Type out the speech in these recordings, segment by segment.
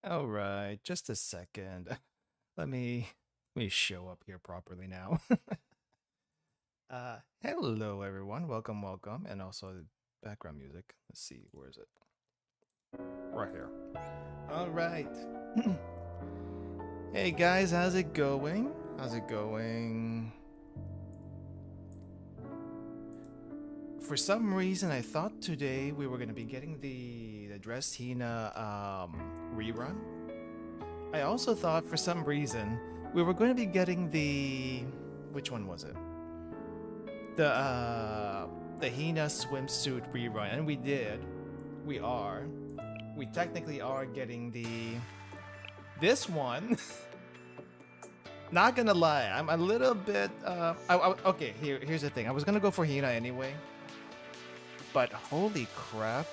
All right, just a second. Let me show up here properly now. Hello everyone. Welcome, welcome, and also the background music. Let's see, where is it? Right here. All right. Hey guys, how's it going? How's it going? For some reason, I thought today we were gonna be getting the Dressed Hina rerun. I also thought for some reason we were going to be getting the, which one was it? The the Hina swimsuit rerun, and we did. We are. We technically are getting this one. Not gonna lie, I'm a little bit. Okay, here's the thing. I was gonna go for Hina anyway, but holy crap,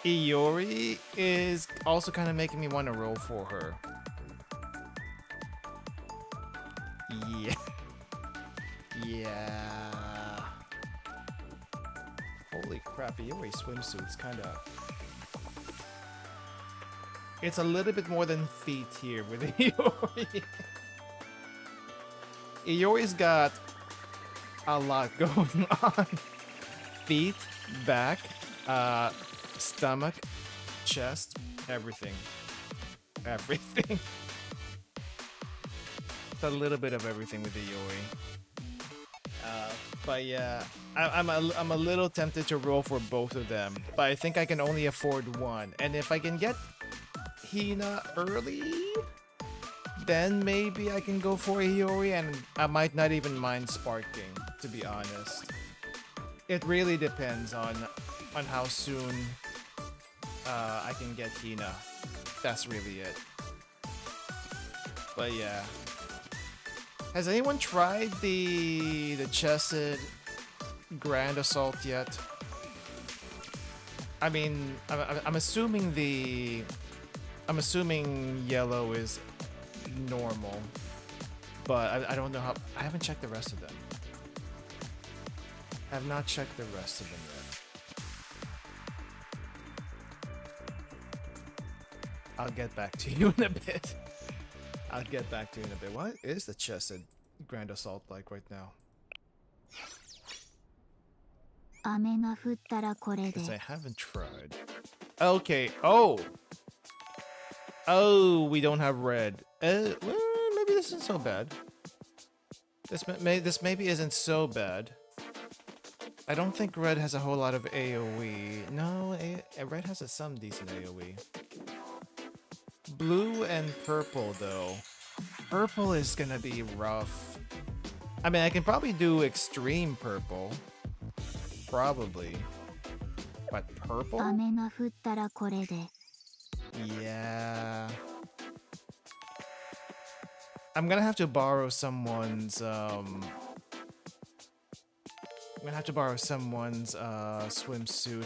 Iori is also kind of making me want to roll for her. Yeah. Yeah. Holy crap, Iori swimsuit's kind of... It's a little bit more than feet here with Iori. Iori's got a lot going on. Feet, back, stomach, chest, everything. Everything. It's a little bit of everything with Iori. But yeah, I'm a little tempted to roll for both of them, but I think I can only afford one. And if I can get Hina early, then maybe I can go for Iori, and I might not even mind sparking, to be honest. It really depends on how soon I can get Hina. That's really it. But yeah. Has anyone tried the chested Grand Assault yet? I mean, I'm assuming yellow is normal, but I don't know how. I haven't checked the rest of them. I have not checked the rest of them yet. I'll get back to you in a bit. What is the chested Grand Assault like right now? Because I haven't tried. Okay. Oh, we don't have red. Well, maybe this isn't so bad. This maybe isn't so bad. I don't think red has a whole lot of AoE. No, red has some decent AoE. Blue and purple, though. Purple is gonna be rough. I mean, I can probably do extreme purple. Probably. But purple? Yeah. I'm gonna have to borrow someone's, swimsuit.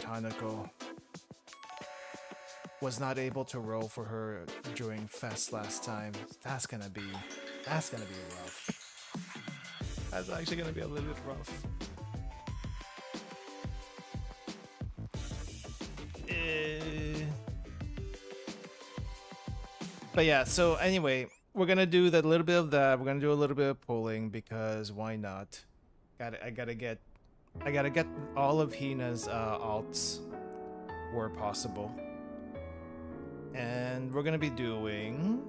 Hanako was not able to roll for her during Fest last time. That's gonna be rough. That's actually gonna be a little bit rough. But yeah, so anyway, we're gonna do that little bit of that. We're gonna do a little bit of pulling because why not? I gotta get all of Hina's alts where possible. And we're gonna be doing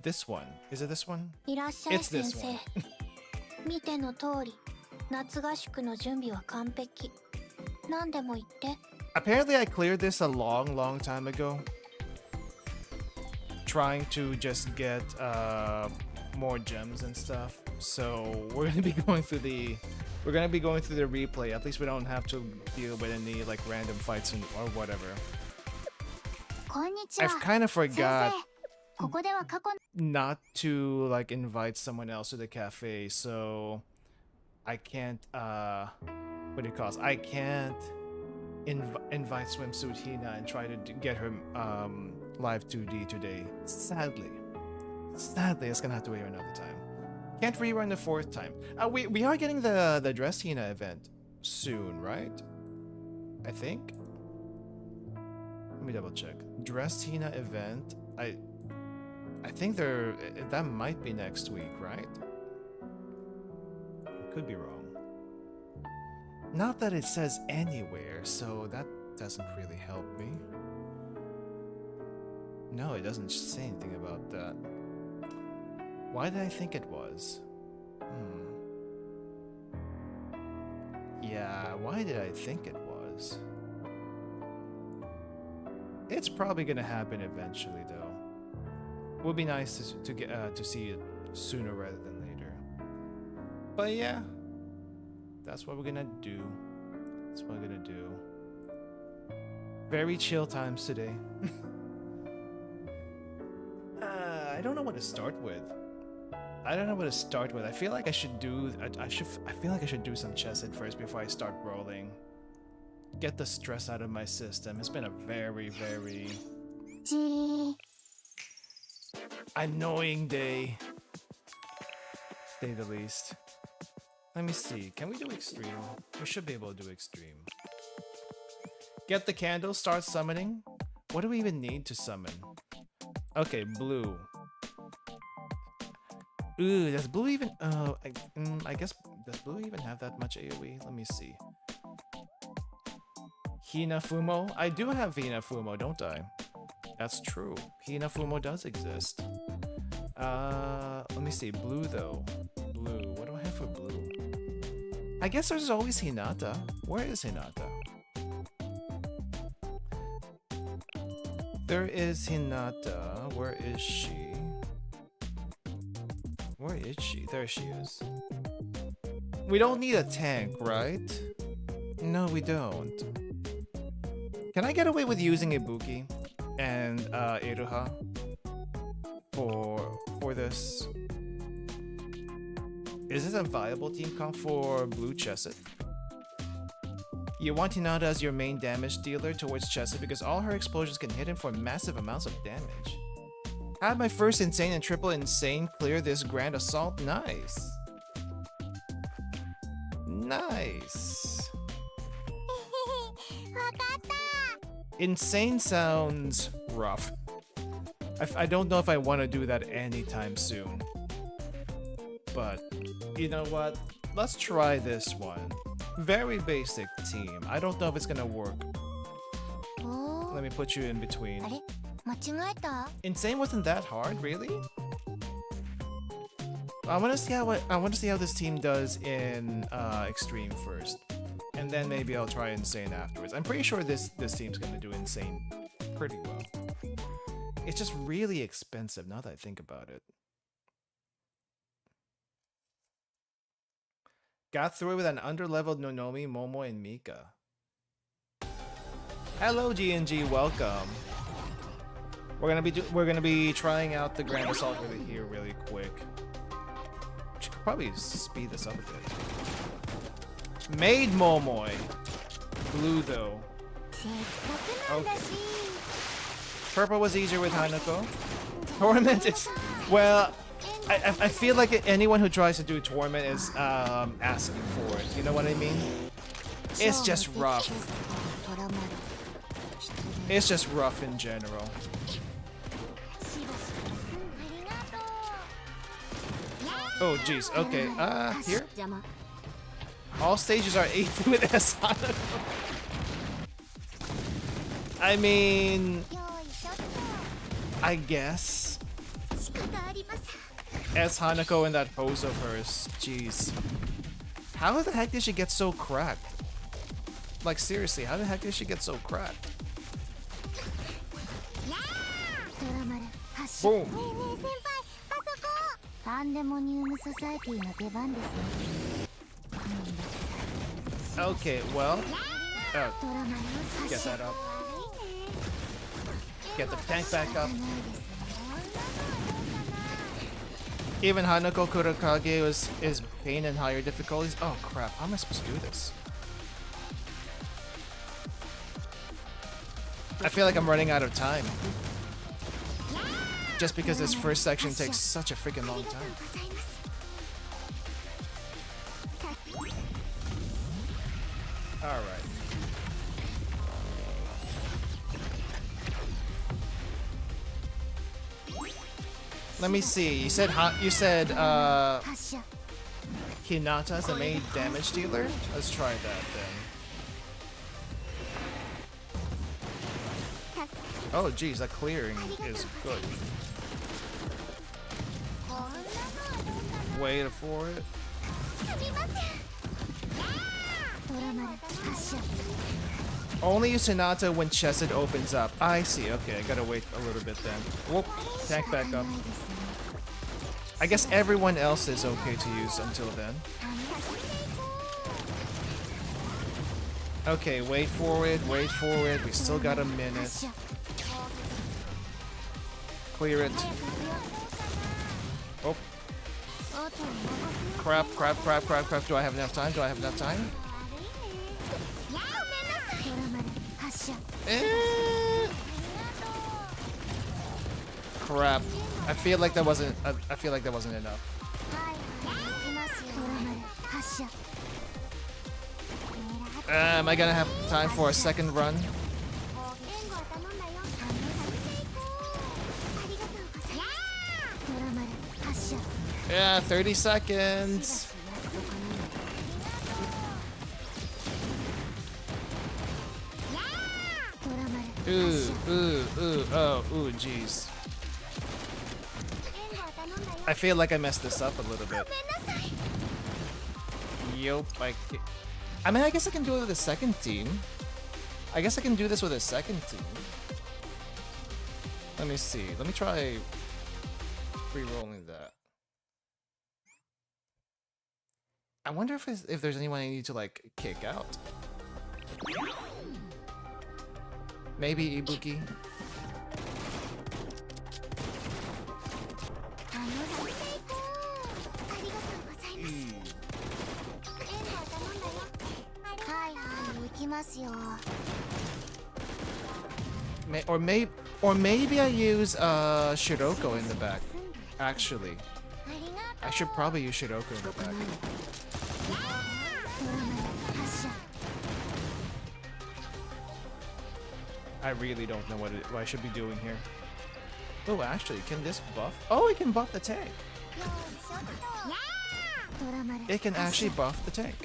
this one. Is it this one? It's this one. Apparently I cleared this a long time ago, trying to just get more gems and stuff. So we're gonna be going through the replay. At least we don't have to deal with any like random fights or whatever. I've kind of forgot not to like invite someone else to the cafe, so I can't what do you call it? I can't invite Swimsuit Hina and try to get her live 2D today. Sadly, it's gonna have to wait another time. Can't rerun the fourth time. We are getting the Dress Hina event soon, right? I think. Let me double check. Dress Hina event. I think that might be next week, right? Could be wrong. Not that it says anywhere, so that doesn't really help me. No, it doesn't say anything about that. Why did I think it was? Yeah, why did I think it was? It's probably gonna happen eventually, though. Would be nice to get to see it sooner rather than later. But yeah, That's what we're gonna do. That's what we're gonna do. Very chill times today. I don't know what to start with. I don't know what to start with. I feel like I should do. I feel like I should do some chess at first before I start rolling. Get the stress out of my system. It's been a very, very annoying day, to say the least. Let me see. Can we do extreme? We should be able to do extreme. Get the candle. Start summoning. What do we even need to summon? Okay, blue. Ooh, does blue even... I guess... Does blue even have that much AoE? Let me see. Hina Fumo? I do have Hina Fumo, don't I? That's true. Hina Fumo does exist. Let me see. Blue, though. Blue. What do I have for blue? I guess there's always Hinata. Where is Hinata? There is Hinata. Where is she? Where is she? There she is. We don't need a tank, right? No, we don't. Can I get away with using Ibuki and Iruha for this? Is this a viable team comp for Blue Chesed? You want Hinata as your main damage dealer towards Chesed because all her explosions can hit him for massive amounts of damage. I had my first insane and triple insane clear this grand assault. Nice. Nice. Insane sounds rough. I don't know if I want to do that anytime soon. But, you know what? Let's try this one. Very basic team. I don't know if it's gonna work. Let me put you in between. Insane wasn't that hard, really? I want to see how this team does in extreme first, and then maybe I'll try insane afterwards. I'm pretty sure this team's gonna do insane pretty well. It's just really expensive now that I think about it. Got through with an underleveled Nonomi, Momo, and Mika. Hello, G&G, welcome. We're gonna be trying out the Grand Assault here really quick. Should probably speed this up a bit. Made Momoi. Blue though. Okay. Purple was easier with Hanako. Torment is, well, I feel like anyone who tries to do Torment is asking for it. You know what I mean? It's just rough. It's just rough in general. Oh jeez, okay, here? All stages are 8 with S Hanako. I mean... I guess. S Hanako and that pose of hers, jeez. How the heck did she get so cracked? Like seriously, how the heck did she get so cracked? Boom! Okay, well, get that up. Get the tank back up. Even Hanako Kurakage is pain and higher difficulties. Oh crap, how am I supposed to do this? I feel like I'm running out of time. Just because this first section takes such a freaking long time. Alright. Let me see. You said Hinata as the main damage dealer? Let's try that then. Oh geez, that clearing is good. Wait for it. Only use Hinata when Chesed opens up. I see, okay, I gotta wait a little bit then. Whoop, tank back up. I guess everyone else is okay to use until then. Okay, wait for it, wait for it. We still got a minute. Clear it. Oh. Crap, crap, crap, crap, crap. Do I have enough time? Do I have enough time? Crap. I feel like that wasn't enough. Am I gonna have time for a second run? Yeah, 30 seconds. Ooh, jeez. I feel like I messed this up a little bit. Yup, I mean, I guess I can do it with a second team. I guess I can do this with a second team. Let me see. Let me try re-rolling that. I wonder if there's anyone I need to like kick out. Maybe Ibuki. Or maybe I use Shiroko in the back. Actually, I should probably use Shiroko in the back. I really don't know what I should be doing here. Oh, actually, can this buff? Oh, it can buff the tank. It can actually buff the tank.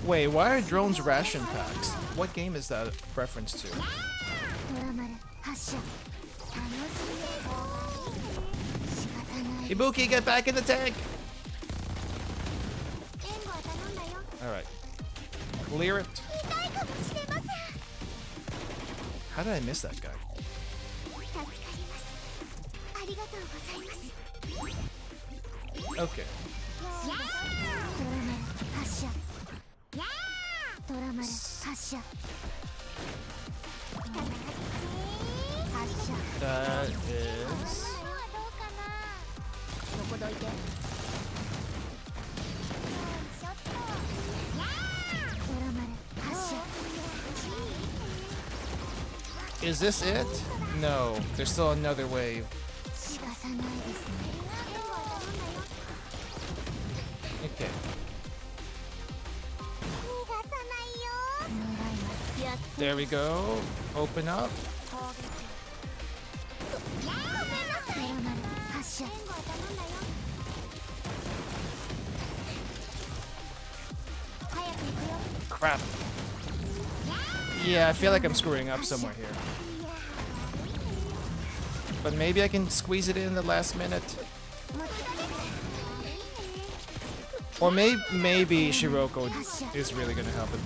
Wait, why are drones ration packs? What game is that reference to? Ibuki, get back in the tank! Alright. Clear it. How did I miss that guy? Okay. That is... Is this it? No, there's still another wave. Okay. There we go. Open up. Crap. Yeah, I feel like I'm screwing up somewhere here. But maybe I can squeeze it in the last minute. Or maybe Shiroko is really gonna help it.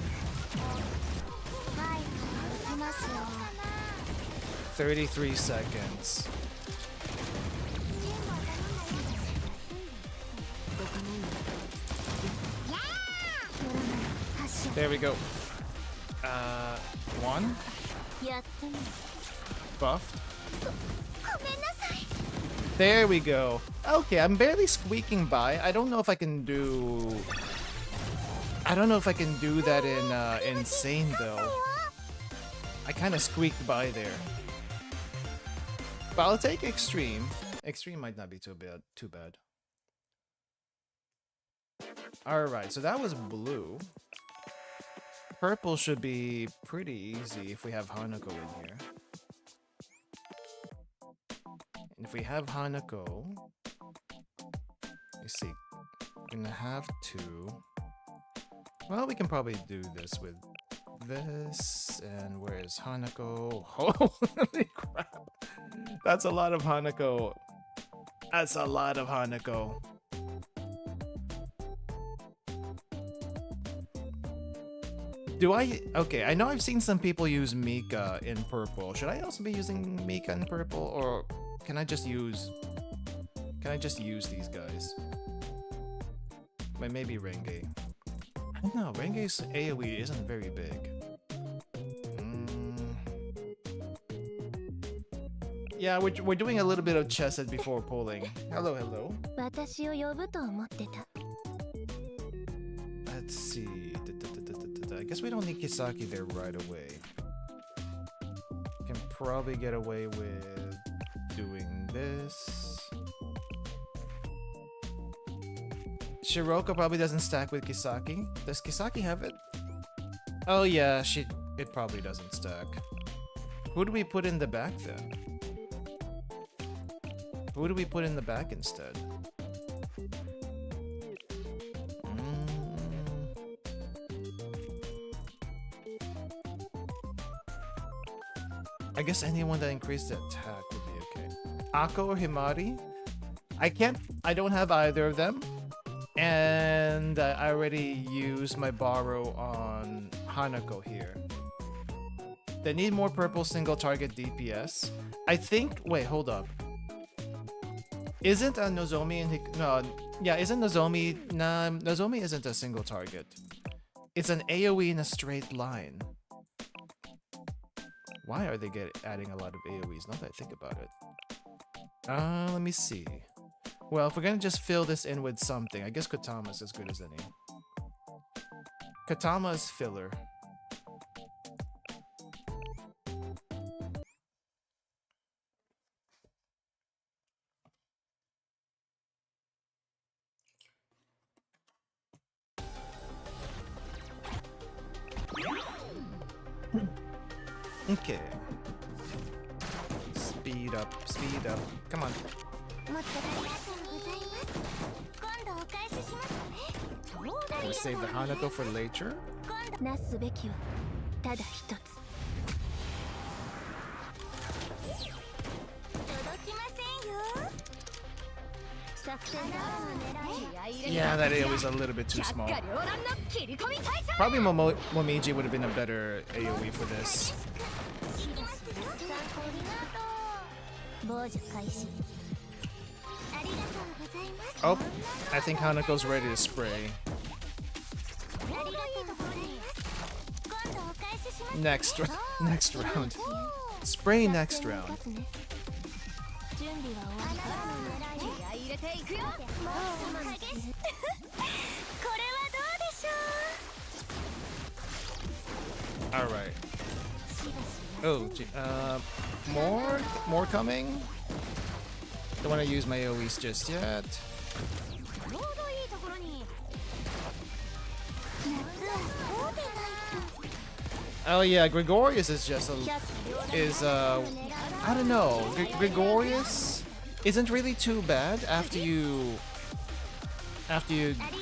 33 seconds. There we go. One. Buffed. There we go. Okay, I'm barely squeaking by. I don't know if I can do... I don't know if I can do that in Insane, though. I kind of squeaked by there. But I'll take Extreme. Extreme might not be too bad. Alright, so that was blue. Purple should be pretty easy if we have Hanako in here. And if we have Hanako... Let's see. We're gonna have to... Well, we can probably do this with this. And where is Hanako? Holy crap! That's a lot of Hanako. That's a lot of Hanako. Do I... Okay, I know I've seen some people use Mika in purple. Should I also be using Mika in purple? Or can I just use... Can I just use these guys? But maybe Renge. I don't know, Renge's AoE isn't very big. Yeah, we're doing a little bit of chesed before pulling. Hello, hello. Let's see. I guess we don't need Kisaki there right away. Can probably get away with doing this. Shiroka probably doesn't stack with Kisaki. Does Kisaki have it? Oh yeah, it probably doesn't stack. Who do we put in the back then? Who do we put in the back instead? I guess anyone that increased the attack would be okay. Ako or Himari? I don't have either of them. And I already used my borrow on Hanako here. They need more purple single target DPS. I think, wait, hold up. Isn't a Nozomi isn't Nozomi, nah, Nozomi isn't a single target. It's an AoE in a straight line. Why are they adding a lot of AoEs? Not that I think about it. Let me see. Well, if we're gonna just fill this in with something, I guess Katama's as good as any. Katama is filler. Okay. Speed up, speed up. Come on. We'll save the Hanako for later. Yeah, that AoE is a little bit too small. Probably Momiji would have been a better AoE for this. Oh, I think Hanako's ready to spray. Next round. Spray next round. All right. Oh, more coming. Don't want to use my AoEs just yet. Oh yeah, Gregorius is just I don't know. Gregorius isn't really too bad after you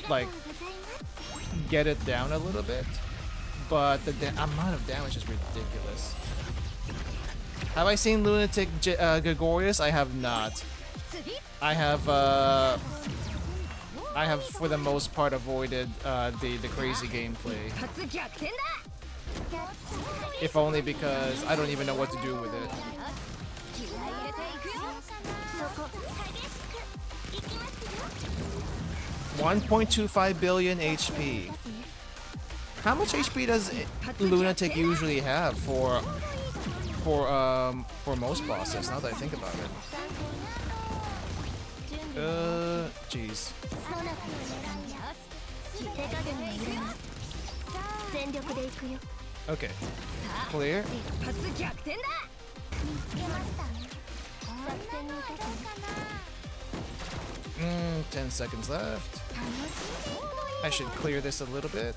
like get it down a little bit, but the amount of damage is ridiculous. Have I seen Lunatic Gregorius? I have not. I have for the most part avoided the crazy gameplay. If only because I don't even know what to do with it. 1.25 billion HP. How much HP does Lunatic usually have for most bosses? Now that I think about it. Jeez. Okay. Clear. 10 seconds left. I should clear this a little bit.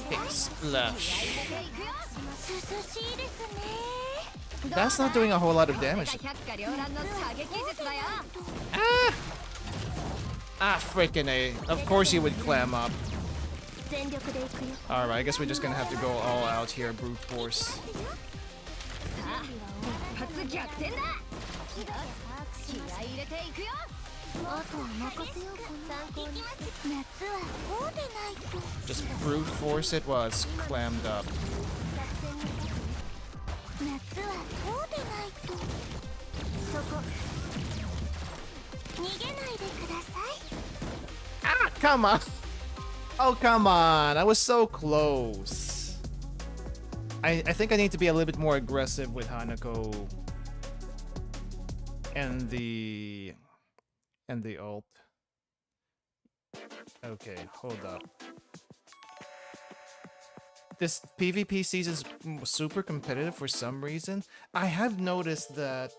Okay, splash. That's not doing a whole lot of damage. Freaking A. Of course he would clam up. Alright, I guess we're just gonna have to go all out here, brute force. Just brute force it while it's clammed up. Ah, come on. Oh, come on. I was so close. I think I need to be a little bit more aggressive with Hanako and the ult. Okay, hold up. This PvP season's super competitive for some reason. I have noticed that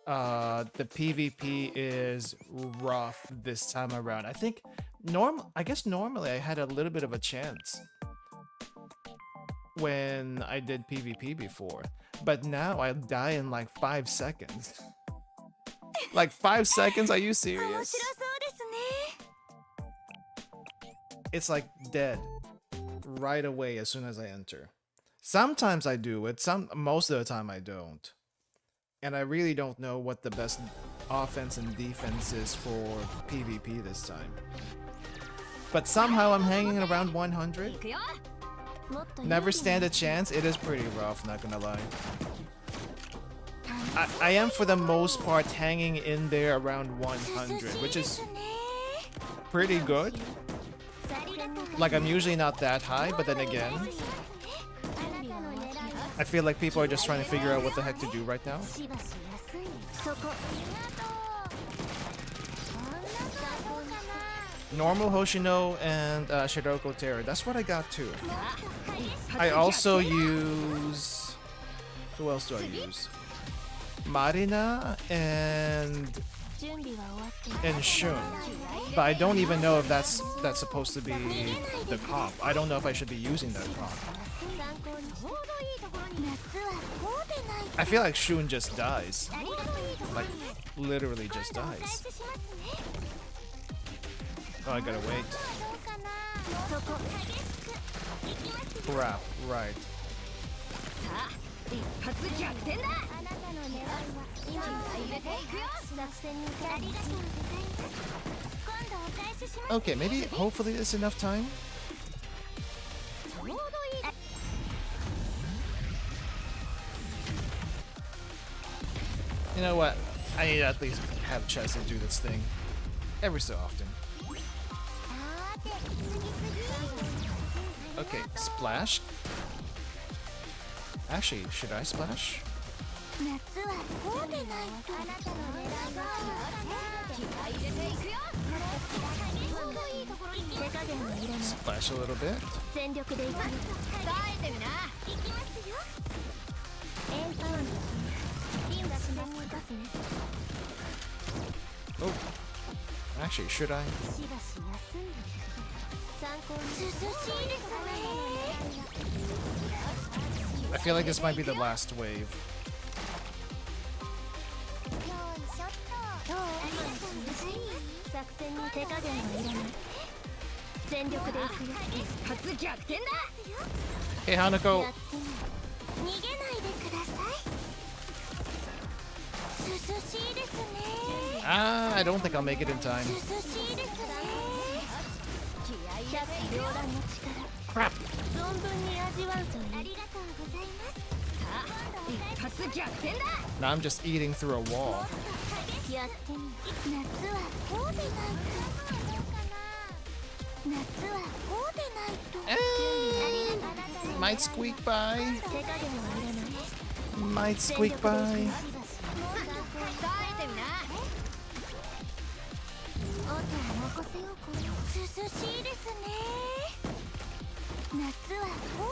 the PvP is rough this time around. I think I guess normally I had a little bit of a chance when I did PvP before, but now I die in like 5 seconds. Like 5 seconds? Are you serious? It's like dead right away as soon as I enter. Sometimes I do it, most of the time I don't. And I really don't know what the best offense and defense is for PvP this time. But somehow I'm hanging around 100. Never stand a chance. It is pretty rough, not gonna lie. I am for the most part hanging in there around 100, which is pretty good. Like, I'm usually not that high, but then again, I feel like people are just trying to figure out what the heck to do right now. Normal Hoshino and Shiroko Terror. That's what I got too. I also use... Who else do I use? Marina and Shun. But I don't even know if that's supposed to be the comp. I don't know if I should be using that comp. I feel like Shun just dies. Like, literally just dies. Oh, I gotta wait. Crap, right. Okay, maybe, hopefully there's enough time. You know what? I need to at least have a chance to do this thing every so often. Okay, splash. Actually, should I splash? Splash a little bit. Oh, actually, should I? I feel like this might be the last wave. Hey, Hanako. I don't think I'll make it in time. Crap. Now I'm just eating through a wall. Might squeak by. Might squeak by.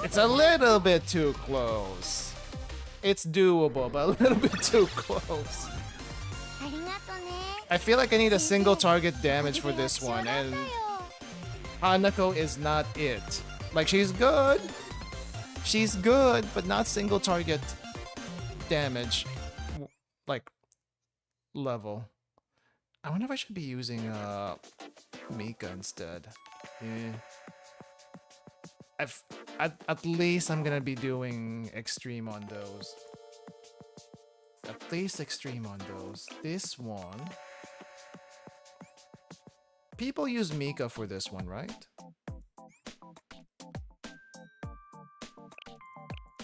It's a little bit too close. It's doable, but a little bit too close. I feel like I need a single target damage for this one, and Hanako is not it. Like, she's good. She's good, but not single target damage. Like, level. I wonder if I should be using Mika instead. Yeah. At least I'm gonna be doing extreme on those. At least extreme on those. This one. People use Mika for this one, right?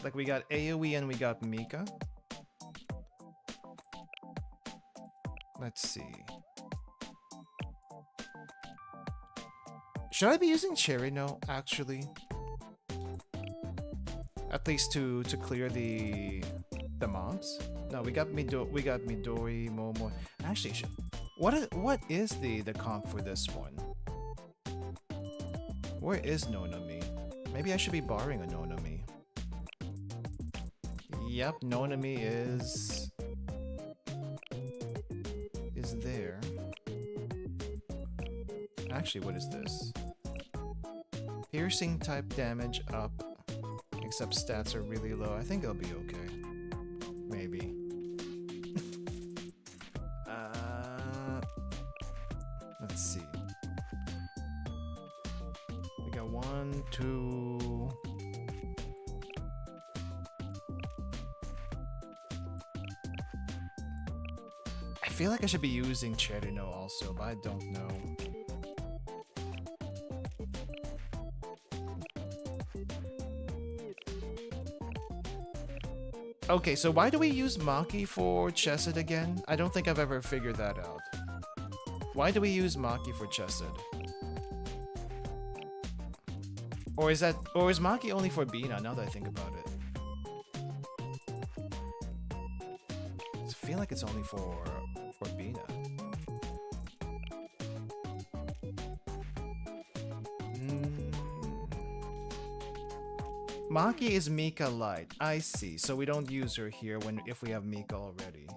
Like we got AoE and we got Mika. Let's see. Should I be using Cherino actually? At least to clear the mobs? No, we got Midori, Momo. Actually, what is the comp for this one? Where is Nonami? Maybe I should be borrowing a Nonami. Yep, Nonami is there. Actually, what is this? Piercing type damage up, except stats are really low. I think it'll be okay. Maybe. Let's see. We got 1, 2. I feel like I should be using Cherino also, but I don't know. Okay, so why do we use Maki for Chesed again? I don't think I've ever figured that out. Why do we use Maki for Chesed? Or is Maki only for Bina, now that I think about it? I feel like it's only for Bina. Maki is Mika light. I see. So we don't use her here if we have Mika already.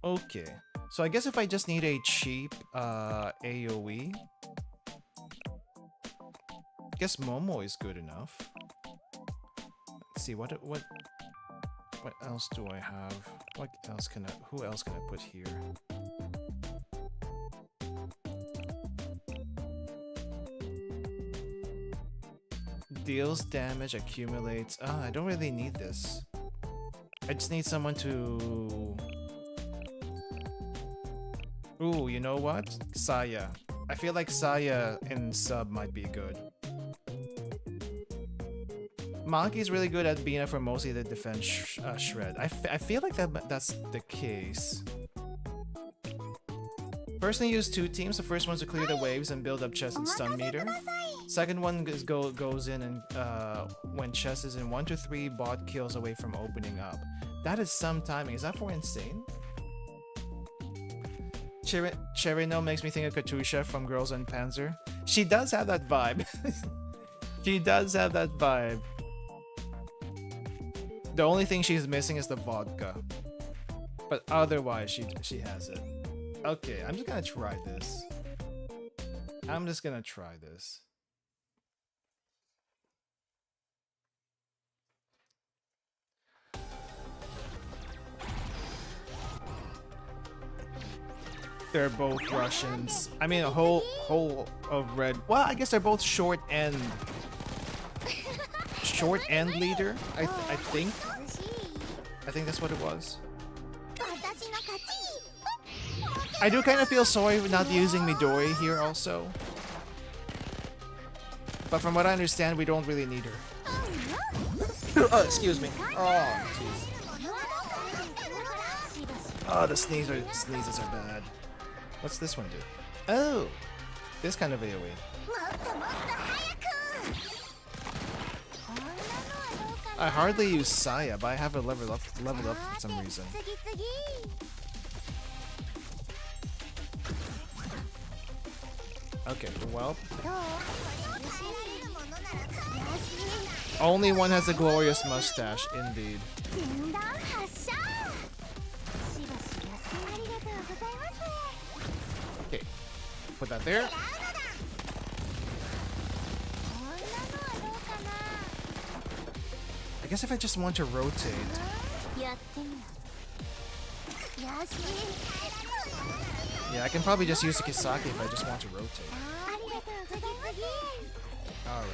Okay. So I guess if I just need a cheap AoE, I guess Momo is good enough. Let's see what else do I have? Who else can I put here? Deals damage, accumulates. I don't really need this. I just need someone to... Ooh, you know what? Saya. I feel like Saya in sub might be good. Maki's really good at Bina for mostly the defense shred. I feel like that's the case. Personally use 2 teams. The first one's to clear the waves and build up chest and stun meter. Second one goes in and when chess is in 1 to 3 bot kills away from opening up. That is some timing. Is that for insane? Cherino makes me think of Katusha from Girls and Panzer. She does have that vibe. She does have that vibe. The only thing she's missing is the vodka. But otherwise, she has it. Okay, I'm just gonna try this. They're both Russians. I mean, a whole of red. Well, I guess they're both short end leader. I think. I think that's what it was. I do kind of feel sorry for not using Midori here also. But from what I understand, we don't really need her. Oh, excuse me. Oh, jeez. Oh, the sneezes are bad. What's this one do? Oh, this kind of AoE. I hardly use Saya, but I have a level up for some reason. Okay, well. Only one has a glorious mustache, indeed. Okay, put that there. I guess if I just want to rotate. Yeah, I can probably just use the Kisaki if I just want to rotate. Alright.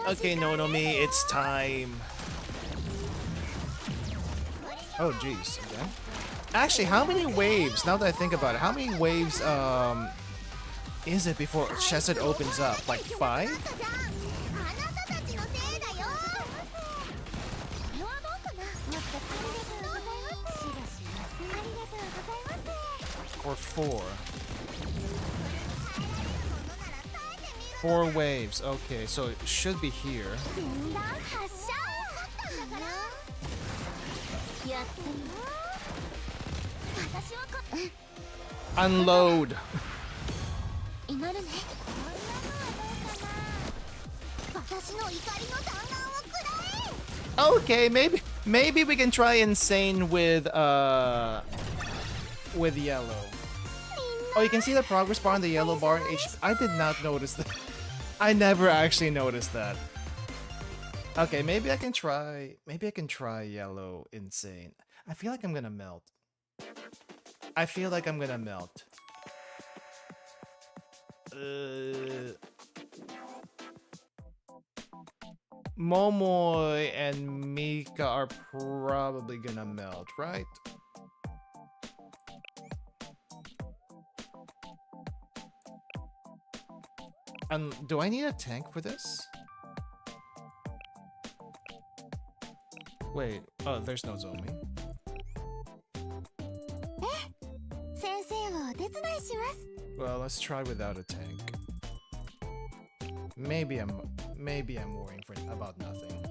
Okay, Nonomi, it's time. Oh, jeez. Okay. Actually, how many waves, now that I think about it, how many waves, is it before Chesed opens up? Like 5? Or 4? 4 waves. Okay, so it should be here. Unload. Okay, maybe we can try insane with yellow. Oh, you can see the progress bar on the yellow bar. I did not notice that. I never actually noticed that. Okay, maybe I can try yellow insane. I feel like I'm gonna melt. Momoy and Mika are probably gonna melt, right? And do I need a tank for this? Wait, oh, there's no Zomi. Well, let's try without a tank. Maybe I'm worrying about nothing.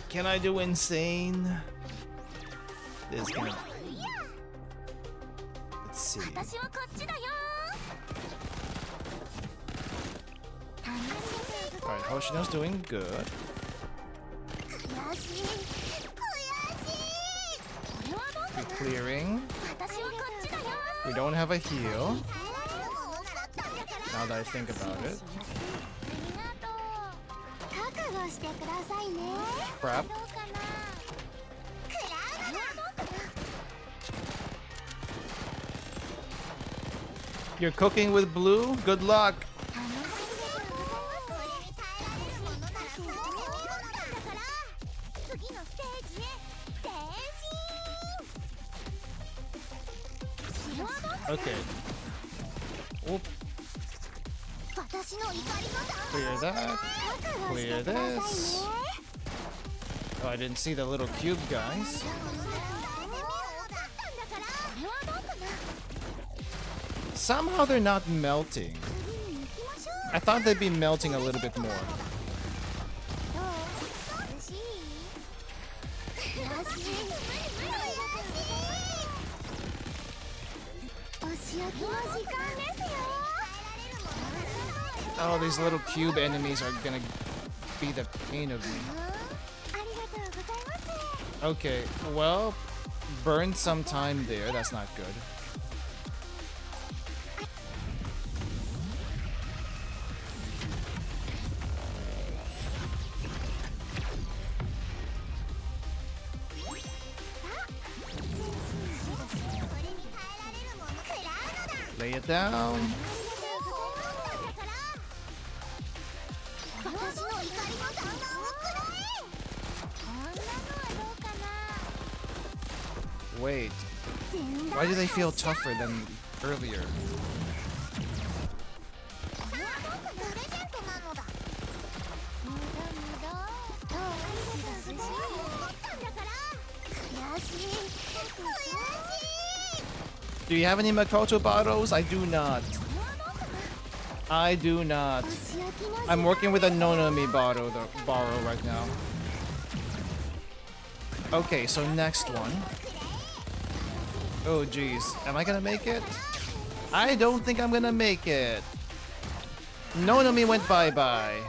Can I do insane? This is gonna... Let's see. Alright, Hoshino's doing good. We're clearing. We don't have a heal. Now that I think about it. Crap. You're cooking with blue? Good luck. Okay. Oop. Clear that. Clear this. Oh, I didn't see the little cube guys. Somehow they're not melting. I thought they'd be melting a little bit more. Oh, these little cube enemies are gonna be the pain of me. Okay, well, burned some time there. That's not good. Lay it down. Wait, why do they feel tougher than earlier? Do you have any Makoto bottles? I do not. I do not. I'm working with a Nonomi bottle borrow right now. Okay, so next one. Oh geez, am I gonna make it? I don't think I'm gonna make it. Nonomi went bye-bye.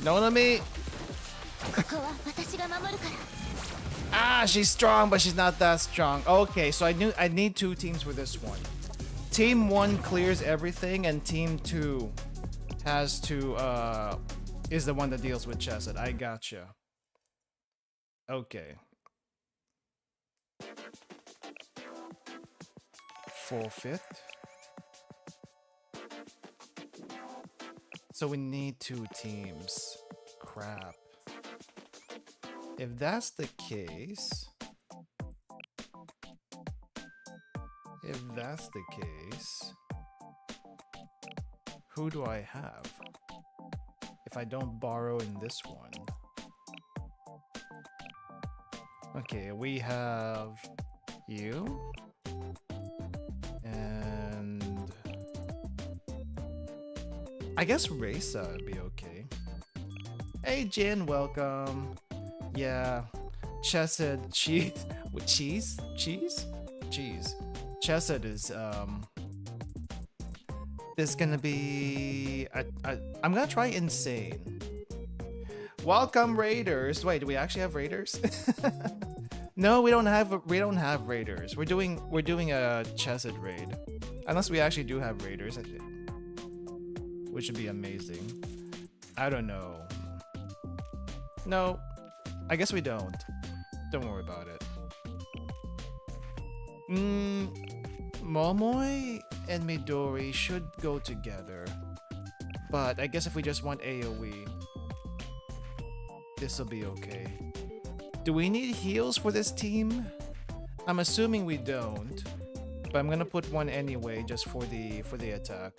Nonomi! Ah, she's strong, but she's not that strong. Okay, so I need 2 teams for this one. Team 1 clears everything, and Team 2 has to is the one that deals with Chesed. I gotcha. Okay. Full fit. So we need 2 teams. Crap. If that's the case... If that's the case... Who do I have? If I don't borrow in this one. Okay, we have you. And I guess Raisa would be okay. Hey Jin, welcome. Yeah. Chesed cheese with cheese? Cheese? Cheese. Chesed is this gonna be I'm gonna try insane. Welcome Raiders. Wait, do we actually have Raiders? No, we don't have Raiders. We're doing a Chesed raid. Unless we actually do have Raiders, which would be amazing. I don't know. No, I guess we don't. Don't worry about it. Momoy and Midori should go together. But I guess if we just want AoE, this will be okay. Do we need heals for this team? I'm assuming we don't. But I'm gonna put one anyway just for the attack.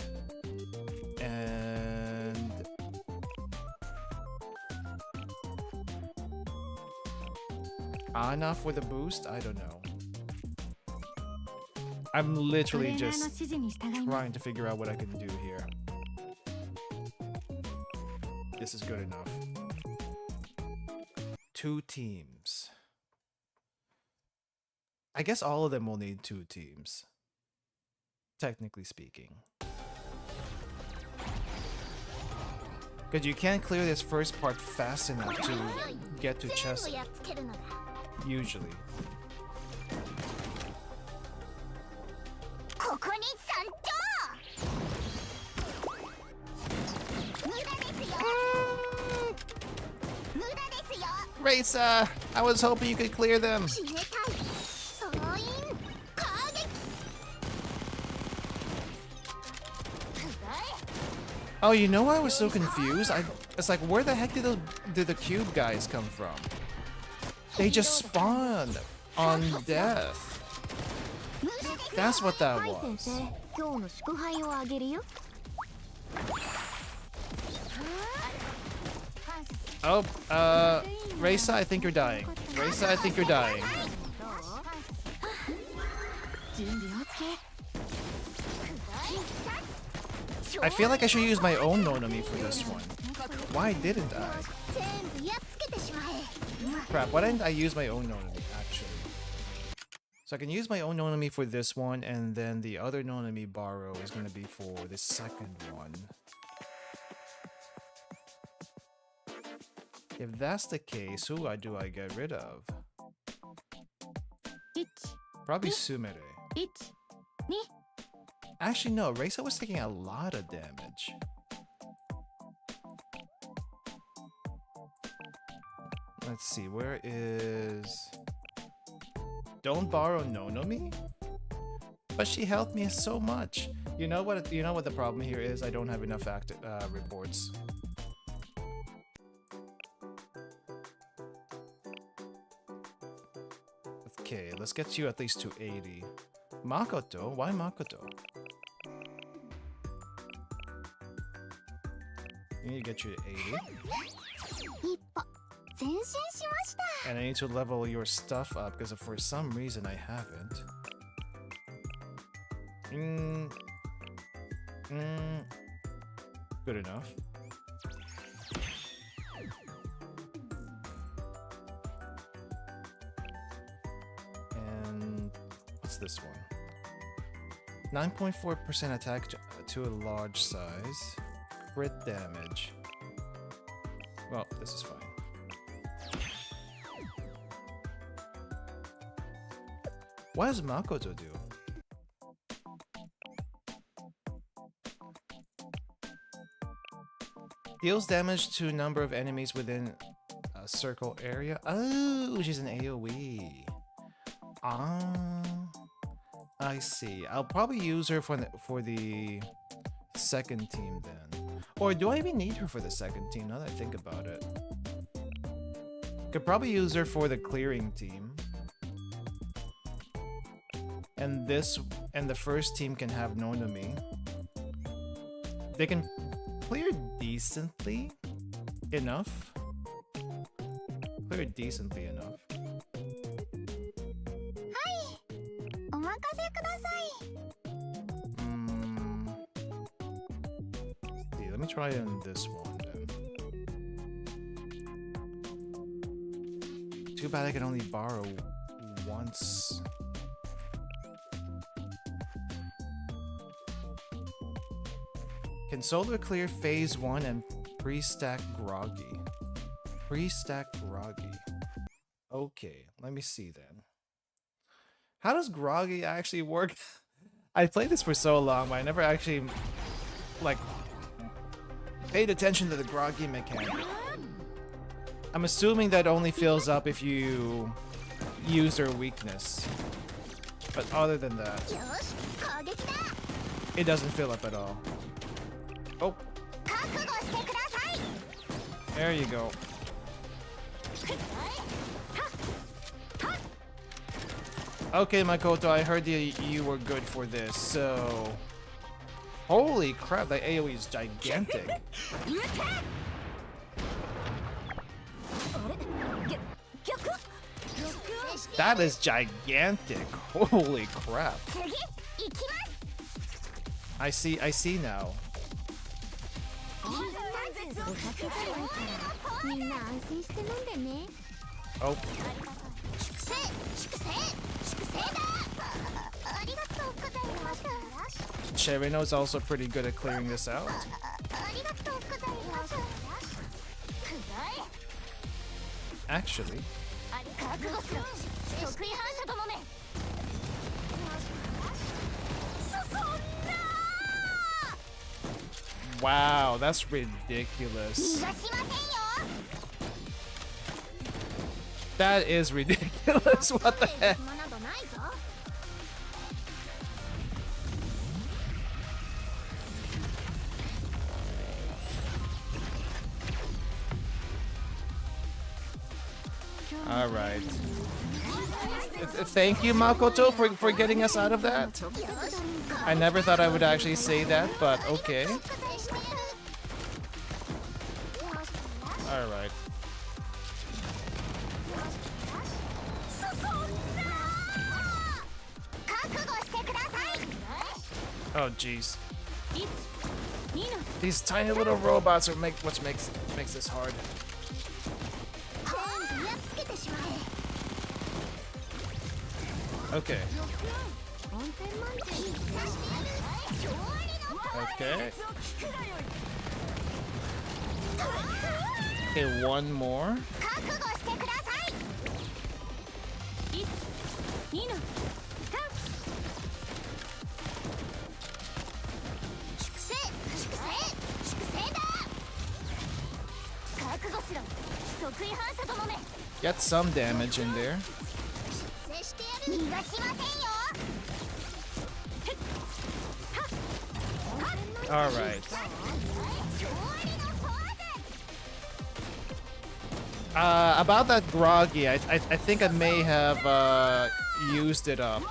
And Ana for the boost? I don't know. I'm literally just trying to figure out what I can do here. This is good enough. 2 teams. I guess all of them will need 2 teams. Technically speaking. Because you can't clear this first part fast enough to get to chest. Usually. Raisa, I was hoping you could clear them. Oh, you know why I was so confused? It's like, where the heck did the cube guys come from? They just spawned on death. That's what that was. Oh, Raisa, I think you're dying. Raisa, I think you're dying. I feel like I should use my own Nonami for this one. Why didn't I? Crap, why didn't I use my own Nonami, actually? So I can use my own Nonami for this one, and then the other Nonami borrow is going to be for the second one. If that's the case, who do I get rid of? Probably Sumire. Actually, no, Reisa was taking a lot of damage. Let's see, where is... Don't borrow Nonomi? But she helped me so much. You know what the problem here is? I don't have enough active reports. Okay, let's get you at least to 80. Makoto? Why Makoto? I need to get you to 80. And I need to level your stuff up because for some reason I haven't. Good enough. And what's this one? 9.4% attack to a large size. Crit damage. Well, this is fine. What does Makoto do? Deals damage to a number of enemies within a circle area. Oh, she's an AoE. Ah, I see. I'll probably use her for the second team then. Or do I even need her for the second team now that I think about it? Could probably use her for the clearing team. And the first team can have Nonami. They can clear decently enough. Clear decently enough. See, let me try in this one then. Too bad I can only borrow once. Can solo clear phase 1 and pre-stack groggy. Pre-stack groggy. Okay, let me see then. How does groggy actually work? I played this for so long, but I never actually like paid attention to the groggy mechanic. I'm assuming that only fills up if you use their weakness. But other than that, it doesn't fill up at all. Oh. There you go. Okay, Makoto, I heard you were good for this, so... Holy crap, that AoE is gigantic. That is gigantic. Holy crap. I see now. Oh. Cherino's also pretty good at clearing this out. Actually. Wow, that's ridiculous. That is ridiculous. What the heck? All right. Thank you, Makoto, for getting us out of that. I never thought I would actually say that, but okay. All right. Oh jeez. These tiny little robots are what makes this hard. Okay. Okay. Okay, one more. Get some damage in there. All right. About that groggy, I think I may have used it up.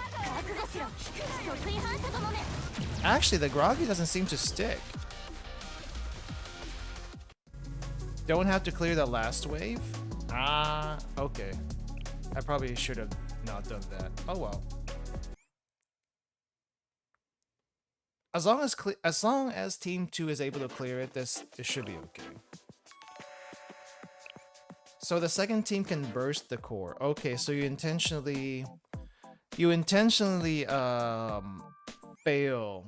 Actually, the groggy doesn't seem to stick. Don't have to clear the last wave? Ah, okay. I probably should have not done that. Oh well. As long as Team 2 is able to clear it, this should be okay. So the second team can burst the core. Okay, so you intentionally fail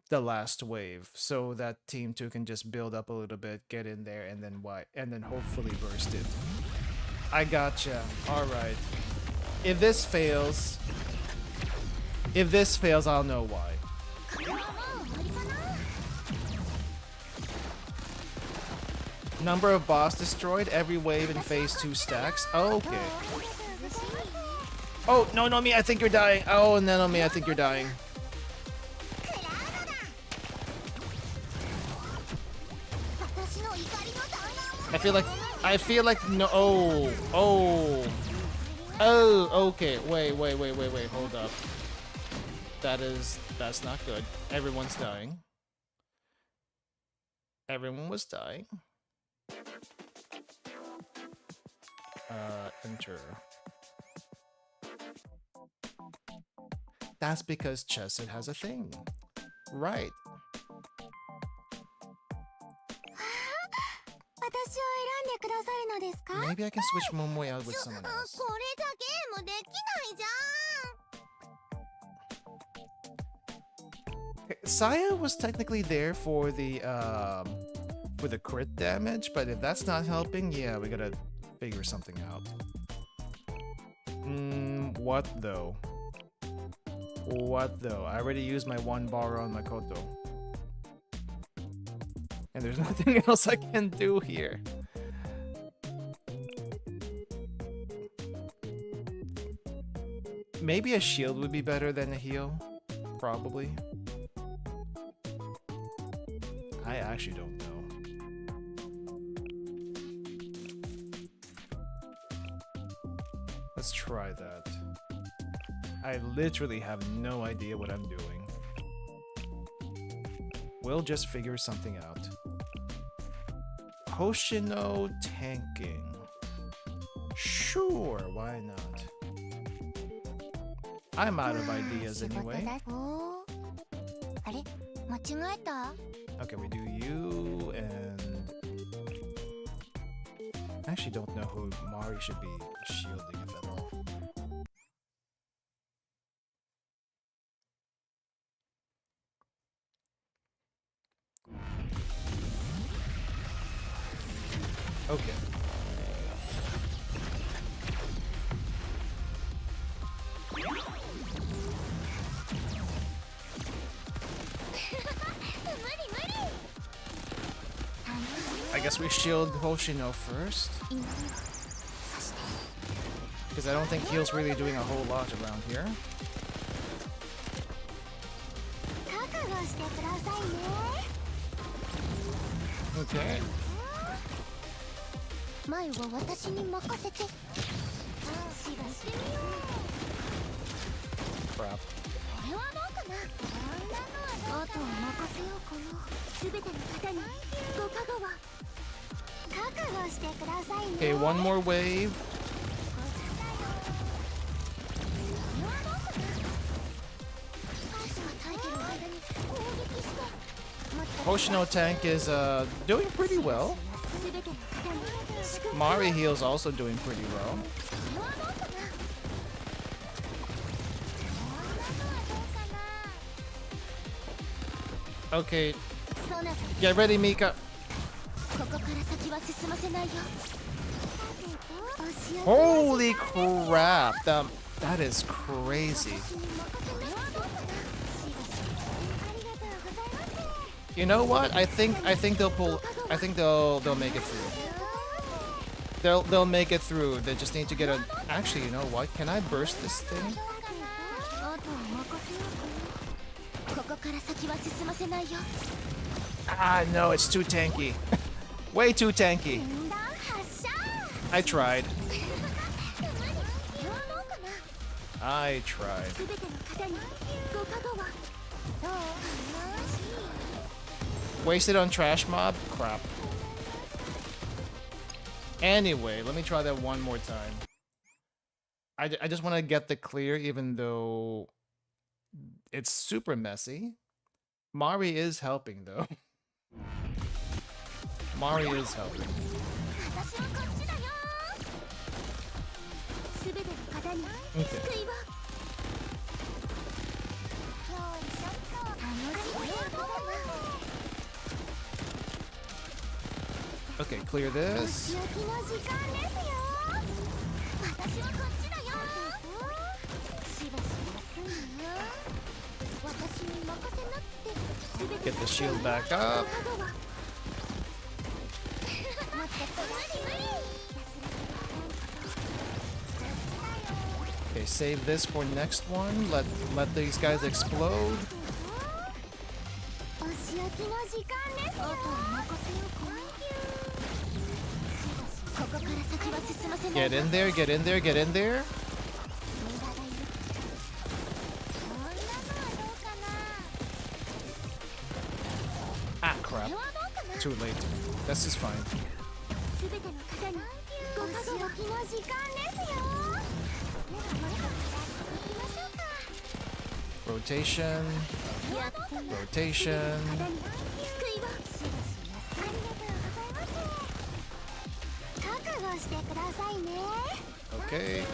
the last wave so that Team 2 can just build up a little bit, get in there, and then hopefully burst it. I gotcha. All right. If this fails, I'll know why. Number of boss destroyed, every wave in phase 2 stacks. Okay. Oh, no, Nomi, I think you're dying. Oh, no, Nomi, I think you're dying. I feel like no. Oh, okay. Wait, hold up. That's not good. Everyone's dying. Everyone was dying. Enter. That's because Chesed has a thing. Right. Maybe I can switch Momoe out with someone else. Saya was technically there for the crit damage, but if that's not helping, yeah, we gotta figure something out. What though? What though? I already used my 1 bar on Makoto. And there's nothing else I can do here. Maybe a shield would be better than a heal. Probably. I actually don't know. Let's try that. I literally have no idea what I'm doing. We'll just figure something out. Hoshino tanking. Sure, why not? I'm out of ideas anyway. Okay, we do you and... I actually don't know who Mari should be shielding, if at all. Okay. I guess we shield Hoshino first. Because I don't think heal's really doing a whole lot around here. Okay. Crap. Okay, one more wave. Hoshino tank is doing pretty well. Mari heal's also doing pretty well. Okay. Get ready, Mika. Holy crap. That is crazy. You know what? I think they'll pull. I think they'll make it through. They'll make it through. They just need to get a. Actually, you know what? Can I burst this thing? Ah, no, it's too tanky. Way too tanky. I tried. I tried. Wasted on trash mob? Crap. Anyway, let me try that one more time. I just want to get the clear, even though it's super messy. Mari is helping, though. Mari is helping. Okay. Okay, clear this. Get the shield back up. Okay, save this for next one. Let these guys explode. Get in there, get in there, get in there. Ah, crap. Too late. This is fine. Rotation. Rotation. Okay.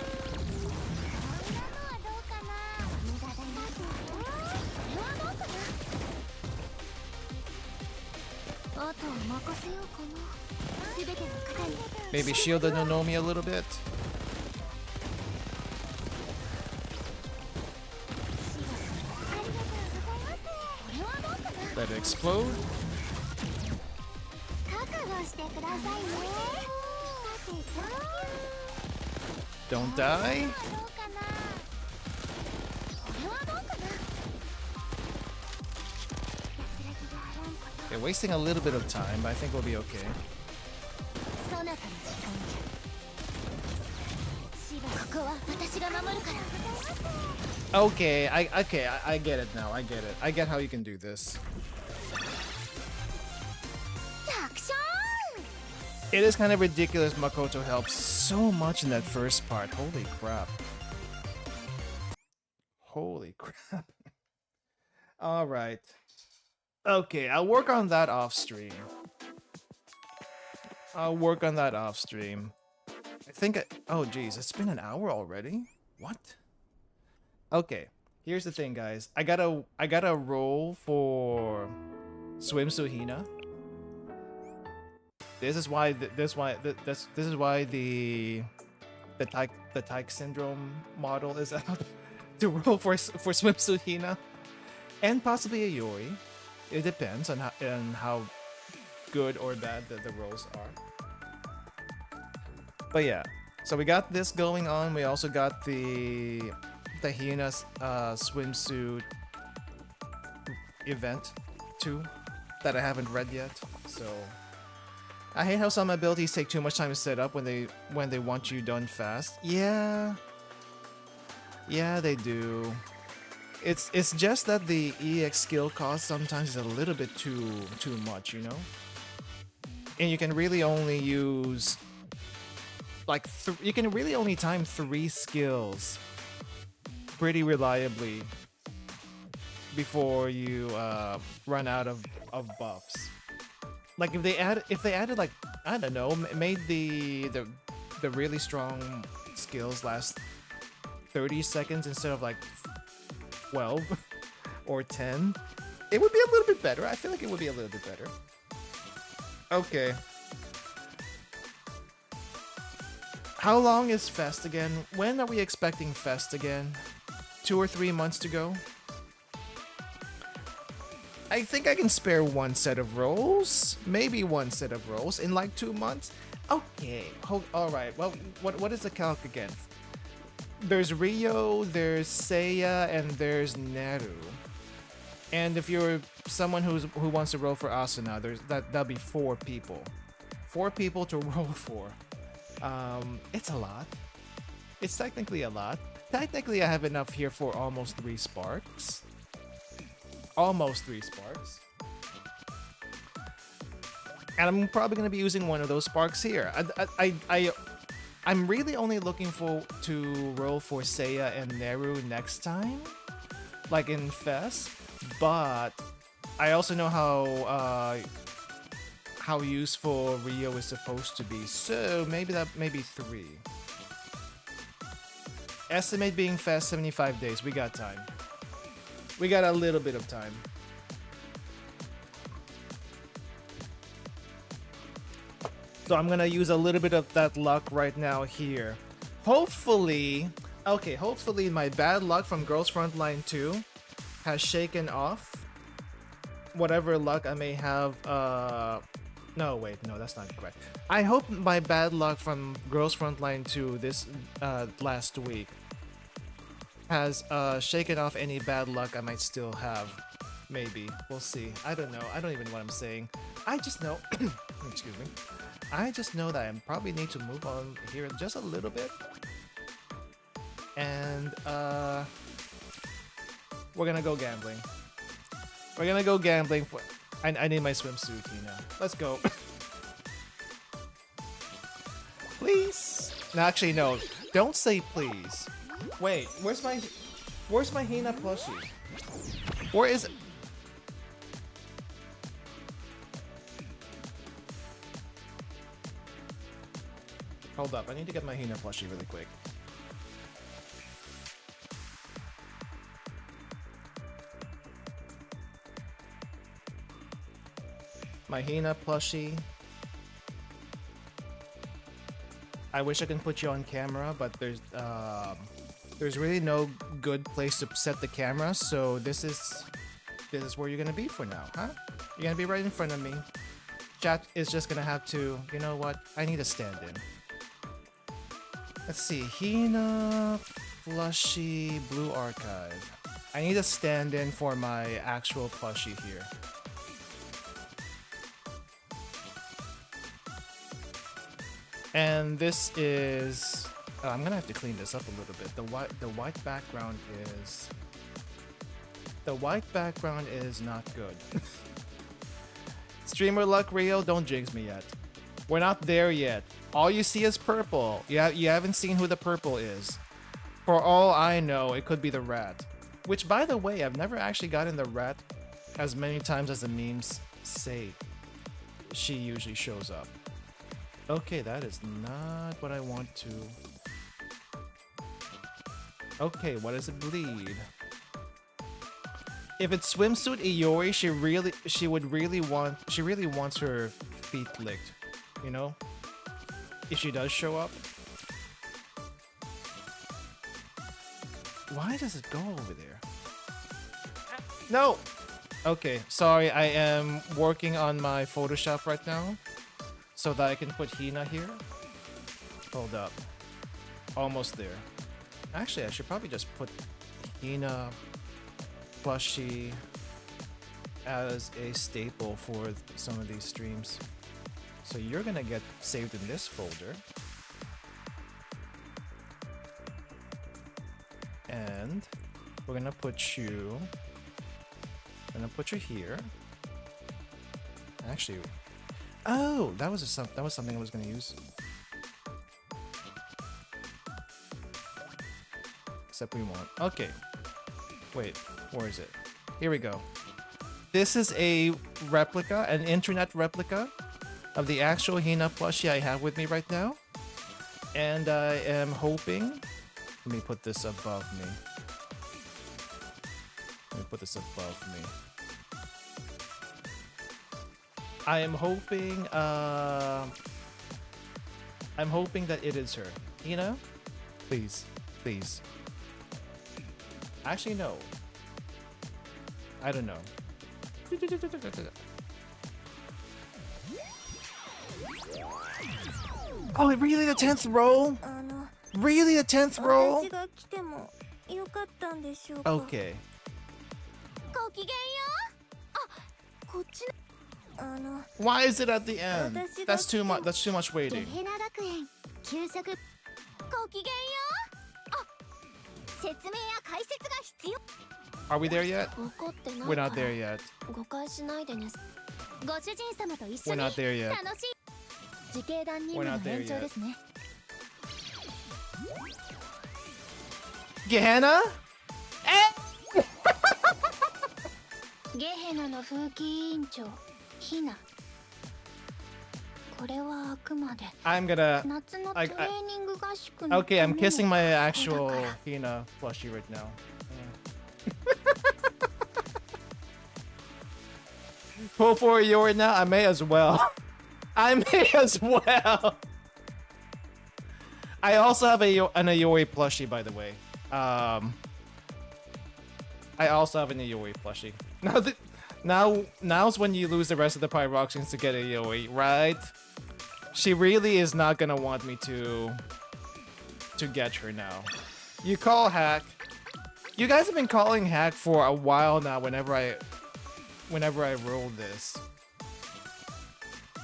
Maybe shield the Nonomi a little bit. Let it explode. Don't die. Okay, wasting a little bit of time, but I think we'll be okay. Okay, I get it now. I get it. I get how you can do this. It is kind of ridiculous Makoto helps so much in that first part. Holy crap. Holy crap. Alright. Okay, I'll work on that off stream. I'll work on that off stream. I think oh geez, it's been an hour already? What? Okay, here's the thing guys. I gotta roll for SWIMSUI Hina. This is why this is why the Tyke syndrome model is out to roll for SWIMSUI Hina, and possibly a Yori. It depends on how good or bad the rolls are. But yeah, so we got this going on. We also got the Hina swimsuit event too that I haven't read yet. So I hate how some abilities take too much time to set up when they want you done fast. Yeah, they do. It's just that the EX skill cost sometimes is a little bit too much, you know. And you can really only use like you can really only time 3 skills pretty reliably before you run out of buffs. Like if they added like, I don't know, made the really strong skills last 30 seconds instead of like 12 or 10, it would be a little bit better. I feel like it would be a little bit better. Okay. How long is Fest again? When are we expecting Fest again? 2 or 3 months to go? I think I can spare 1 set of rolls. Maybe 1 set of rolls in like 2 months. Okay. Alright. Well, what is the calc again? There's Rio, there's Seiya, and there's Neru. And if you're someone who wants to roll for Asuna, that'll be 4 people. 4 people to roll for. It's a lot. It's technically a lot. Technically, I have enough here for almost 3 sparks. Almost 3 sparks. And I'm probably going to be using one of those sparks here. I'm really only looking to roll for Seiya and Neru next time, like in Fest, but I also know how useful Rio is supposed to be, so maybe 3. Estimate being Fest 75 days. We got time. We got a little bit of time. So I'm gonna use a little bit of that luck right now here. Hopefully my bad luck from Girls Frontline 2 has shaken off whatever luck I may have No, wait, no, that's not correct. I hope my bad luck from Girls Frontline 2 this last week has shaken off any bad luck I might still have. Maybe. We'll see. I don't know. I don't even know what I'm saying. I just know... excuse me. I just know that I probably need to move on here just a little bit. And, we're gonna go gambling. We're gonna go gambling for... I need my swimsuit, Hina. Let's go. Please? No, actually, no. Don't say please. Wait, where's my Hina plushie? Where is it? Hold up, I need to get my Hina plushie really quick. My Hina plushie. I wish I can put you on camera, but there's really no good place to set the camera, so this is where you're gonna be for now, huh? You're gonna be right in front of me. Chat is just gonna have to, you know what? I need a stand-in. Let's see, Hina plushie blue archive. I need a stand-in for my actual plushie here. And this is... I'm gonna have to clean this up a little bit. The white background is... The white background is not good. Streamer luck, Rio, don't jinx me yet. We're not there yet. All you see is purple. You haven't seen who the purple is. For all I know, it could be the rat. Which, by the way, I've never actually gotten the rat as many times as the memes say she usually shows up. Okay, that is not what I want to... Okay, what does it bleed? If it's swimsuit Iori, she really wants her feet licked, you know? If she does show up. Why does it go over there? No! Okay, sorry, I am working on my Photoshop right now. So that I can put Hina here. Hold up. Almost there. Actually, I should probably just put Hina plushie as a staple for some of these streams. So you're gonna get saved in this folder. And we're gonna put you... I'm gonna put you here. Actually... Oh, that was something I was gonna use. Except we won't. Okay. Wait, where is it? Here we go. This is a replica, an internet replica of the actual Hina plushie I have with me right now. And I am hoping... Let me put this above me. Let me put this above me. I am hoping, I'm hoping that it is her. Hina? Please. Please. Actually, no. I don't know. Oh, really the 10th roll? Really the 10th roll? Okay. Why is it at the end? That's too much. That's too much waiting. Are we there yet? We're not there yet. We're not there yet. We're not there yet. Gehenna? I'm gonna... Okay, I'm kissing my actual Hina plushie right now. Pull for Iori now? I may as well. I may as well. I also have an Iori plushie, by the way. I also have an Iori plushie. Now's when you lose the rest of the pyroxens to get a Yoi, right? She really is not gonna want me to get her now. You call hack. You guys have been calling hack for a while now whenever I roll this.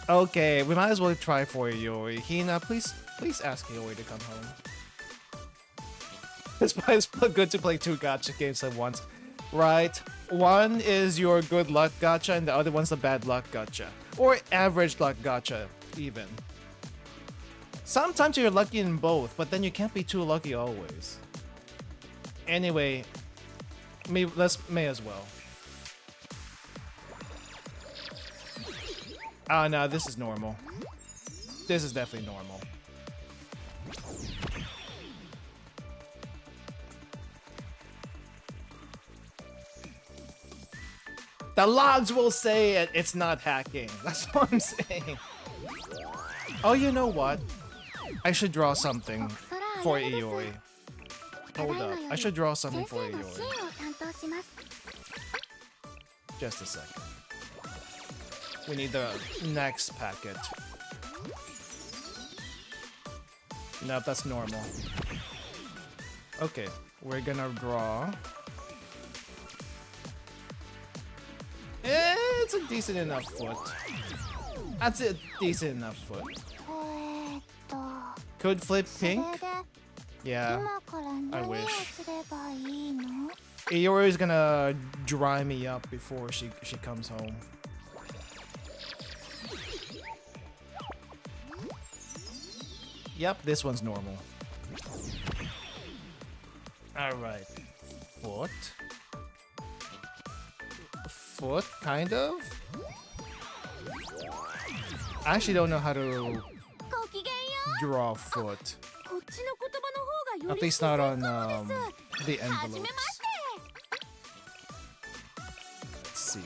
Okay, we might as well try for a Yoi. Hina, please ask Yoi to come home. It's good to play 2 gacha games at once. Right? One is your good luck gacha and the other one's the bad luck gacha. Or average luck gacha, even. Sometimes you're lucky in both, but then you can't be too lucky always. Anyway, may as well. Ah, no, this is normal. This is definitely normal. The logs will say it. It's not hacking. That's what I'm saying. Oh, you know what? I should draw something for Iori. Hold up. I should draw something for Iori. Just a second. We need the next packet. Nope, that's normal. Okay, we're gonna draw. It's a decent enough foot. That's a decent enough foot. Could flip pink? Yeah, I wish. Iori is gonna dry me up before she comes home. Yep, this one's normal. Alright. Foot? Foot, kind of? I actually don't know how to draw foot. At least not on the envelopes. Let's see.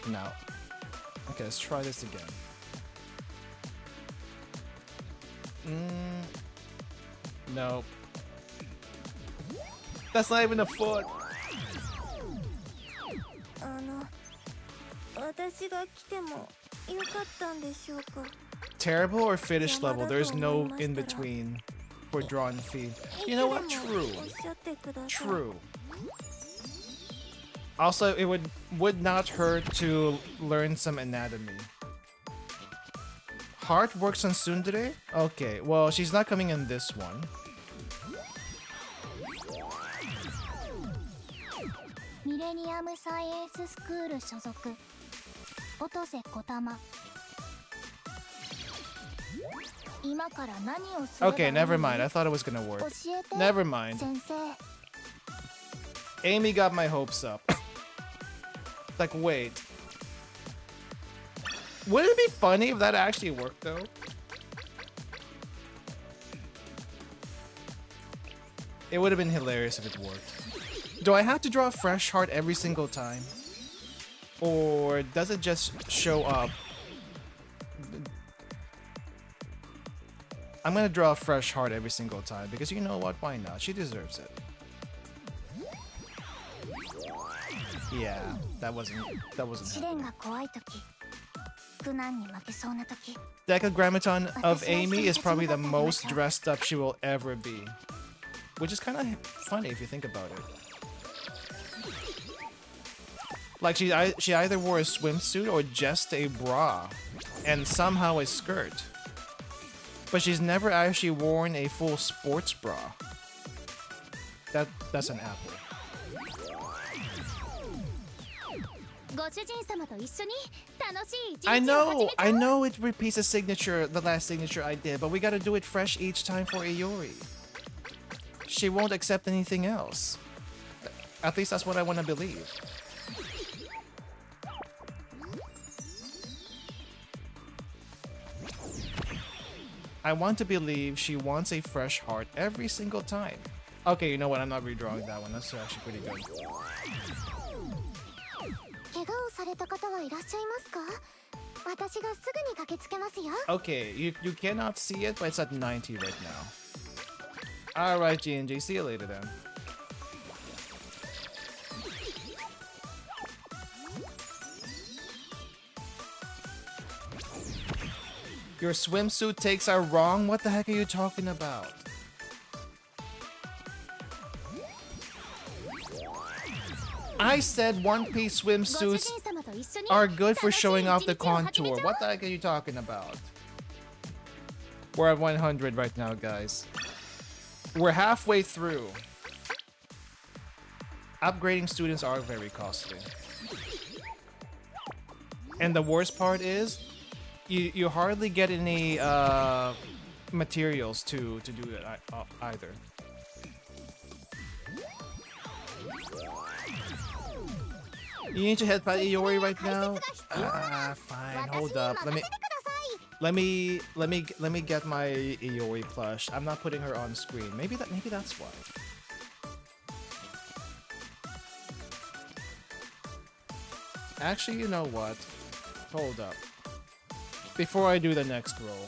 No. Okay, let's try this again. Nope. That's not even a foot. Terrible or finish level? There's no in between for drawn feet. You know what? True. True. Also, it would not hurt to learn some anatomy. Heart works on Tsundere? Okay, well, she's not coming in this one. Okay, never mind. I thought it was gonna work. Never mind. Amy got my hopes up. Like, wait. Wouldn't it be funny if that actually worked, though? It would have been hilarious if it worked. Do I have to draw a fresh heart every single time? Or does it just show up? I'm gonna draw a fresh heart every single time, because you know what? Why not? She deserves it. Yeah, that wasn't happening. Decagrammaton of Amy is probably the most dressed up she will ever be. Which is kind of funny if you think about it. Like, she either wore a swimsuit or just a bra. And somehow a skirt. But she's never actually worn a full sports bra. That's an apple. I know it repeats the last signature I did, but we gotta do it fresh each time for Iori. She won't accept anything else. At least that's what I want to believe. I want to believe she wants a fresh heart every single time. Okay, you know what? I'm not redrawing that one. That's actually pretty good. Okay, you cannot see it, but it's at 90 right now. Alright, G&G. See you later then. Your swimsuit takes are wrong? What the heck are you talking about? I said one-piece swimsuits are good for showing off the contour. What the heck are you talking about? We're at 100 right now, guys. We're halfway through. Upgrading students are very costly. And the worst part is, you hardly get any materials to do it either. You need to head by Iori right now? Fine. Hold up. Let me get my Iori plush. I'm not putting her on screen. Maybe that's why. Actually, you know what? Hold up. Before I do the next roll,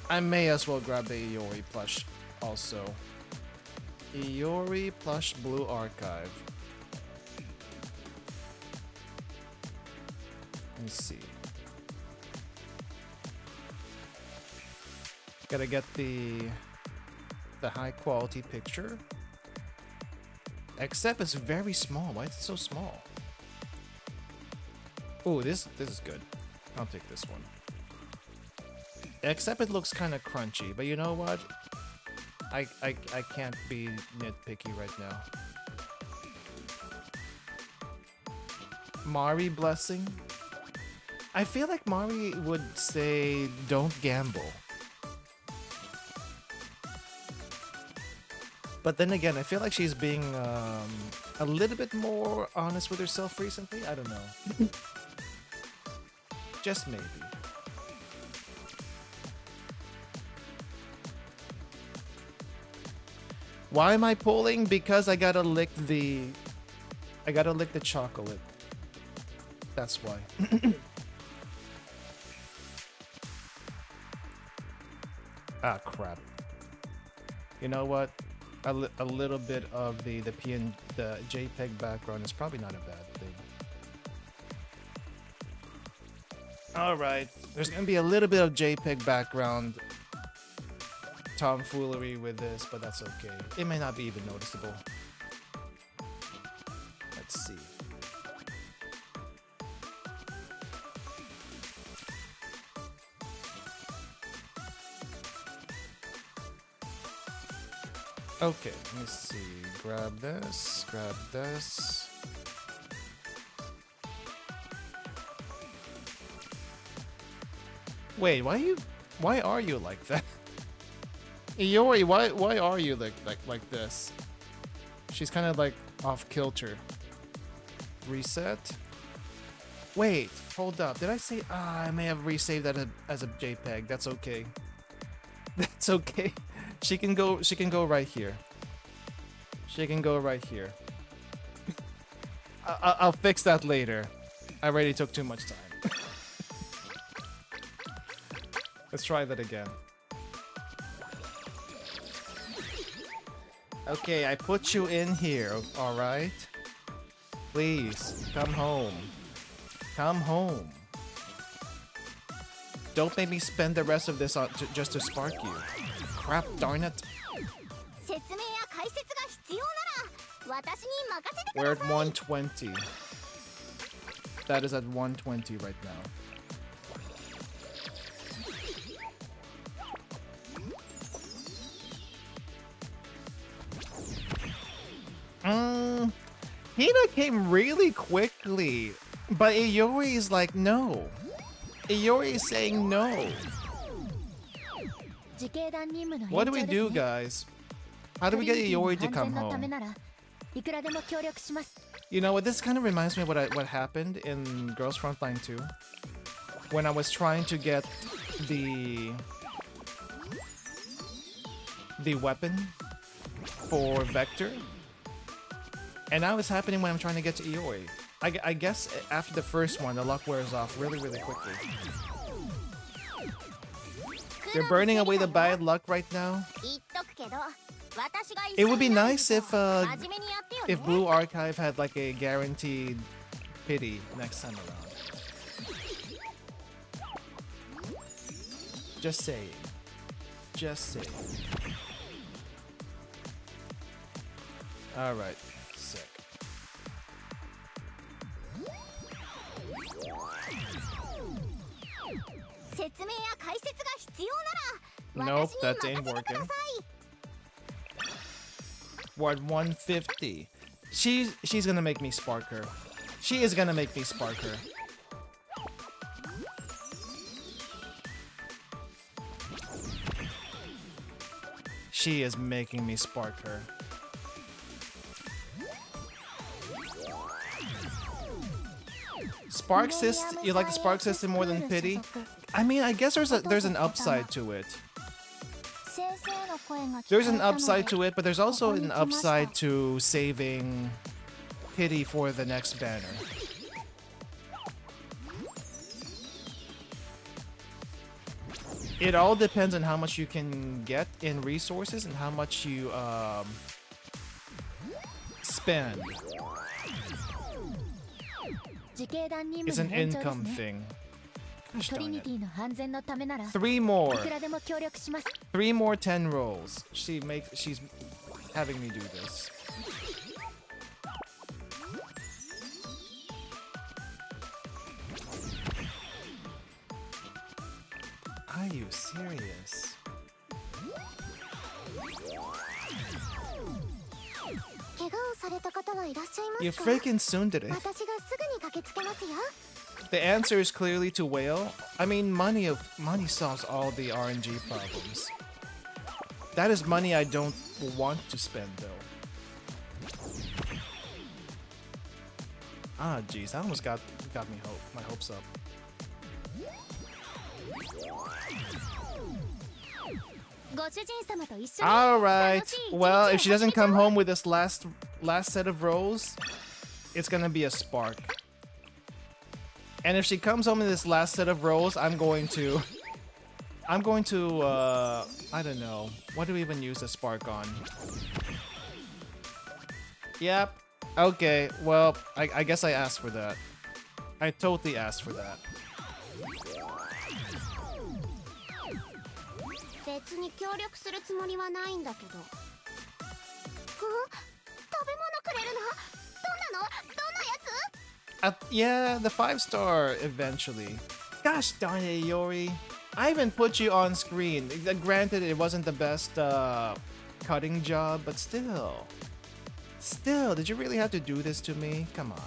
I may as well grab the Iori plush also. Iori plush blue archive. Let me see. Gotta get the high quality picture. Except it's very small. Why is it so small? Oh, this is good. I'll take this one. Except it looks kind of crunchy, but you know what? I can't be nitpicky right now. Mari blessing? I feel like Mari would say, don't gamble. But then again, I feel like she's being a little bit more honest with herself recently. I don't know. Just maybe. Why am I pulling? Because I gotta lick the chocolate. That's why. Ah, crap. You know what? A little bit of the JPEG background is probably not a bad thing. Alright, there's gonna be a little bit of JPEG background tomfoolery with this, but that's okay. It may not be even noticeable. Let's see. Okay, let me see. Grab this, grab this. Wait, why are you like that? Iori, why are you like this? She's kind of like off kilter. Reset. Wait, hold up. Did I say I may have resaved that as a JPEG? That's okay. That's okay. She can go right here. She can go right here. I'll fix that later. I already took too much time. Let's try that again. Okay, I put you in here, alright? Please, come home. Come home. Don't make me spend the rest of this on just to spark you. Crap, darn it. We're at 120. That is at 120 right now. Hina came really quickly, but Iori is like, no. Iori is saying no. What do we do, guys? How do we get Iori to come home? You know what? This kind of reminds me of what happened in Girls Frontline 2. When I was trying to get the weapon for Vector. And now it's happening when I'm trying to get to Iori. I guess after the first one, the luck wears off really, really quickly. You're burning away the bad luck right now. It would be nice if Blue Archive had like a guaranteed pity next time around. Just saying. Just saying. Alright, sick. Nope, that ain't working. Ward 150. She's gonna make me spark her. She is gonna make me spark her. She is making me spark her. Spark system? You like the spark system more than pity? I mean, I guess there's an upside to it. There's an upside to it, but there's also an upside to saving pity for the next banner. It all depends on how much you can get in resources and how much you spend. It's an income thing. Gosh darn it. 3 more. 3 more 10 rolls. She's having me do this. Are you serious? You freaking tsundere. The answer is clearly to whale. I mean, money solves all the RNG problems. That is money I don't want to spend, though. Ah, jeez, that almost got me my hopes up. Alright, well, if she doesn't come home with this last set of rolls, it's gonna be a spark. And if she comes home with this last set of rolls, I'm going to, I don't know, what do we even use the spark on? Yep, okay, well, I guess I asked for that. I totally asked for that. Yeah, the 5-star eventually. Gosh darn it, Iori. I even put you on screen. Granted, it wasn't the best cutting job, but still. Still, did you really have to do this to me? Come on.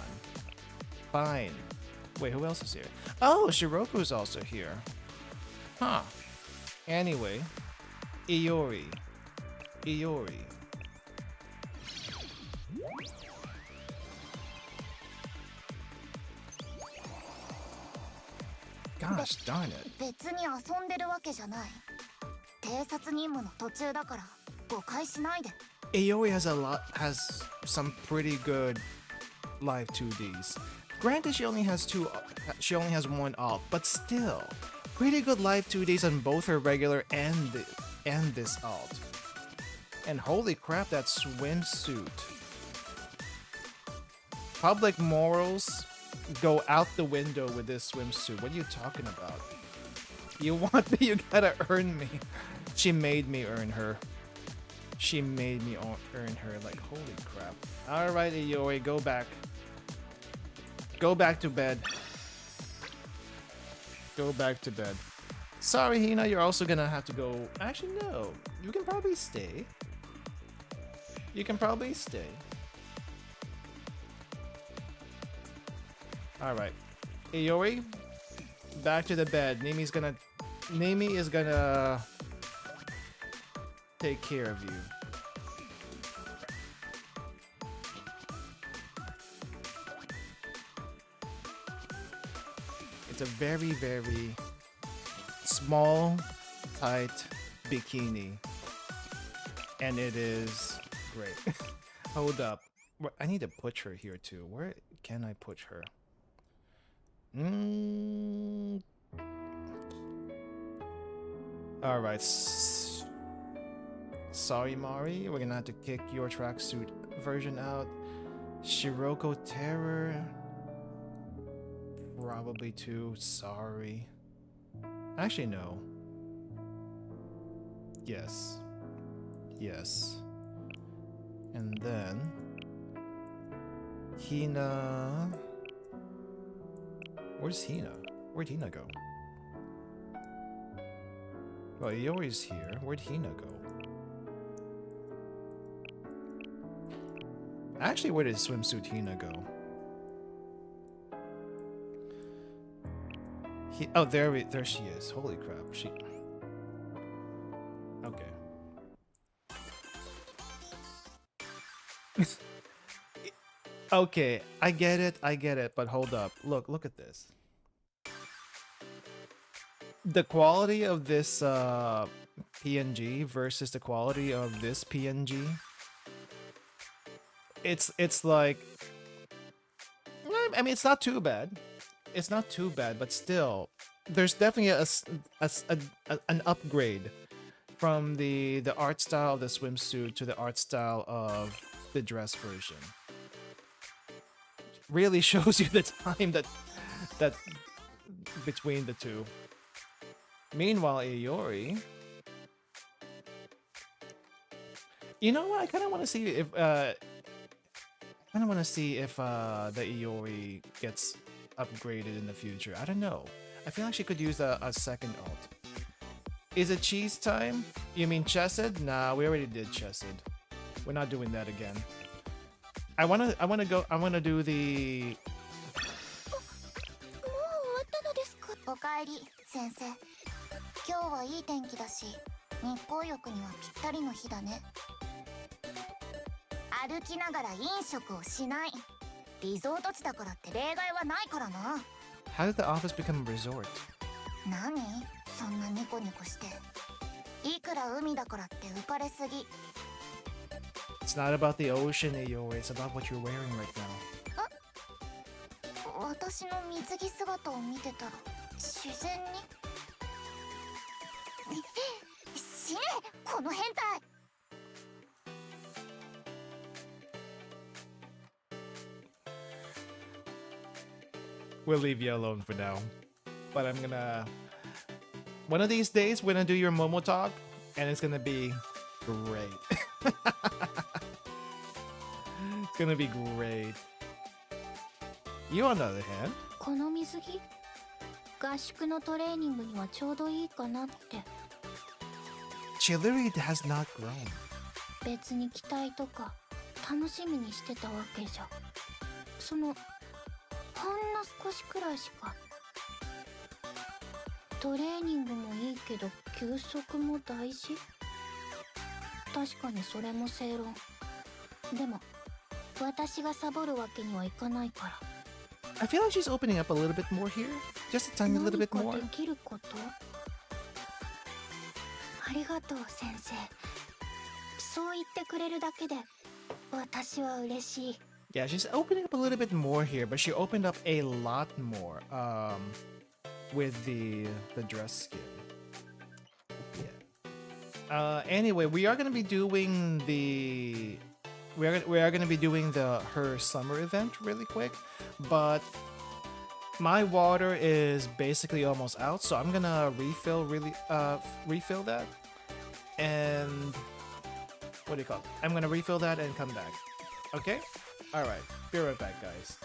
Fine. Wait, who else is here? Oh, Shiroku's also here. Huh. Anyway, Iori. Gosh darn it. Iori has some pretty good live 2Ds. Granted, she only has 1 alt, but still, pretty good live 2Ds on both her regular and this alt. And holy crap, that swimsuit. Public morals go out the window with this swimsuit. What are you talking about? You want me? You gotta earn me. She made me earn her. She made me earn her. Like, holy crap. Alright, Iori, go back. Go back to bed. Go back to bed. Sorry, Hina, you're also gonna have to go. Actually, no. You can probably stay. You can probably stay. Alright. Iori, back to the bed. Nimi is gonna take care of you. It's a very, very small, tight bikini. And it is great. Hold up. I need to put her here too. Where can I put her? Alright. Sorry, Mari. We're gonna have to kick your tracksuit version out. Shiroko Terror. Probably too. Sorry. Actually, no. Yes. Yes. And then Hina. Where's Hina? Where'd Hina go? Well, Iori's here. Where'd Hina go? Actually, where did swimsuit Hina go? Oh, there she is. Holy crap. She... Okay. Okay, I get it, but hold up. Look at this. The quality of this PNG versus the quality of this PNG. It's like, I mean, it's not too bad. It's not too bad, but still, there's definitely an upgrade from the art style of the swimsuit to the art style of the dress version. Really shows you the time that between the two. Meanwhile, Iori, you know what? I kind of want to see if the Iori gets upgraded in the future. I don't know. I feel like she could use a second ult. Is it cheese time? You mean chesed? Nah, we already did chesed. We're not doing that again. I wanna do the... おかえり、先生。今日はいい天気だし、日光浴にはぴったりの日だね。歩きながら飲食をしない。リゾート地だからって例外はないからな。How did the office become a resort? 何？そんなニコニコして。いくら海だからって浮かれすぎ。It's not about the ocean, Iori. It's about what you're wearing right now. 私の水着姿を見てたら自然に。死ね！この変態！ We'll leave you alone for now. But I'm gonna... One of these days, we're gonna do your Momo talk, and it's gonna be great. It's gonna be great. You, on the other hand... この水着合宿のトレーニングにはちょうどいいかなって。 Chiluri has not grown. 別に期待とか楽しみにしてたわけじゃ。そのほんの少しくらいしか。トレーニングもいいけど休息も大事。確かにそれも正論。でも私がサボるわけにはいかないから。 I feel like she's opening up a little bit more here. Just a tiny little bit more. 何かできること？ありがとう先生。そう言ってくれるだけで私は嬉しい。 Yeah, she's opening up a little bit more here, but she opened up a lot more with the dress skin. Yeah. Anyway, we are gonna be doing the her summer event really quick, but my water is basically almost out, so I'm gonna refill that, and what do you call it? I'm gonna refill that and come back. Okay? Alright, be right back, guys.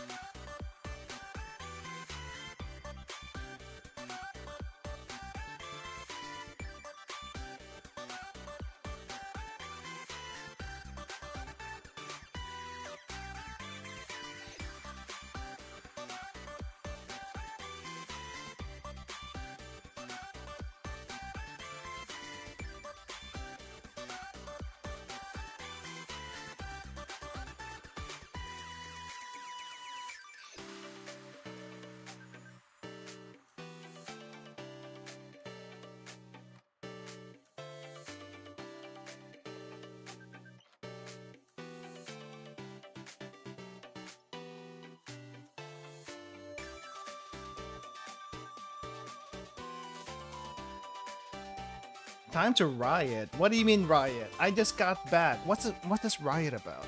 Time to riot. What do you mean riot? I just got back. What is riot about?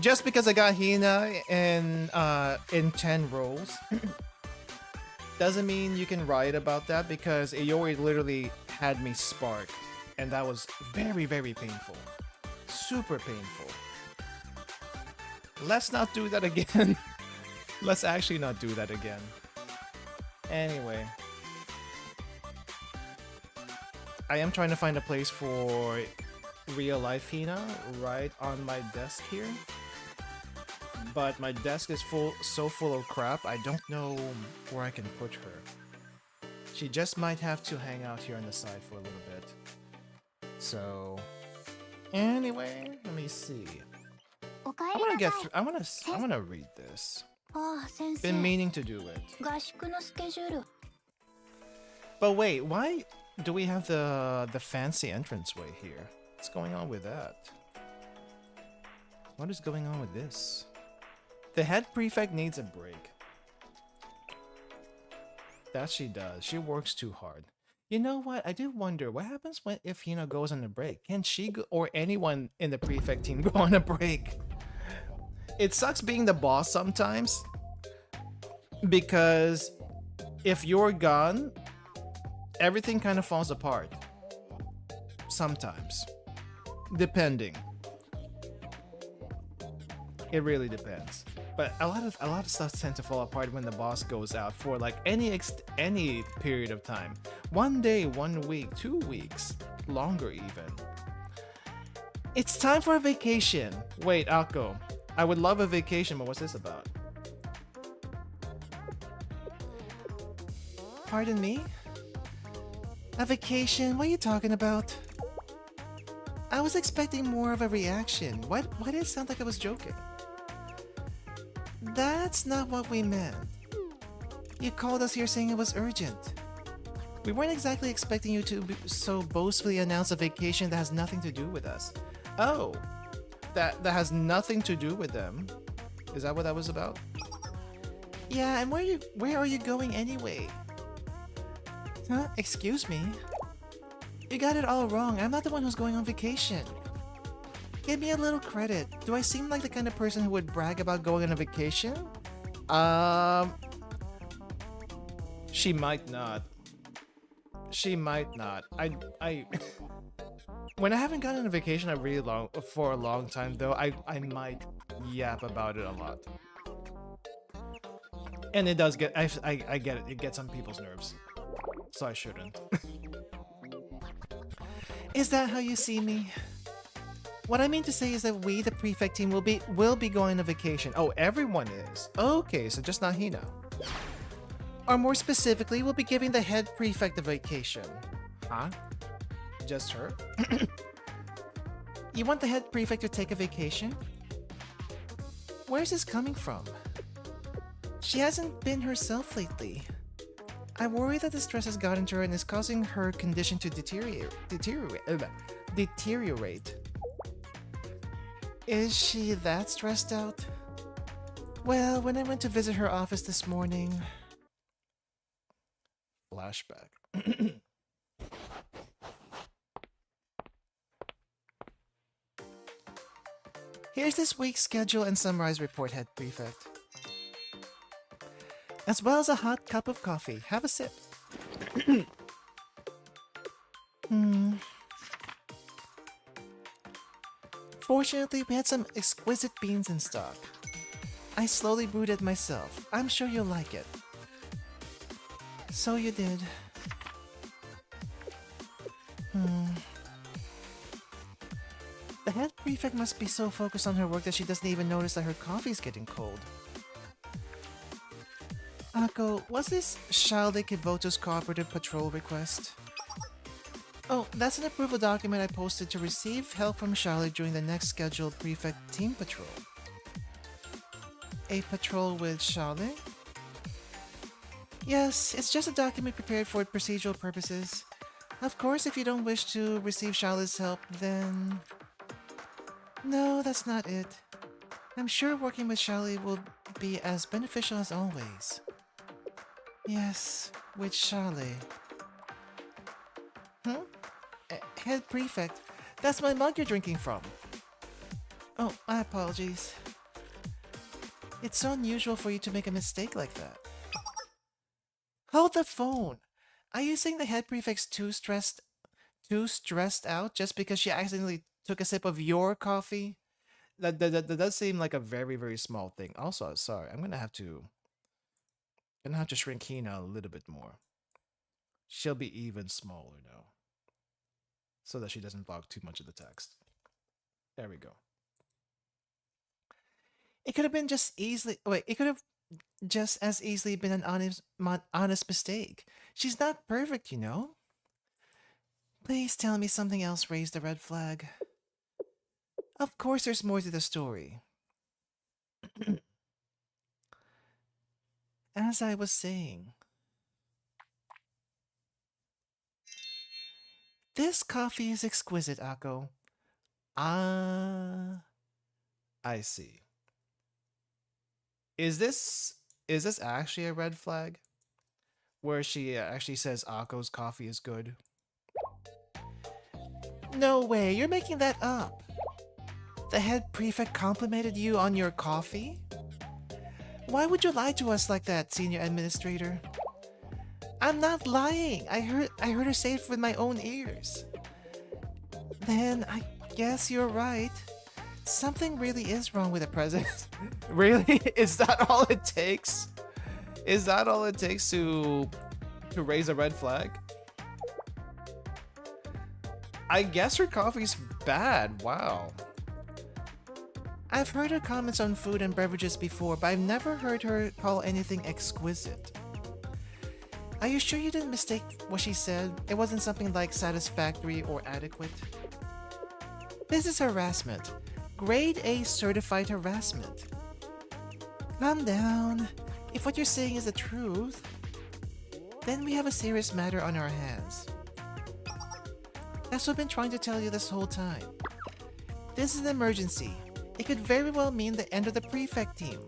Just because I got Hina in 10 rolls doesn't mean you can riot about that, because Iori literally had me spark, and that was very, very painful. Super painful. Let's not do that again. Let's actually not do that again. Anyway. I am trying to find a place for real life Hina right on my desk here. But my desk is so full of crap, I don't know where I can put her. She just might have to hang out here on the side for a little bit. So, anyway, let me see. I want to get through. I want to read this. Been meaning to do it. But wait, why do we have the fancy entranceway here? What's going on with that? What is going on with this? The head prefect needs a break. That she does. She works too hard. You know what? I do wonder what happens if Hina goes on a break. Can she go, or anyone in the prefect team go on a break? It sucks being the boss sometimes, because if you're gone, everything kind of falls apart. Sometimes, depending. It really depends. But a lot of stuff tends to fall apart when the boss goes out for like any period of time. 1 day, 1 week, 2 weeks, longer even. It's time for a vacation. Wait, Akko. I would love a vacation, but what's this about? Pardon me? A vacation? What are you talking about? I was expecting more of a reaction. Why did it sound like I was joking? That's not what we meant. You called us here saying it was urgent. We weren't exactly expecting you to so boastfully announce a vacation that has nothing to do with us. Oh, that has nothing to do with them. Is that what that was about? Yeah, and where are you going anyway? Huh? Excuse me? You got it all wrong. I'm not the one who's going on vacation. Give me a little credit. Do I seem like the kind of person who would brag about going on a vacation? She might not. She might not. I when I haven't gone on a vacation for a long time though, I might yap about it a lot. And it does get I get it. It gets on people's nerves. So I shouldn't. Is that how you see me? What I mean to say is that we, the prefect team, will be going on vacation. Oh, everyone is. Okay, so just not Hina. Or more specifically, we'll be giving the head prefect a vacation. Huh? Just her? You want the head prefect to take a vacation? Where's this coming from? She hasn't been herself lately. I worry that the stress has gotten to her and is causing her condition to deteriorate. Is she that stressed out? Well, when I went to visit her office this morning... Flashback. Here's this week's schedule and summary report, head prefect. As well as a hot cup of coffee. Have a sip. Fortunately, we had some exquisite beans in stock. I slowly brewed it myself. I'm sure you'll like it. So you did. The head prefect must be so focused on her work that she doesn't even notice that her coffee's getting cold. Akko, what's this Shalde Kivoto's cooperative patrol request? Oh, that's an approval document I posted to receive help from Charlotte during the next scheduled prefect team patrol. A patrol with Charlotte? Yes, it's just a document prepared for procedural purposes. Of course, if you don't wish to receive Charlotte's help, then... No, that's not it. I'm sure working with Charlotte will be as beneficial as always. Yes, with Charlotte. Hmm? Head prefect, that's my mug you're drinking from. Oh, my apologies. It's so unusual for you to make a mistake like that. Hold the phone! Are you saying the head prefect's too stressed out just because she accidentally took a sip of your coffee? That does seem like a very, very small thing. Also, sorry, I'm gonna have to shrink Hina a little bit more. She'll be even smaller now. So that she doesn't block too much of the text. There we go. It could have been just easily wait, it could have just as easily been an honest mistake. She's not perfect, you know? Please tell me something else raised a red flag. Of course there's more to the story. As I was saying, this coffee is exquisite, Akko. Ah, I see. Is this actually a red flag? Where she actually says Akko's coffee is good? No way, you're making that up. The head prefect complimented you on your coffee? Why would you lie to us like that, senior administrator? I'm not lying. I heard her say it with my own ears. Then I guess you're right. Something really is wrong with the president. Really? Is that all it takes? Is that all it takes to raise a red flag? I guess her coffee's bad. Wow. I've heard her comments on food and beverages before, but I've never heard her call anything exquisite. Are you sure you didn't mistake what she said? It wasn't something like satisfactory or adequate? This is harassment. Grade A certified harassment. Calm down. If what you're saying is the truth, then we have a serious matter on our hands. That's what I've been trying to tell you this whole time. This is an emergency. It could very well mean the end of the prefect team.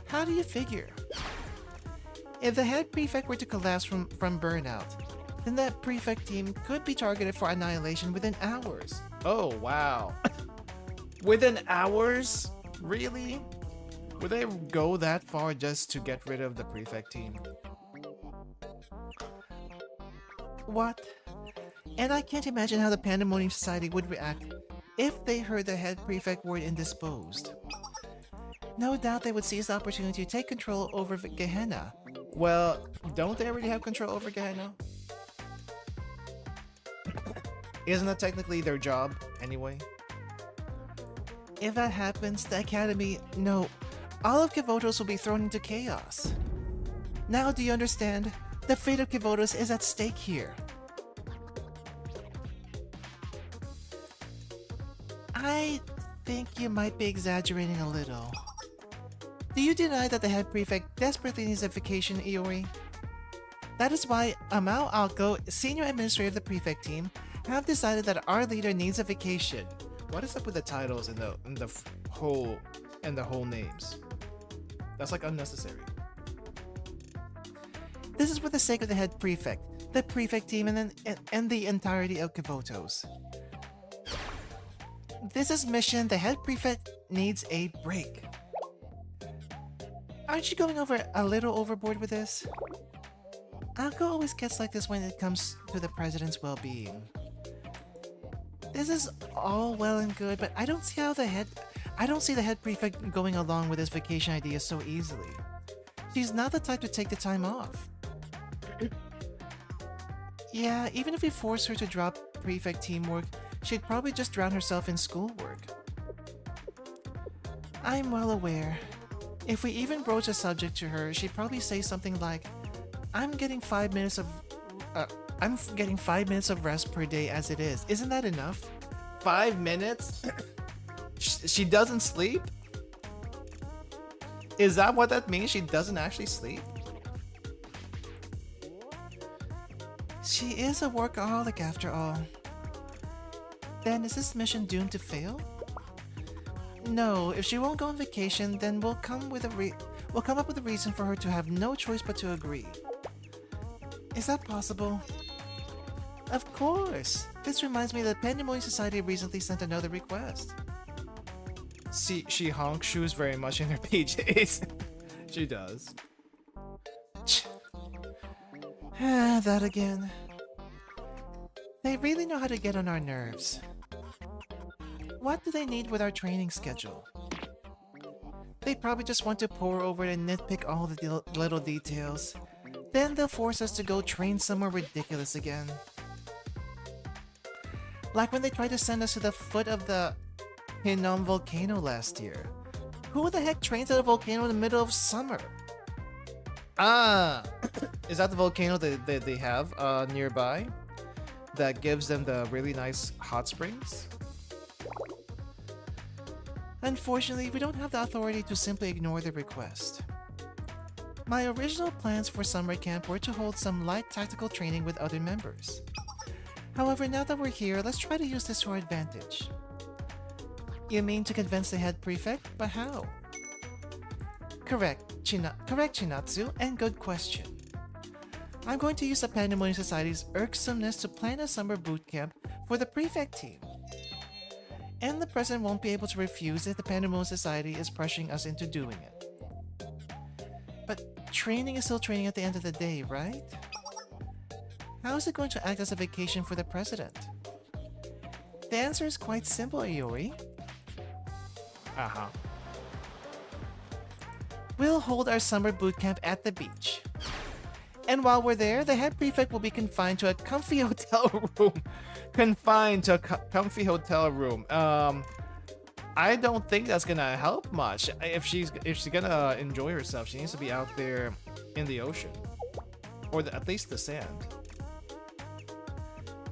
How do you figure? If the head prefect were to collapse from burnout, then that prefect team could be targeted for annihilation within hours. Oh, wow. Within hours? Really? Would they go that far just to get rid of the prefect team? What? And I can't imagine how the Pandemonium Society would react if they heard the head prefect word indisposed. No doubt they would seize the opportunity to take control over Gehenna. Well, don't they already have control over Gehenna? Isn't that technically their job, anyway? If that happens, the Academy... No, all of Kivotos will be thrown into chaos. Now do you understand? The fate of Kivotos is at stake here. I think you might be exaggerating a little. Do you deny that the head prefect desperately needs a vacation, Iori? That is why Amao Alko, senior administrator of the prefect team, have decided that our leader needs a vacation. What is up with the titles and the whole names? That's like unnecessary. This is for the sake of the head prefect, the prefect team, and the entirety of Kivotos. This is mission. The head prefect needs a break. Aren't you going a little overboard with this? Alko always gets like this when it comes to the president's well-being. This is all well and good, but I don't see the head prefect going along with this vacation idea so easily. She's not the type to take the time off. Yeah, even if we force her to drop prefect teamwork, she'd probably just drown herself in schoolwork. I'm well aware. If we even broach a subject to her, she'd probably say something like, I'm getting 5 minutes of rest per day as it is. Isn't that enough? 5 minutes? She doesn't sleep? Is that what that means? She doesn't actually sleep? She is a workaholic after all. Then is this mission doomed to fail? No, if she won't go on vacation, then we'll come up with a reason for her to have no choice but to agree. Is that possible? Of course! This reminds me that Pandemonium Society recently sent another request. See, she honks shoes very much in her PJs. She does. That again. They really know how to get on our nerves. What do they need with our training schedule? They probably just want to pour over it and nitpick all the little details. Then they'll force us to go train somewhere ridiculous again. Like when they tried to send us to the foot of the Hina volcano last year. Who the heck trains at a volcano in the middle of summer? Ah! Is that the volcano that they have nearby? That gives them the really nice hot springs? Unfortunately, we don't have the authority to simply ignore the request. My original plans for summer camp were to hold some light tactical training with other members. However, now that we're here, let's try to use this to our advantage. You mean to convince the head prefect? But how? Correct, Chinatsu, and good question. I'm going to use the Pandemonium Society's irksomeness to plan a summer boot camp for the prefect team. And the president won't be able to refuse if the Pandemonium Society is pressuring us into doing it. But training is still training at the end of the day, right? How is it going to act as a vacation for the president? The answer is quite simple, Iori. We'll hold our summer boot camp at the beach. And while we're there, the head prefect will be confined to a comfy hotel room. Comfy hotel room. I don't think that's gonna help much. If she's gonna enjoy herself, she needs to be out there in the ocean, or at least the sand.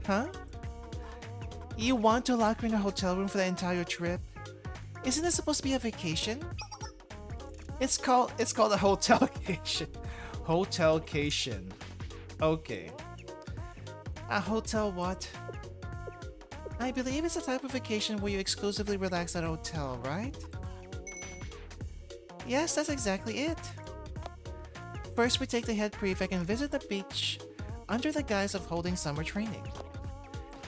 Huh? You want to lock her in a hotel room for the entire trip? Isn't it supposed to be a vacation? It's called a hotelcation. Hotelcation. Okay. A hotel what? I believe it's a type of vacation where you exclusively relax at a hotel, right? Yes, that's exactly it. First, we take the head prefect and visit the beach under the guise of holding summer training.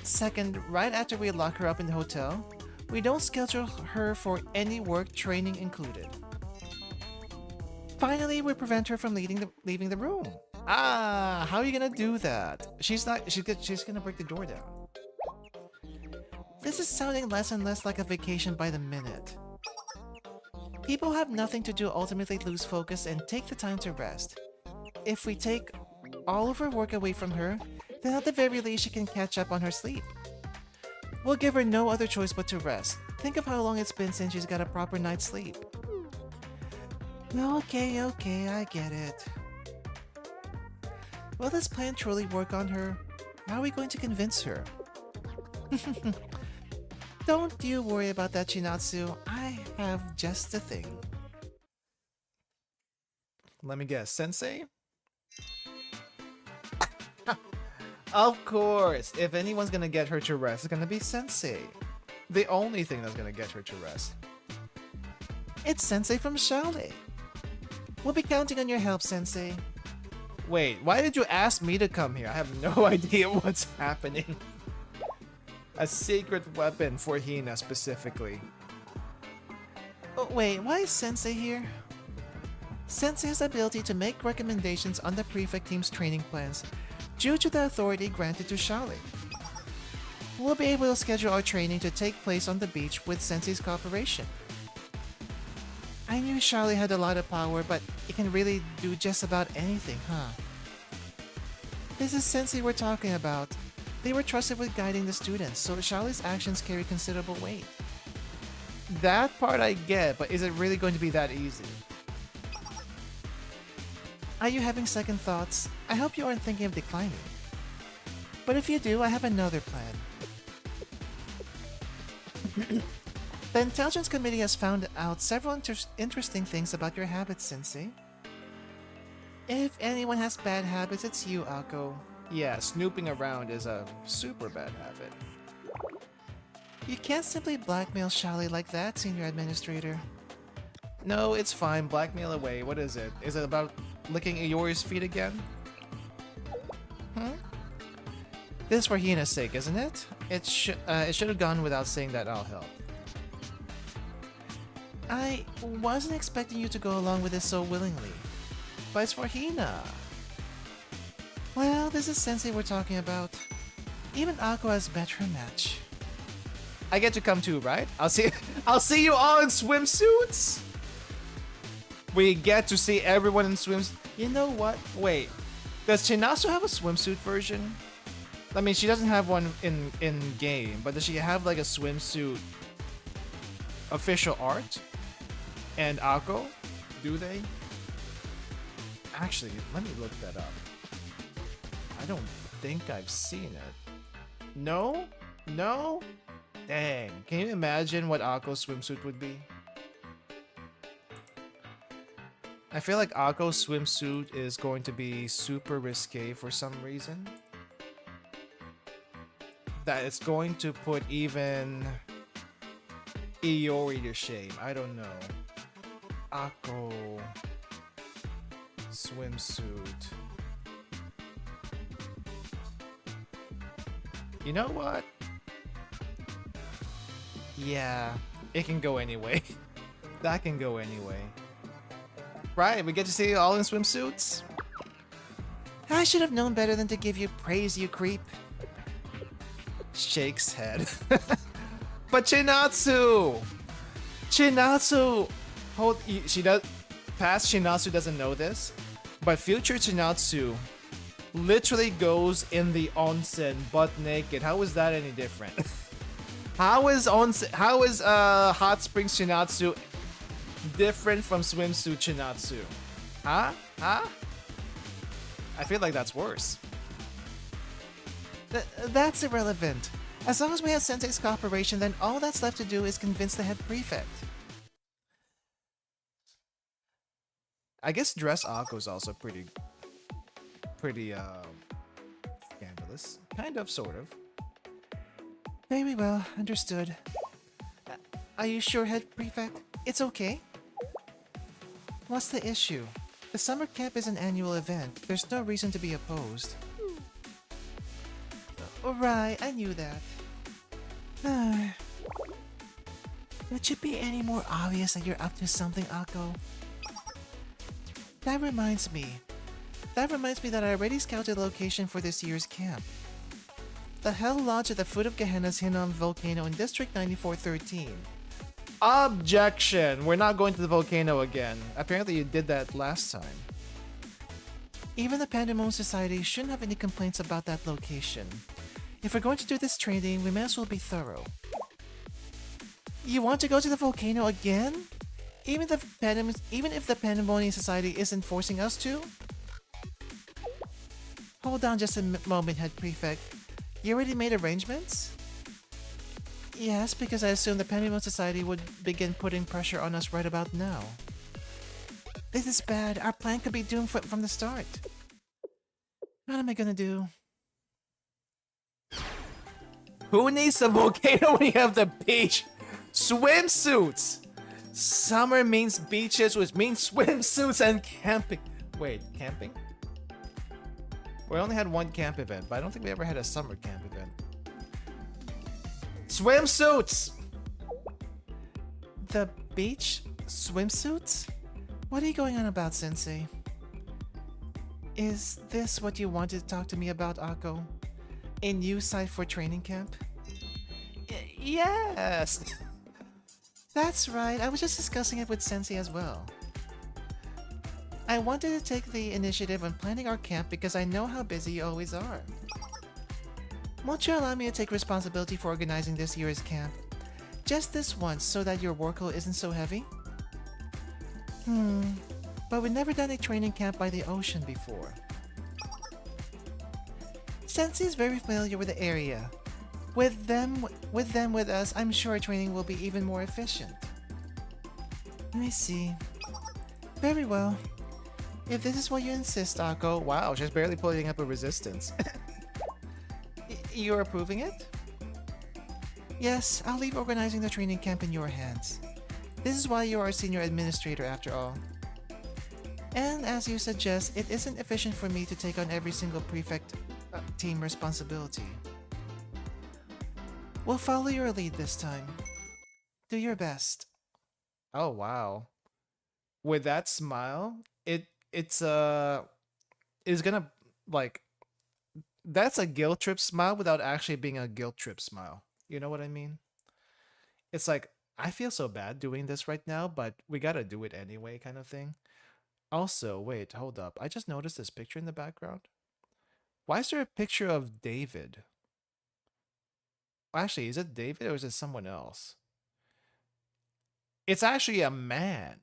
Second, right after we lock her up in the hotel, we don't schedule her for any work, training included. Finally, we prevent her from leaving the room. Ah, how are you gonna do that? She's gonna break the door down. This is sounding less and less like a vacation by the minute. People who have nothing to do ultimately lose focus and take the time to rest. If we take all of her work away from her, then at the very least she can catch up on her sleep. We'll give her no other choice but to rest. Think of how long it's been since she's got a proper night's sleep. Okay, I get it. Will this plan truly work on her? How are we going to convince her? Don't you worry about that, Chinatsu. I have just the thing. Let me guess, Sensei? Of course! If anyone's gonna get her to rest, it's gonna be Sensei. The only thing that's gonna get her to rest. It's Sensei from Shaolin. We'll be counting on your help, Sensei. Wait, why did you ask me to come here? I have no idea what's happening. A secret weapon for Hina specifically. Oh, wait, why is Sensei here? Sensei has the ability to make recommendations on the prefect team's training plans due to the authority granted to Shaolin. We'll be able to schedule our training to take place on the beach with Sensei's cooperation. I knew Shaolin had a lot of power, but it can really do just about anything, huh? This is Sensei we're talking about. They were trusted with guiding the students, so Shaolin's actions carry considerable weight. That part I get, but is it really going to be that easy? Are you having second thoughts? I hope you aren't thinking of declining. But if you do, I have another plan. The Intelligence Committee has found out several interesting things about your habits, Sensei. If anyone has bad habits, it's you, Akko. Yeah, snooping around is a super bad habit. You can't simply blackmail Shaolin like that, Senior Administrator. No, it's fine. Blackmail away. What is it? Is it about licking Iori's feet again? This is for Hina's sake, isn't it? It should have gone without saying that I'll help. I wasn't expecting you to go along with this so willingly, but it's for Hina. Well, this is Sensei we're talking about. Even Aqua has met her match. I get to come too, right? I'll see you all in swimsuits. We get to see everyone in swims. You know what? Wait, does Chinasu have a swimsuit version? I mean, she doesn't have one in game, but does she have like a swimsuit official art? And Ako, do they? Actually, let me look that up. I don't think I've seen it. No? No? Dang. Can you imagine what Ako's swimsuit would be? I feel like Ako's swimsuit is going to be super risque for some reason. That it's going to put even Iori to shame. I don't know. Ako swimsuit. You know what? Yeah, it can go anyway. That can go anyway. Right, we get to see you all in swimsuits. I should have known better than to give you praise, you creep. Shakes head. But Chinatsu! Chinatsu! She does. Past Chinatsu doesn't know this, but future Chinatsu literally goes in the onsen butt naked. How is that any different? How is Hot Springs Chinatsu different from swimsuit Chinatsu? Huh? Huh? I feel like that's worse. That's irrelevant. As long as we have Sensei's cooperation, then all that's left to do is convince the head prefect. I guess dress Ako is also pretty scandalous. Kind of, sort of. Very well, understood. Are you sure, head prefect? It's okay? What's the issue? The summer camp is an annual event. There's no reason to be opposed. Right, I knew that. Would it be any more obvious that you're up to something, Ako? That reminds me that I already scouted a location for this year's camp. The Hell Lodge at the foot of Gehenna's Hina volcano in District 9413. Objection! We're not going to the volcano again. Apparently you did that last time. Even the Pandemonium Society shouldn't have any complaints about that location. If we're going to do this training, we may as well be thorough. You want to go to the volcano again? Even if the Pandemonium Society isn't forcing us to? Hold on just a moment, head prefect. You already made arrangements? Yes, because I assumed the Pandemonium Society would begin putting pressure on us right about now. This is bad. Our plan could be doomed from the start. What am I gonna do? Who needs a volcano when you have the beach? Swimsuits! Summer means beaches, which means swimsuits and camping. Wait, camping? We only had one camp event, but I don't think we ever had a summer camp event. Swimsuits! The beach? Swimsuits? What are you going on about, Sensei? Is this what you wanted to talk to me about, Ako? A new site for training camp? Yes! That's right, I was just discussing it with Sensei as well. I wanted to take the initiative on planning our camp because I know how busy you always are. Won't you allow me to take responsibility for organizing this year's camp? Just this once, so that your workload isn't so heavy? But we've never done a training camp by the ocean before. Sensei is very familiar with the area. With us, I'm sure our training will be even more efficient. I see. Very well. If this is what you insist, Ako. Wow, she's barely putting up a resistance. You're approving it? Yes, I'll leave organizing the training camp in your hands. This is why you are a senior administrator after all. And as you suggest, it isn't efficient for me to take on every single prefect team responsibility. We'll follow your lead this time. Do your best. Oh wow. With that smile, it's gonna like that's a guilt trip smile without actually being a guilt trip smile. You know what I mean? It's like I feel so bad doing this right now, but we gotta do it anyway, kind of thing. Also, wait, hold up. I just noticed this picture in the background. Why is there a picture of David? Actually, is it David or is it someone else? It's actually a man.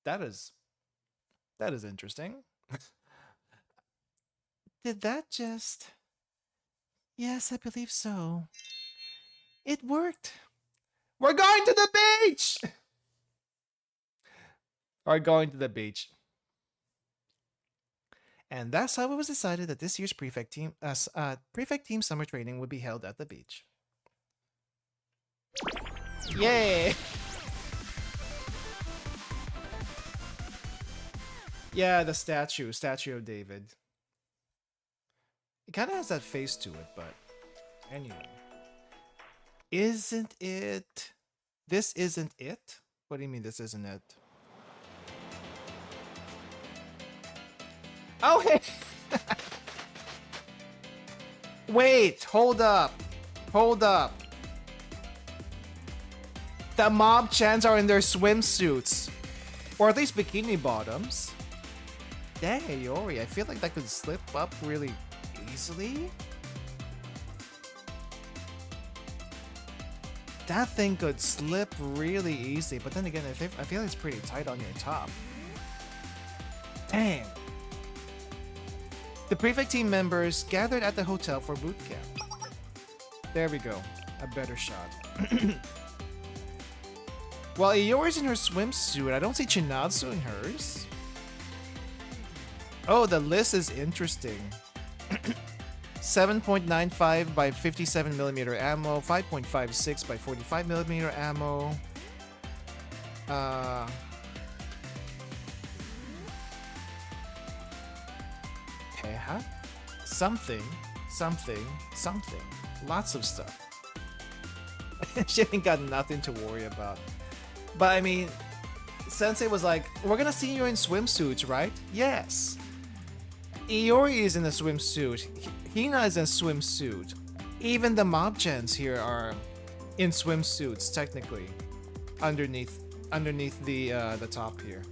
That is interesting. Did that just... Yes, I believe so. It worked. We're going to the beach! We're going to the beach. And that's how it was decided that this year's prefect team summer training would be held at the beach. Yay! Yeah, the statue of David. It kind of has that face to it, but anyway. Isn't it? This isn't it? What do you mean this isn't it? Oh, hey! Wait, hold up. Hold up. The mob chans are in their swimsuits. Or at least bikini bottoms. Dang, Ayori, I feel like that could slip up really easily. That thing could slip really easy, but then again, I feel it's pretty tight on your top. Dang. The prefect team members gathered at the hotel for boot camp. There we go. A better shot. While Iori's in her swimsuit, I don't see Chinatsu in hers. Oh, the list is interesting. 7.95 by 57mm ammo, 5.56 by 45mm ammo. Peha? Something. Lots of stuff. She ain't got nothing to worry about. But I mean, Sensei was like, we're gonna see you in swimsuits, right? Yes. Iori is in a swimsuit. Hina is in a swimsuit. Even the mob gens here are in swimsuits, technically. Underneath the top here.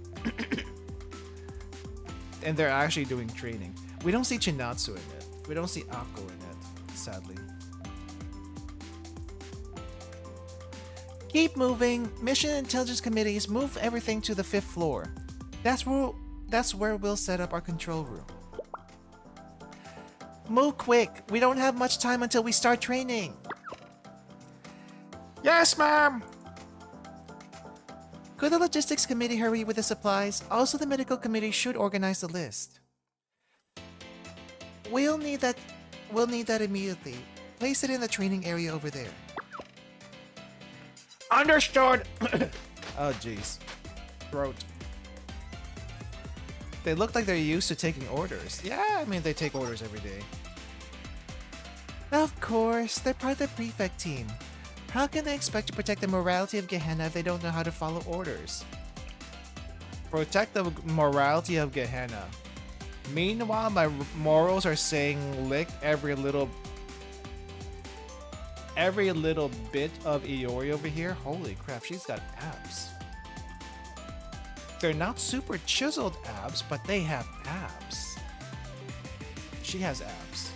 And they're actually doing training. We don't see Chinatsu in it. We don't see Ako in it, sadly. Keep moving. Mission Intelligence Committees, move everything to the 5th floor. That's where we'll set up our control room. Move quick. We don't have much time until we start training. Yes, ma'am. Could the Logistics Committee hurry with the supplies? Also, the Medical Committee should organize the list. We'll need that immediately. Place it in the training area over there. Understood! Oh, jeez. Throat. They look like they're used to taking orders. Yeah, I mean, they take orders every day. Of course, they're part of the prefect team. How can they expect to protect the morality of Gehenna if they don't know how to follow orders? Protect the morality of Gehenna. Meanwhile, my morals are saying lick every little bit of Iori over here. Holy crap, she's got abs. They're not super chiseled abs, but they have abs. She has abs.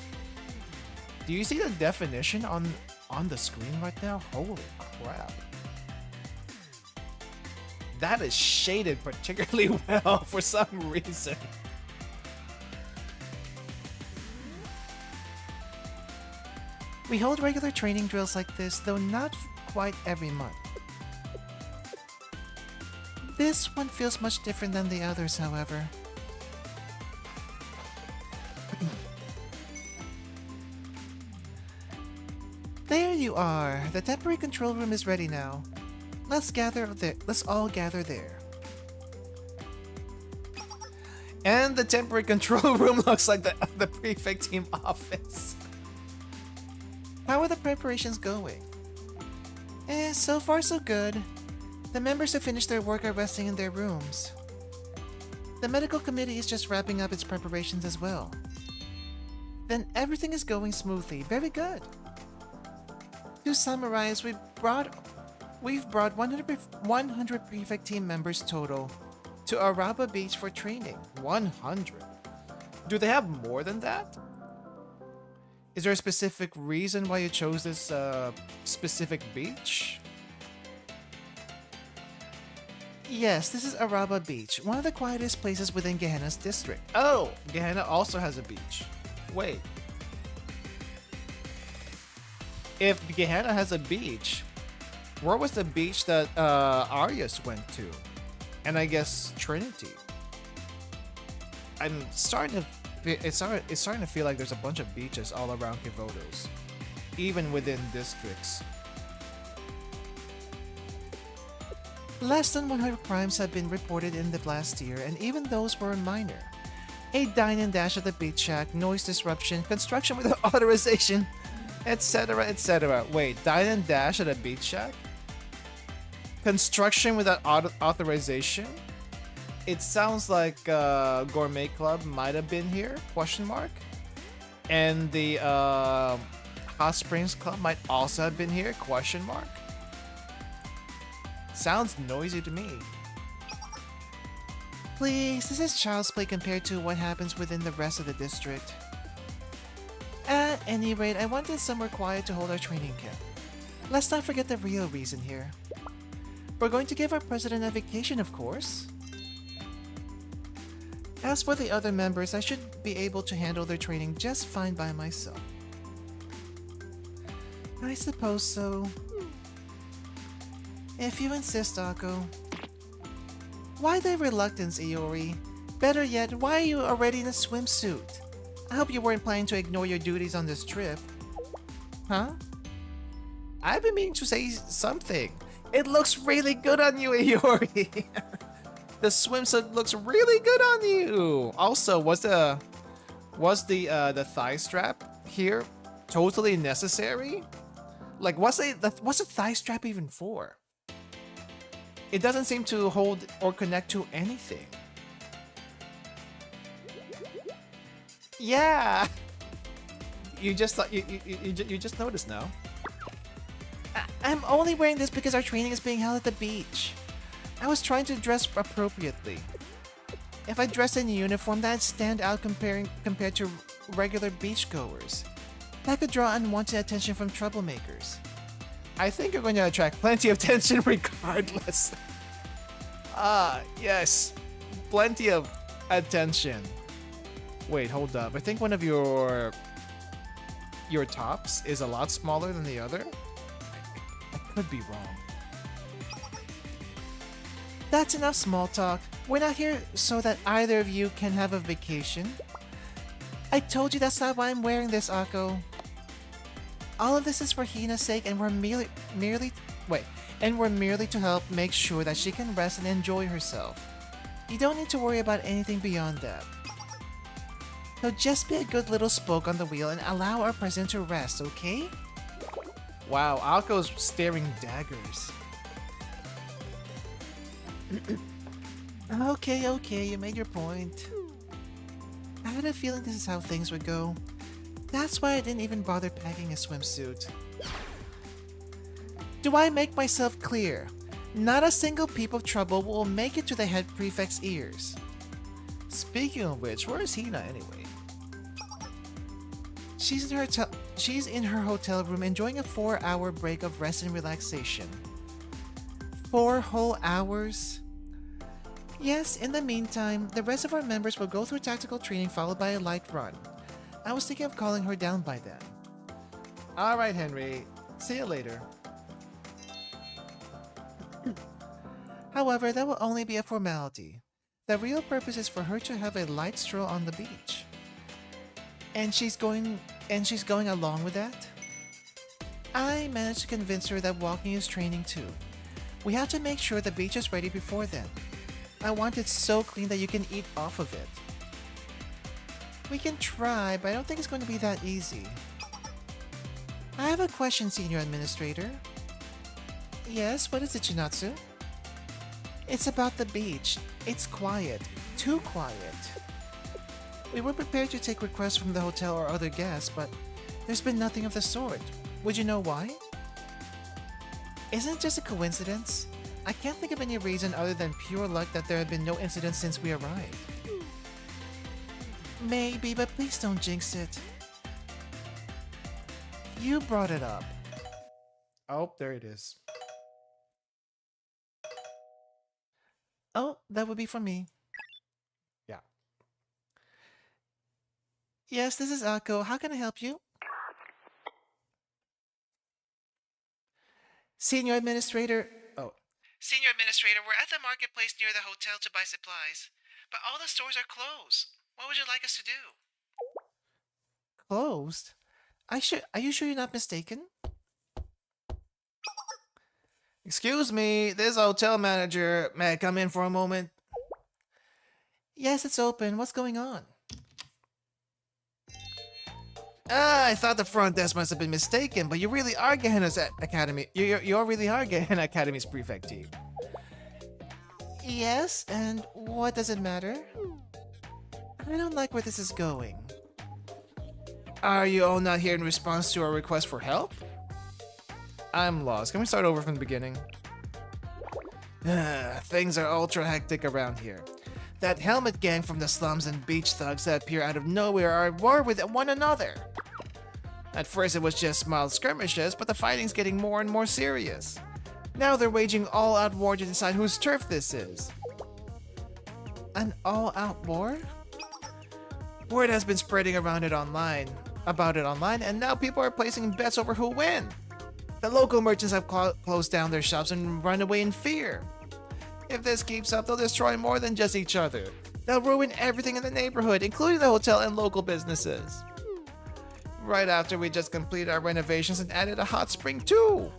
Do you see the definition on the screen right now? Holy crap. That is shaded particularly well for some reason. We hold regular training drills like this, though not quite every month. This one feels much different than the others, however. There you are. The temporary control room is ready now. Let's all gather there. And the temporary control room looks like the prefect team office. How are the preparations going? So far so good. The members who finished their work are resting in their rooms. The medical committee is just wrapping up its preparations as well. Then everything is going smoothly. Very good. To summarize, we've brought 100 prefect team members total to Araba Beach for training. 100. Do they have more than that? Is there a specific reason why you chose this specific beach? Yes, this is Araba Beach, one of the quietest places within Gehenna's district. Oh, Gehenna also has a beach. Wait. If Gehenna has a beach, where was the beach that Arius went to? And I guess Trinity. It's starting to feel like there's a bunch of beaches all around Kivodos, even within districts. Less than 100 crimes have been reported in the last year, and even those were minor. A dine and dash at the beach shack, noise disruption, construction without authorization, etc., etc. Wait, dine and dash at a beach shack? Construction without authorization? It sounds like Gourmet Club might have been here, question mark. And the Hot Springs Club might also have been here, question mark. Sounds noisy to me. Please, this is child's play compared to what happens within the rest of the district. At any rate, I wanted somewhere quiet to hold our training camp. Let's not forget the real reason here. We're going to give our president a vacation, of course. As for the other members, I should be able to handle their training just fine by myself. I suppose so. If you insist, Akko. Why the reluctance, Iori? Better yet, why are you already in a swimsuit? I hope you weren't planning to ignore your duties on this trip. Huh? I've been meaning to say something. It looks really good on you, Iori. The swimsuit looks really good on you. Also, was the thigh strap here totally necessary? Like, what's a thigh strap even for? It doesn't seem to hold or connect to anything. Yeah. You just thought you just noticed now. I'm only wearing this because our training is being held at the beach. I was trying to dress appropriately. If I dressed in uniform, that'd stand out compared to regular beachgoers. That could draw unwanted attention from troublemakers. I think you're going to attract plenty of attention regardless. Yes. Plenty of attention. Wait, hold up. I think one of your tops is a lot smaller than the other. I could be wrong. That's enough small talk. We're not here so that either of you can have a vacation. I told you that's not why I'm wearing this, Akko. All of this is for Hina's sake, and we're merely to help make sure that she can rest and enjoy herself. You don't need to worry about anything beyond that. So just be a good little spoke on the wheel and allow our president to rest, okay? Wow, Akko's staring daggers. Okay, you made your point. I had a feeling this is how things would go. That's why I didn't even bother packing a swimsuit. Do I make myself clear? Not a single peep of trouble will make it to the head prefect's ears. Speaking of which, where is Hina anyway? She's in her hotel room enjoying a 4-hour break of rest and relaxation. 4 whole hours? Yes, in the meantime, the rest of our members will go through tactical training followed by a light run. I was thinking of calling her down by then. Alright, Henry. See you later. However, that will only be a formality. The real purpose is for her to have a light stroll on the beach. And she's going along with that? I managed to convince her that walking is training too. We have to make sure the beach is ready before then. I want it so clean that you can eat off of it. We can try, but I don't think it's going to be that easy. I have a question, Senior Administrator. Yes, what is it, Chinatsu? It's about the beach. It's quiet. Too quiet. We were prepared to take requests from the hotel or other guests, but there's been nothing of the sort. Would you know why? Isn't it just a coincidence? I can't think of any reason other than pure luck that there have been no incidents since we arrived. Maybe, but please don't jinx it. You brought it up. Oh, there it is. Oh, that would be for me. Yeah. Yes, this is Akko. How can I help you? Senior Administrator. Oh. Senior Administrator, we're at the marketplace near the hotel to buy supplies, but all the stores are closed. What would you like us to do? Closed? Are you sure you're not mistaken? Excuse me, this is a hotel manager. May I come in for a moment? Yes, it's open. What's going on? I thought the front desk must have been mistaken, but you really are Gehenna's Academy. You really are Gehenna Academy's prefect team. Yes, and what does it matter? I don't like where this is going. Are you all not here in response to our request for help? I'm lost. Can we start over from the beginning? Things are ultra hectic around here. That helmet gang from the slums and beach thugs that appear out of nowhere are at war with one another. At first it was just mild skirmishes, but the fighting's getting more and more serious. Now they're waging all-out war to decide whose turf this is. An all-out war? Word has been spreading about it online, and now people are placing bets over who'll win. The local merchants have closed down their shops and run away in fear. If this keeps up, they'll destroy more than just each other. They'll ruin everything in the neighborhood, including the hotel and local businesses. Right after we just completed our renovations and added a hot spring too.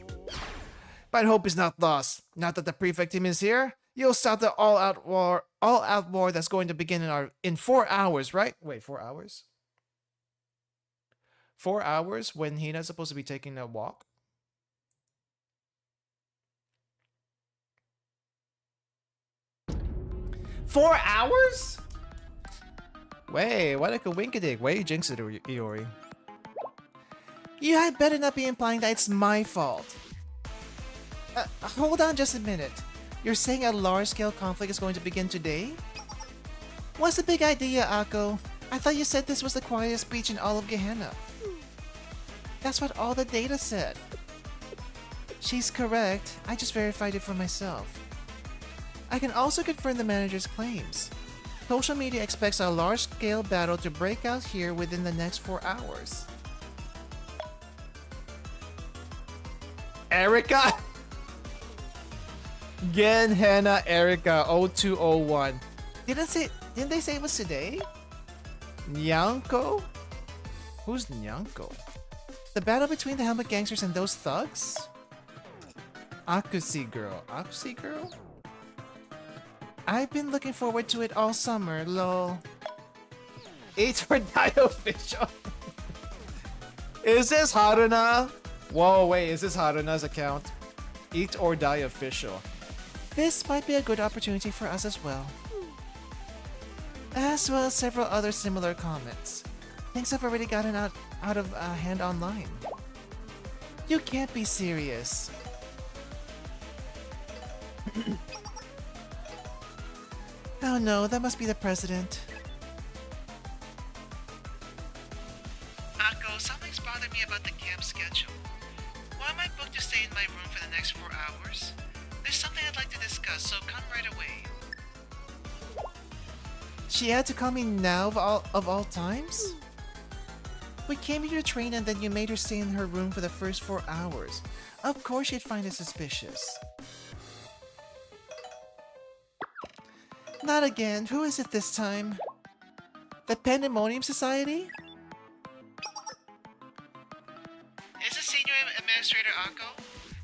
But hope is not lost. Now that the prefect team is here, you'll stop the all-out war that's going to begin in 4 hours, right? Wait, 4 hours? 4 hours when Hina's supposed to be taking a walk? Four hours? Wait, what a coinkydink. Wait, you jinx it, Iori. You had better not be implying that it's my fault. Hold on just a minute. You're saying a large-scale conflict is going to begin today? What's the big idea, Akko? I thought you said this was the quietest beach in all of Gehenna. That's what all the data said. She's correct. I just verified it for myself. I can also confirm the manager's claims. Social media expects a large-scale battle to break out here within the next 4 hours. Erica? Gehenna Erica 0201. Didn't they say it was today? Nyanko? Who's Nyanko? The battle between the helmet gangsters and those thugs? Akusi girl. Akusi girl? I've been looking forward to it all summer, lol. Eat or die official. Is this Haruna? Whoa, wait, is this Haruna's account? Eat or die official. This might be a good opportunity for us as well. As well as several other similar comments. Things have already gotten out of hand online. You can't be serious. Oh no, that must be the president. Akko, something's bothered me about the camp schedule. Why am I booked to stay in my room for the next 4 hours? There's something I'd like to discuss, so come right away. She had to call me now of all times? We came here to train and then you made her stay in her room for the first 4 hours. Of course you'd find it suspicious. Not again. Who is it this time? The Pandemonium Society? Is this Senior Administrator Akko?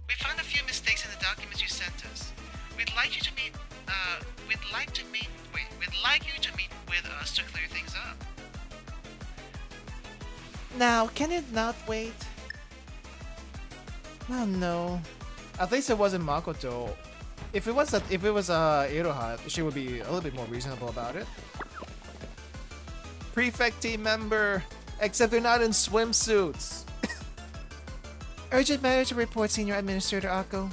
We found a few mistakes in the documents you sent us. We'd like you to meet with us to clear things up. Now, can it not wait? Oh no. At least it wasn't Makoto. If it was Iroha, she would be a little bit more reasonable about it. Prefect team member, except they're not in swimsuits. Urgent matter to report, Senior Administrator Akko.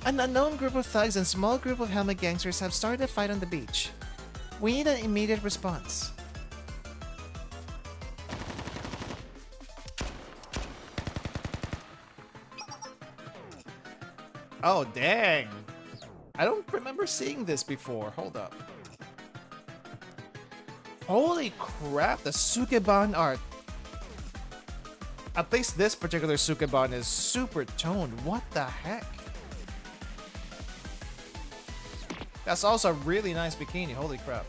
An unknown group of thugs and small group of helmet gangsters have started a fight on the beach. We need an immediate response. Oh, dang. I don't remember seeing this before. Hold up. Holy crap, the Sukeban art. At least this particular Sukeban is super toned. What the heck? That's also a really nice bikini. Holy crap.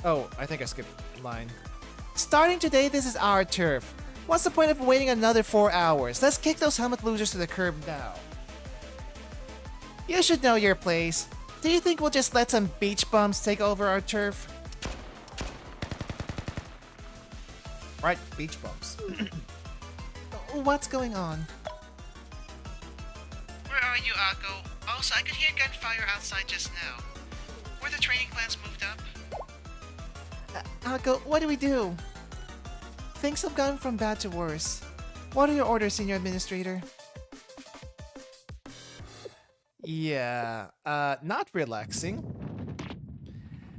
Oh, I think I skipped a line. Starting today, this is our turf. What's the point of waiting another 4 hours? Let's kick those helmet losers to the curb now. You should know your place. Do you think we'll just let some beach bums take over our turf? Right, beach bums. What's going on? Where are you, Akko? Also, I could hear gunfire outside just now. Were the training plans moved up? Akko, what do we do? Things have gone from bad to worse. What are your orders, Senior Administrator? Yeah, not relaxing.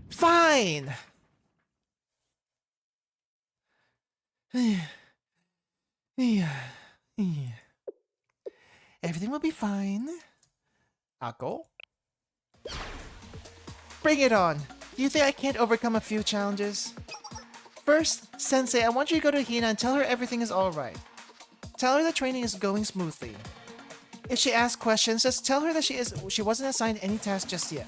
Fine! Everything will be fine. Akko? Bring it on! Do you think I can't overcome a few challenges? First, Sensei, I want you to go to Hina and tell her everything is alright. Tell her the training is going smoothly. If she asks questions, just tell her that she wasn't assigned any task just yet.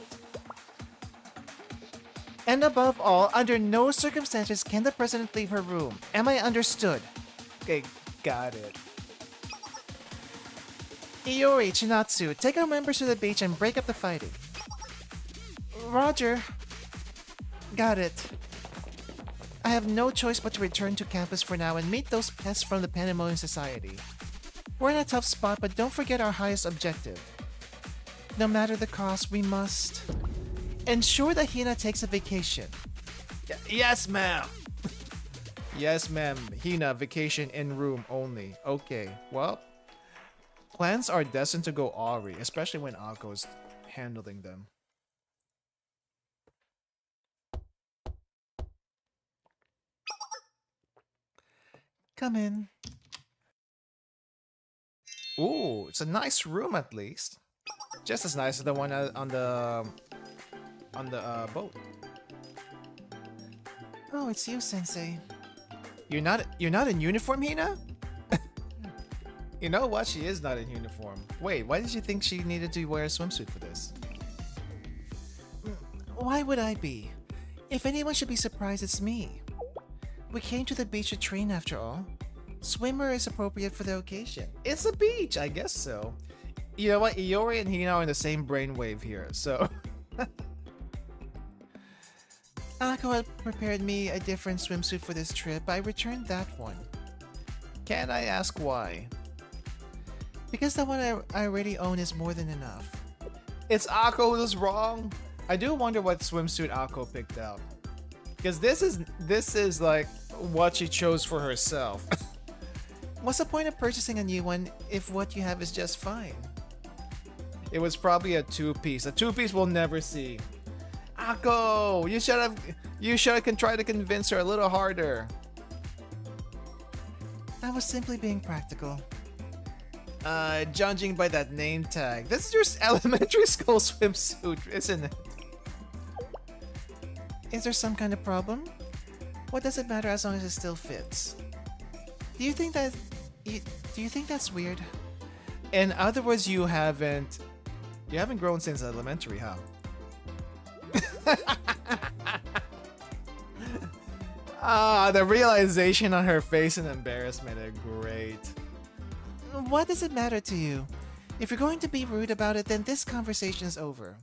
And above all, under no circumstances can the president leave her room. Am I understood? Okay, got it. Iori, Chinatsu, take our members to the beach and break up the fighting. Roger. Got it. I have no choice but to return to campus for now and meet those pests from the Pandemonium Society. We're in a tough spot, but don't forget our highest objective. No matter the cost, we must ensure that Hina takes a vacation. Yes, ma'am! Yes, ma'am. Hina, vacation in room only. Okay, well, plans are destined to go awry, especially when Akko's handling them. Come in. Ooh, it's a nice room at least. Just as nice as the one on the boat. Oh, it's you, Sensei. You're not in uniform, Hina? You know what? She is not in uniform. Wait, why did you think she needed to wear a swimsuit for this? Why would I be? If anyone should be surprised, it's me. We came to the beach to train after all. Swimwear is appropriate for the occasion. It's a beach, I guess so. You know what? Iori and Hina are in the same brainwave here, so... Akko had prepared me a different swimsuit for this trip, but I returned that one. Can I ask why? Because the one I already own is more than enough. It's Akko who's wrong? I do wonder what swimsuit Akko picked out. Because this is like what she chose for herself. What's the point of purchasing a new one if what you have is just fine? It was probably a two-piece. A two-piece we'll never see. Akko, you should have tried to convince her a little harder. I was simply being practical. Judging by that name tag, this is your elementary school swimsuit, isn't it? Is there some kind of problem? What does it matter as long as it still fits? Do you think that's weird? In other words, you haven't grown since elementary, huh? The realization on her face and embarrassment are great. What does it matter to you? If you're going to be rude about it, then this conversation is over.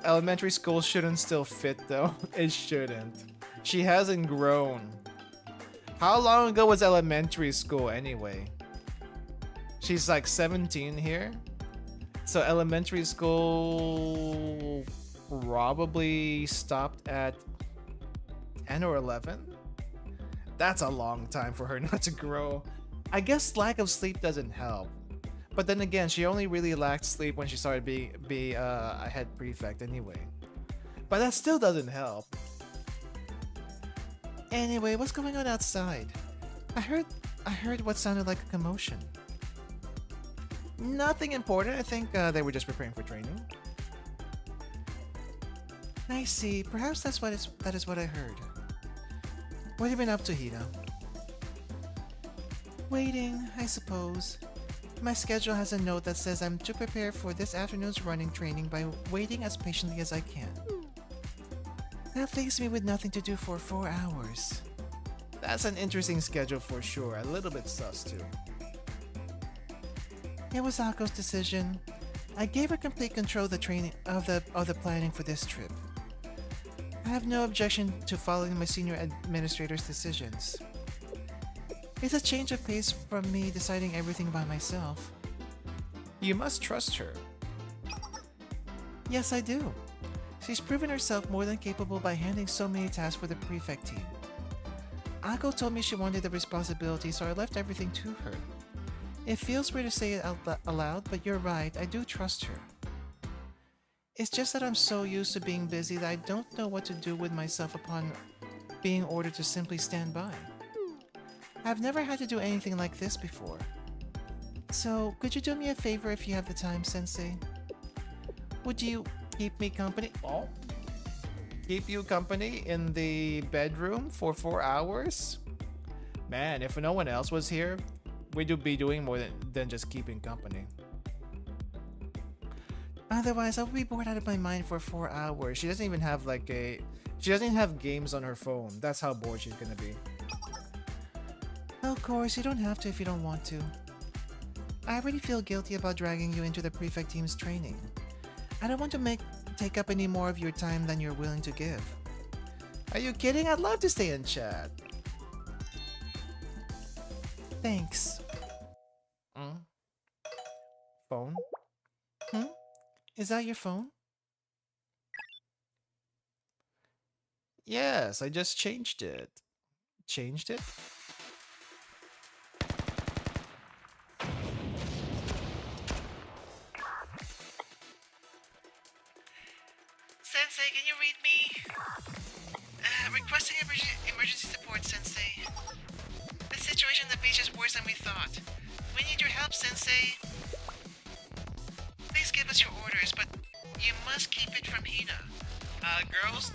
Elementary school shouldn't still fit though. It shouldn't. She hasn't grown. How long ago was elementary school anyway? She's like 17 here. So elementary school probably stopped at 10 or 11. That's a long time for her not to grow. I guess lack of sleep doesn't help. But then again, she only really lacked sleep when she started be a head prefect anyway. But that still doesn't help. Anyway, what's going on outside? I heard what sounded like a commotion. Nothing important. I think they were just preparing for training. I see. Perhaps that is what I heard. What have you been up to, Hina? Waiting, I suppose. My schedule has a note that says I'm to prepare for this afternoon's running training by waiting as patiently as I can. That leaves me with nothing to do for 4 hours. That's an interesting schedule for sure. A little bit sus too. It was Ako's decision. I gave her complete control of the training of the planning for this trip. I have no objection to following my senior administrator's decisions. It's a change of pace from me deciding everything by myself. You must trust her. Yes, I do. She's proven herself more than capable by handling so many tasks for the prefect team. Ako told me she wanted the responsibility, so I left everything to her. It feels weird to say it out aloud, but you're right, I do trust her. It's just that I'm so used to being busy that I don't know what to do with myself upon being ordered to simply stand by. I've never had to do anything like this before. So, could you do me a favor if you have the time, Sensei? Would you keep me company? Oh. Keep you company in the bedroom for 4 hours? Man, if no one else was here, we'd be doing more than just keeping company. Otherwise, I would be bored out of my mind for 4 hours. She doesn't even have she doesn't even have games on her phone. That's how bored she's gonna be. Of course, you don't have to if you don't want to. I already feel guilty about dragging you into the prefect team's training. I don't want to take up any more of your time than you're willing to give. Are you kidding? I'd love to stay in chat. Thanks. Phone? Is that your phone? Yes, I just changed it. Changed it? Sensei, can you read me? Requesting emergency support, Sensei. The situation on the beach is worse than we thought. We need your help, Sensei. Please give us your orders, but you must keep it from Hina. Girls,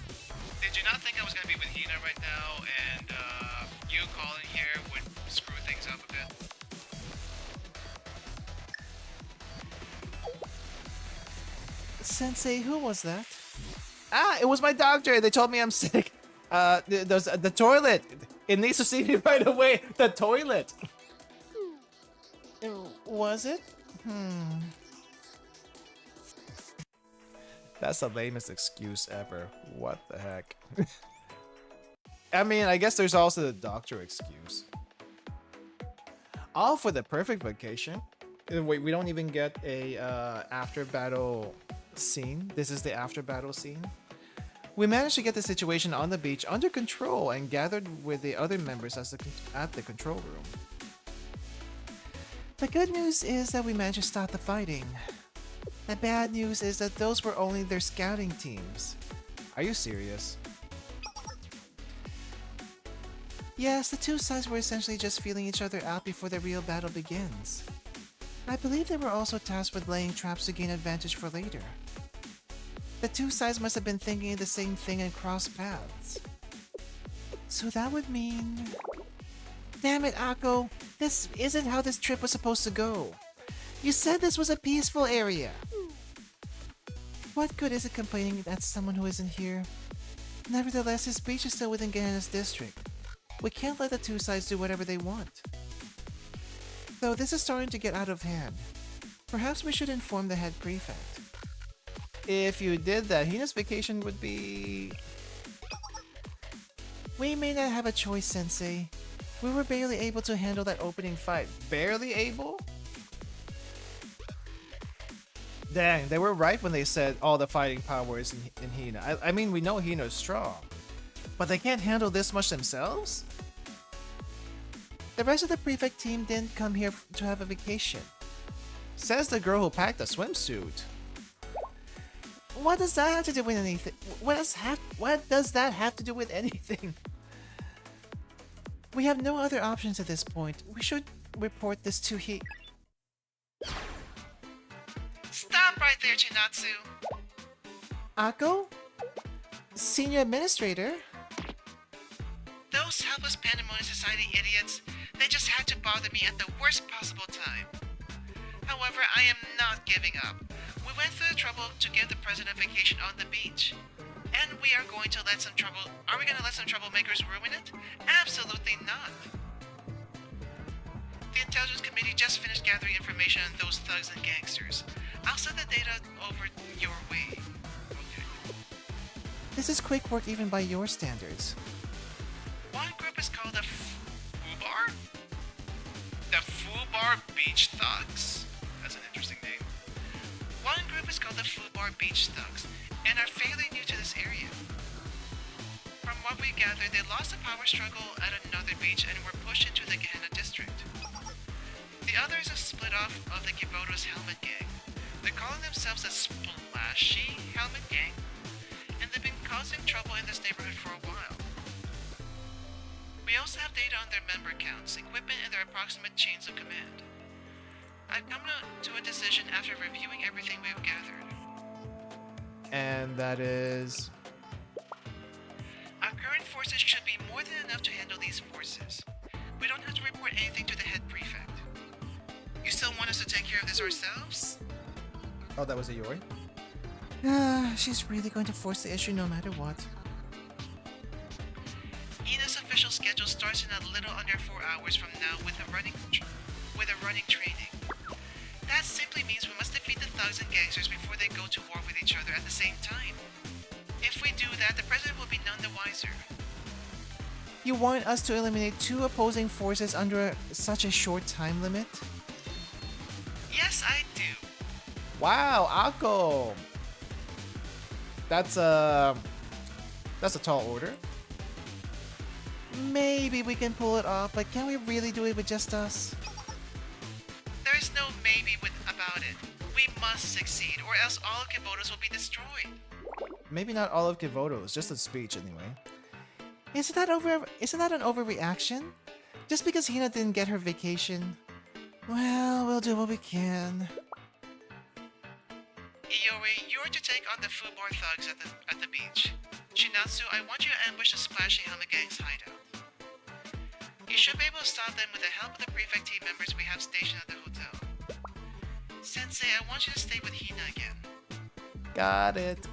did you not think I was gonna be with Hina right now, and you calling here would screw things up a bit? Sensei, who was that? Ah, it was my doctor. They told me I'm sick. There's the toilet. It needs to see me right away. The toilet. Was it? That's the lamest excuse ever. What the heck? I mean, I guess there's also the doctor excuse. All for the perfect vacation. Wait, we don't even get a after battle scene. This is the after battle scene. We managed to get the situation on the beach under control and gathered with the other members at the control room. The good news is that we managed to stop the fighting. The bad news is that those were only their scouting teams. Are you serious? Yes, the two sides were essentially just feeling each other out before the real battle begins. I believe they were also tasked with laying traps to gain advantage for later. The two sides must have been thinking of the same thing and crossed paths. So that would mean... Damn it, Ako! This isn't how this trip was supposed to go. You said this was a peaceful area. What good is it complaining at someone who isn't here? Nevertheless, this beach is still within Gehenna's district. We can't let the two sides do whatever they want. Though this is starting to get out of hand. Perhaps we should inform the head prefect. If you did that, Hina's vacation would be... We may not have a choice, Sensei. We were barely able to handle that opening fight. Barely able? Dang, they were right when they said all the fighting power is in Hina. I mean, we know Hina's strong. But they can't handle this much themselves? The rest of the prefect team didn't come here to have a vacation. Says the girl who packed the swimsuit. What does that have to do with anything? What does that have to do with anything? We have no other options at this point. We should report this to Stop right there, Chinatsu! Ako? Senior Administrator? Those helpless Pandemonium Society idiots, they just had to bother me at the worst possible time. However, I am not giving up. We went through the trouble to give the president a vacation on the beach. And we are going to let some trouble... Are we going to let some troublemakers ruin it? Absolutely not. The Intelligence Committee just finished gathering information on those thugs and gangsters. I'll send the data over your way. Okay. This is quick work even by your standards. One group is called the FUBAR? The FUBAR Beach Thugs? That's an interesting name. One group is called the FUBAR Beach Thugs, and are fairly new to this area. From what we gathered, they lost a power struggle at another beach and were pushed into the Gehenna district. The others are split off of the Kiboto's Helmet Gang. They're calling themselves the Splashy Helmet Gang, and they've been causing trouble in this neighborhood for a while. We also have data on their member counts, equipment, and their approximate chains of command. I've come to a decision after reviewing everything we've gathered. And that is... Our current forces should be more than enough to handle these forces. We don't have to report anything to the head prefect. You still want us to take care of this ourselves? Oh, that was a Yori? She's really going to force the issue no matter what. Hina's official schedule starts in a little under 4 hours from now with a running training. That simply means we must defeat the thugs and gangsters before they go to war with each other at the same time. If we do that, the president will be none the wiser. You want us to eliminate 2 opposing forces under such a short time limit? Yes, I do. Wow, Ako! That's a tall order. Maybe we can pull it off, but can we really do it with just us? There is no maybe about it. We must succeed, or else all of Kiboto's will be destroyed. Maybe not all of Kiboto's, just a speech anyway. Isn't that an overreaction? Just because Hina didn't get her vacation? Well, we'll do what we can. Iori, you're to take on the FUBAR thugs at the beach. Shinatsu, I want you to ambush the Splashy Helmet Gang's hideout. You should be able to stop them with the help of the prefect team members we have stationed at the hotel. Sensei, I want you to stay with Hina again. Got it.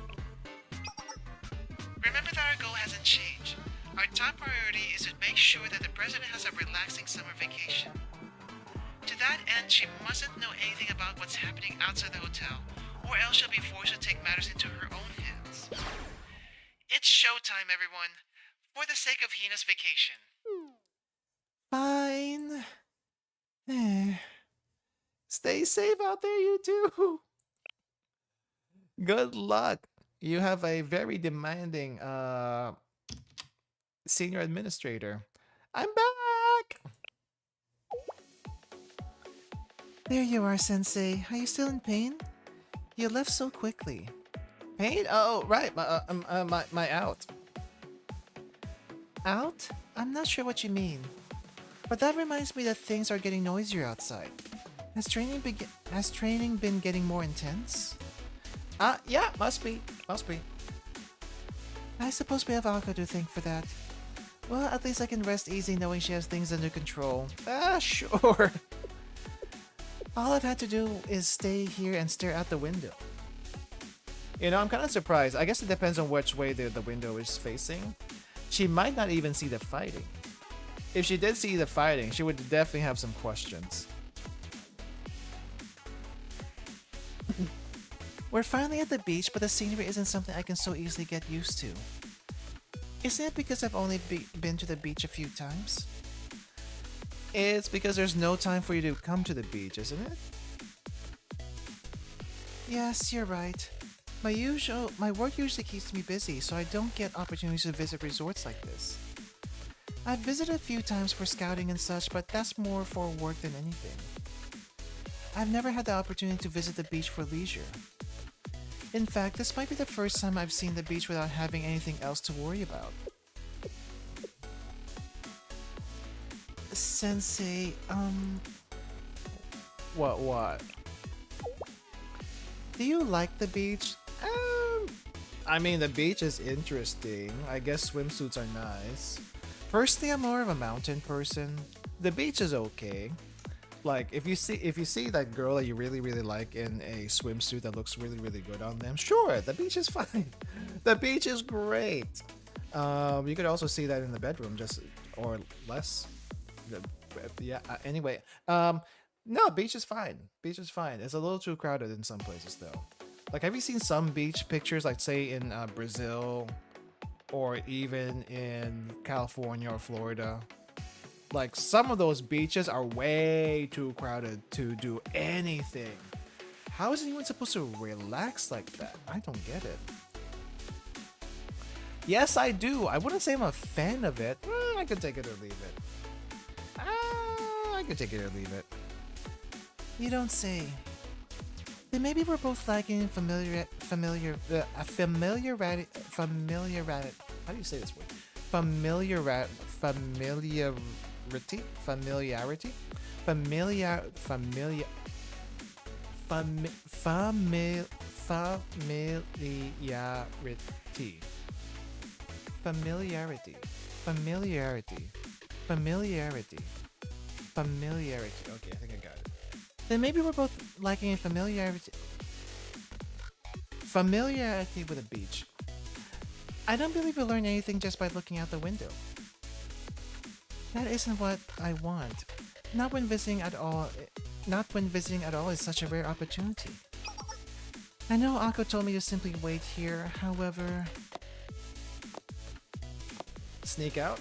Remember that our goal hasn't changed. Our top priority is to make sure that the president has a relaxing summer vacation. To that end, she mustn't know anything about what's happening outside the hotel, or else she'll be forced to take matters into her own hands. It's showtime, everyone, for the sake of Hina's vacation. Fine. Stay safe out there, you two. Good luck. You have a very demanding senior administrator. I'm back! There you are, Sensei. Are you still in pain? You left so quickly. Pain? Oh, right. My out. Out? I'm not sure what you mean. But that reminds me that things are getting noisier outside. Has training been getting more intense? Yeah, must be. I suppose we have Ako to thank for that. Well, at least I can rest easy knowing she has things under control. Sure. All I've had to do is stay here and stare out the window. You know, I'm kind of surprised. I guess it depends on which way the window is facing. She might not even see the fighting. If she did see the fighting, she would definitely have some questions. We're finally at the beach, but the scenery isn't something I can so easily get used to. Isn't it because I've only been to the beach a few times? It's because there's no time for you to come to the beach, isn't it? Yes, you're right. My work usually keeps me busy, so I don't get opportunities to visit resorts like this. I've visited a few times for scouting and such, but that's more for work than anything. I've never had the opportunity to visit the beach for leisure. In fact, this might be the first time I've seen the beach without having anything else to worry about. Sensei, What? Do you like the beach? I mean, the beach is interesting. I guess swimsuits are nice. Personally, I'm more of a mountain person. The beach is okay. Like, if you see that girl that you really like in a swimsuit that looks really good on them, sure, the beach is fine. The beach is great. You could also see that in the bedroom, just or less. Yeah. Anyway, no, beach is fine. Beach is fine. It's a little too crowded in some places though. Like, have you seen some beach pictures, like say in Brazil, or even in California or Florida? Like, some of those beaches are way too crowded to do anything. How is anyone supposed to relax like that? I don't get it. Yes, I do. I wouldn't say I'm a fan of it. I could take it or leave it. I could take it or leave it. You don't say. Then maybe we're both lacking familiarity. How do you say this word? Familiarity. Okay, I think I got it. Then maybe we're both lacking in familiarity with a beach. I don't believe you'll learn anything just by looking out the window. That isn't what I want. Not when visiting at all is such a rare opportunity. I know Akko told me to simply wait here, however... Sneak out?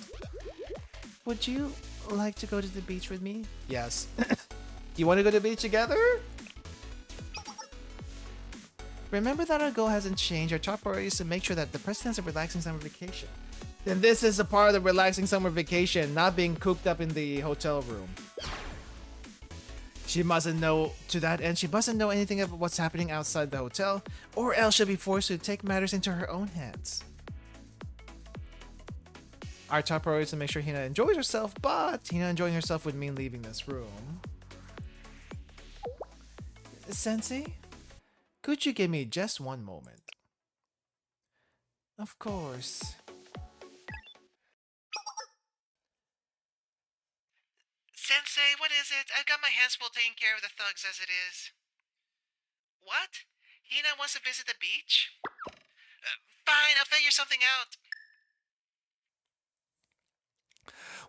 Would you like to go to the beach with me? Yes. You want to go to the beach together? Remember that our goal hasn't changed. Our top priority is to make sure that the president has a relaxing summer vacation. Then this is a part of the relaxing summer vacation, not being cooped up in the hotel room. She mustn't know, to that end, she mustn't know anything of what's happening outside the hotel, or else she'll be forced to take matters into her own hands. Our top priority is to make sure Hina enjoys herself, but Hina enjoying herself would mean leaving this room. Sensei, could you give me just one moment? Of course. Sensei, what is it? I've got my hands full taking care of the thugs as it is. What? Hina wants to visit the beach? Fine, I'll figure something out.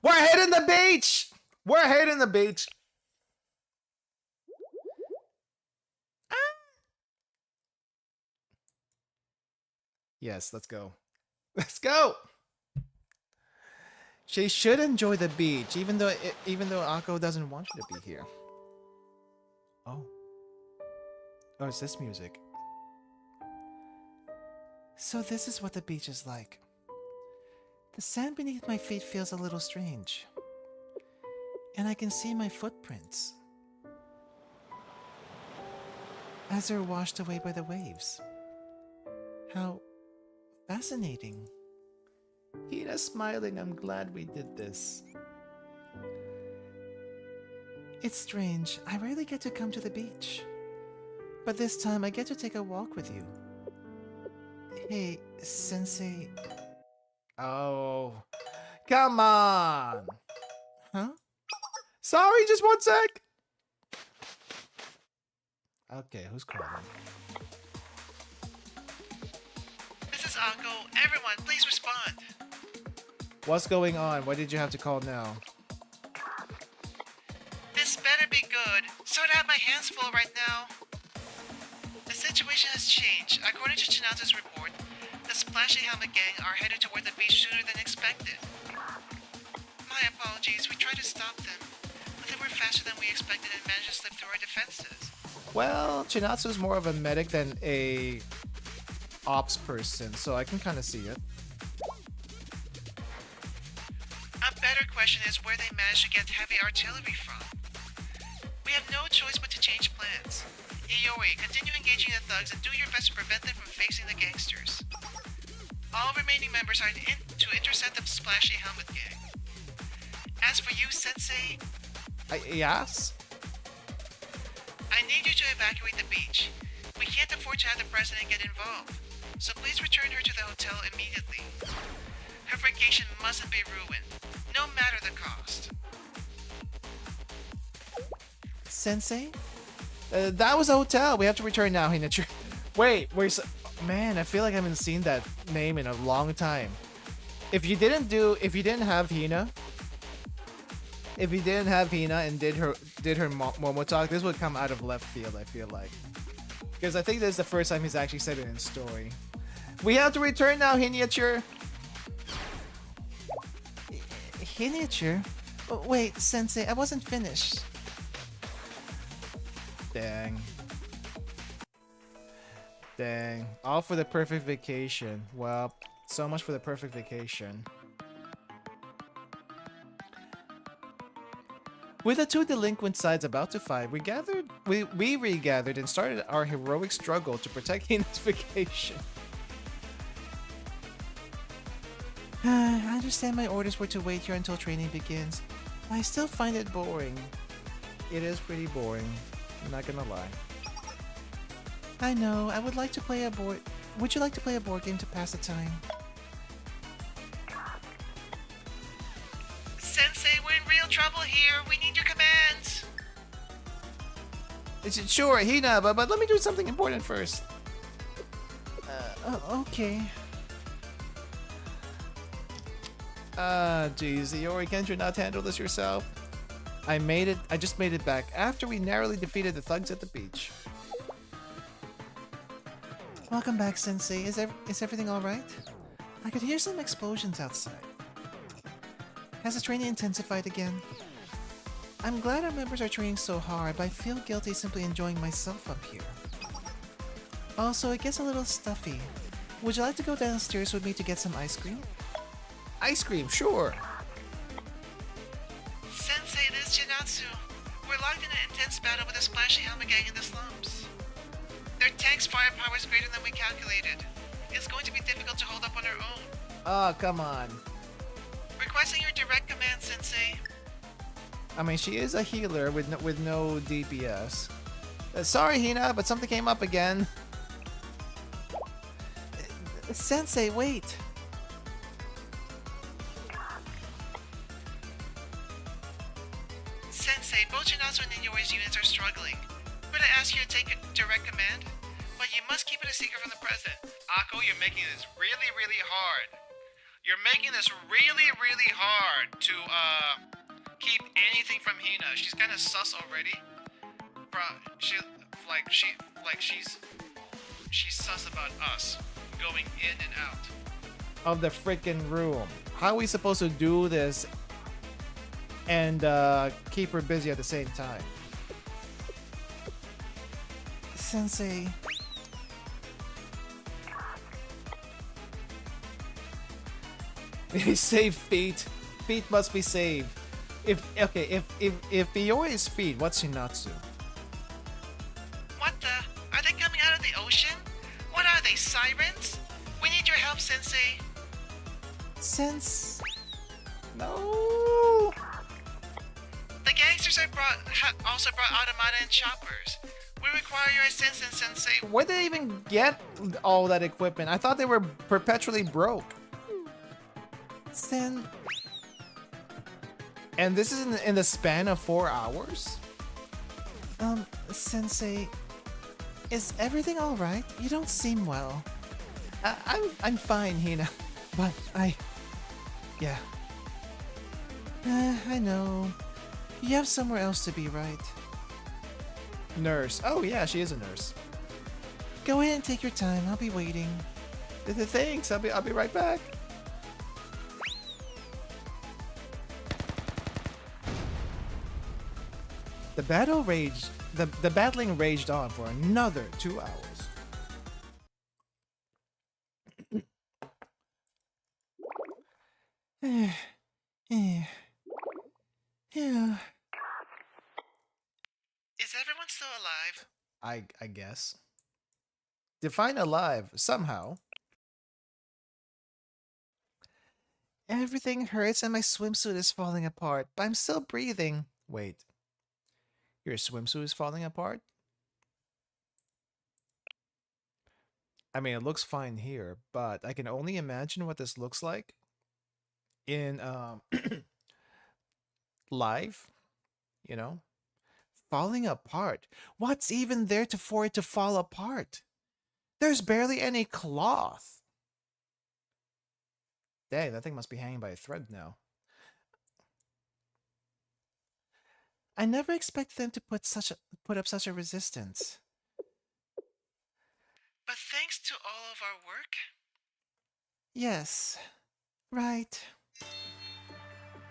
We're hitting the beach! We're hitting the beach! Yes, let's go. Let's go! She should enjoy the beach, even though Akko doesn't want her to be here. Oh. Oh, it's this music. So this is what the beach is like. The sand beneath my feet feels a little strange. And I can see my footprints as they're washed away by the waves. How fascinating. Hina's smiling. I'm glad we did this. It's strange. I rarely get to come to the beach. But this time I get to take a walk with you. Hey, Sensei. Oh. Come on! Huh? Sorry, just one sec! Okay, who's calling? This is Akko. Everyone, please respond. What's going on? Why did you have to call now? This better be good. Sort of have my hands full right now. The situation has changed. According to Chinatsu's report, the the Splashy Helmet Gang are headed toward the beach sooner than expected. My apologies, we tried to stop them, but they were faster than we expected and managed to slip through our defenses. Well, Chinatsu's more of a medic than a ops person, so I can kind of see it. A better question is where they managed to get heavy artillery from. We have no choice but to change plans. Iori, continue engaging the thugs and do your best to prevent them from facing the gangsters. All remaining members are to intercept the Splashy Helmet Gang. As for you, Sensei... Yes? I need you to evacuate the beach. We can't afford to have the president get involved, so please return her to the hotel immediately. Her vacation mustn't be ruined, no matter the cost. Sensei? That was a hotel. We have to return now, Hina. Wait, man, I feel like I haven't seen that name in a long time. If you didn't have Hina, and did her Momo talk, this would come out of left field, I feel like. Because I think this is the first time he's actually said it in story. We have to return now, Hiniature. Hiniature? Oh, wait, Sensei, I wasn't finished. Dang. All for the perfect vacation. Well, so much for the perfect vacation. With the two delinquent sides about to fight, we regathered and started our heroic struggle to protect Hina's vacation. I understand my orders were to wait here until training begins, but I still find it boring. It is pretty boring. I'm not gonna lie. I know, I would like to play a board... Would you like to play a board game to pass the time? Sensei, we're in real trouble here. We need your commands. Sure, Hina, but let me do something important first. Okay. Geez, Iori, can't you not handle this yourself? I just made it back after we narrowly defeated the thugs at the beach. Welcome back, Sensei. Is everything alright? I could hear some explosions outside. Has the training intensified again? I'm glad our members are training so hard, but I feel guilty simply enjoying myself up here. Also, it gets a little stuffy. Would you like to go downstairs with me to get some ice cream? Ice cream, sure! Sensei, this is Jinatsu. We're locked in an intense battle with the Splashy Helmet Gang in the slums. Their tank's firepower is greater than we calculated. It's going to be difficult to hold up on our own. Oh, come on. Requesting your direct command, Sensei. I mean, she is a healer with no DPS. Sorry, Hina, but something came up again. Sensei, wait. Sensei, both Jinatsu and Iori's units are struggling. Could I ask you to take a direct command? But you must keep it a secret from the president. Akko, you're making this really, really hard. You're making this really, really hard to, keep anything from Hina. She's kind of sus already. She's sus about us going in and out of the freaking room. How are we supposed to do this and keep her busy at the same time? Sensei. Save feet. Feet must be saved. If Iori is feet, what's Shinatsu? What the? Are they coming out of the ocean? What are they, sirens? We need your help, Sensei. No. The gangsters also brought automata and choppers. We require your assistance, Sensei. Where did they even get all that equipment? I thought they were perpetually broke. And this is in the span of 4 hours? Sensei, is everything alright? You don't seem well. I'm fine, Hina, but yeah. I know. You have somewhere else to be, right? Nurse. Oh yeah, she is a nurse. Go ahead and take your time. I'll be waiting. Thanks. I'll be right back. The battling raged on for another 2 hours. Yeah. Is everyone still alive? I guess. Define alive somehow. Everything hurts and my swimsuit is falling apart, but I'm still breathing. Wait. Your swimsuit is falling apart? I mean, it looks fine here, but I can only imagine what this looks like in live, you know? Falling apart. What's even there for it to fall apart? There's barely any cloth. Dang, that thing must be hanging by a thread now. I never expected them to put up such a resistance. But thanks to all of our work? Yes. Right.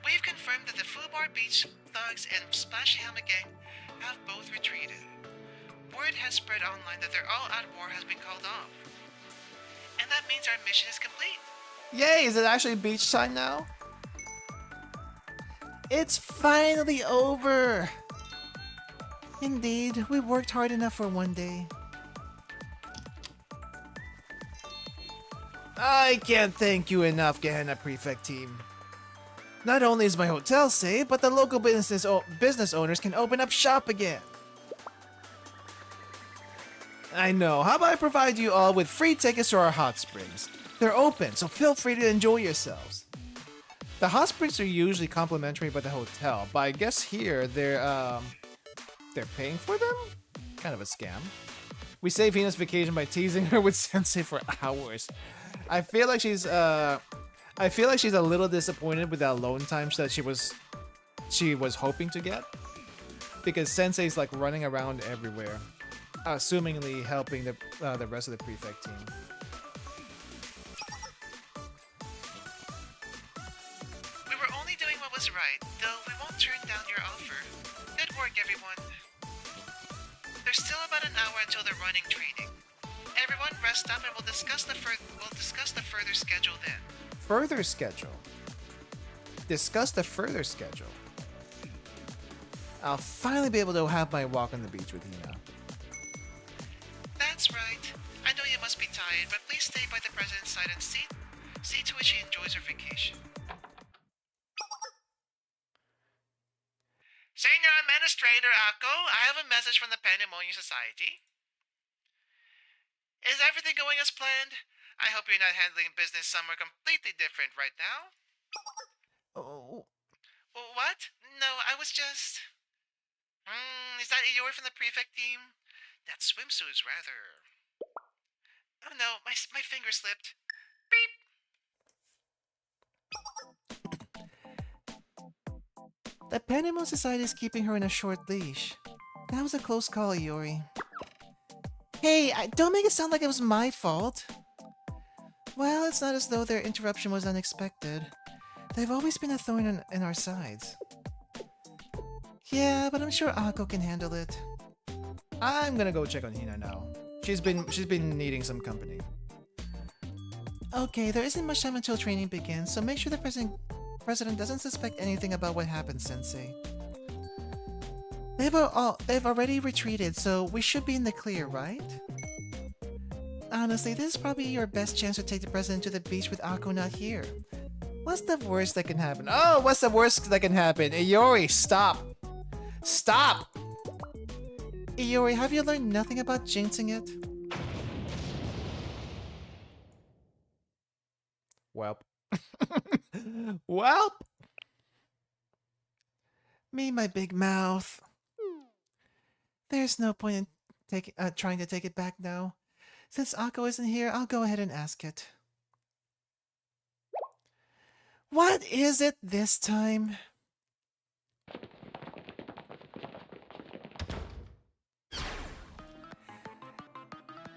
We've confirmed that the Fubar Beach thugs and Splash Helmet Gang have both retreated. Word has spread online that their all-out war has been called off. And that means our mission is complete. Yay! Is it actually beach time now? It's finally over! Indeed, we worked hard enough for one day. I can't thank you enough, Gehenna Prefect team. Not only is my hotel safe, but the local business owners can open up shop again. I know. How about I provide you all with free tickets to our hot springs? They're open, so feel free to enjoy yourselves. The hot springs are usually complimentary by the hotel, but I guess here they're paying for them? Kind of a scam. We save Hina's vacation by teasing her with Sensei for hours. I feel like she's a little disappointed with that alone time that she was hoping to get, because Sensei's like running around everywhere, assumingly helping the rest of the prefect team. We were only doing what was right, though we won't turn down your offer. Good work, everyone. There's still about an hour until the running training. Everyone rest up and we'll discuss the further schedule then. Further schedule? Discuss the further schedule. I'll finally be able to have my walk on the beach with Hina. That's right. I know you must be tired, but please stay by the president's side and see to it she enjoys her vacation. Senior Administrator Akko, I have a message from the Pandemonium Society. Is everything going as planned? I hope you're not handling business somewhere completely different right now. Oh. What? No, I was just... is that Iori from the prefect team? That swimsuit is rather... Oh no, my finger slipped. Beep! The Pandemonium Society is keeping her in a short leash. That was a close call, Iori. Hey, don't make it sound like it was my fault. Well, it's not as though their interruption was unexpected. They've always been a thorn in our sides. Yeah, but I'm sure Akko can handle it. I'm gonna go check on Hina now. She's been needing some company. Okay, there isn't much time until training begins, so make sure the president doesn't suspect anything about what happened, Sensei. They've already retreated, so we should be in the clear, right? Honestly, this is probably your best chance to take the president to the beach with Akko not here. What's the worst that can happen? Oh, what's the worst that can happen? Iori, stop! Stop! Iori, have you learned nothing about jinxing it? Welp. Welp! Me, my big mouth. There's no point in trying to take it back now. Since Akko isn't here, I'll go ahead and ask it. What is it this time?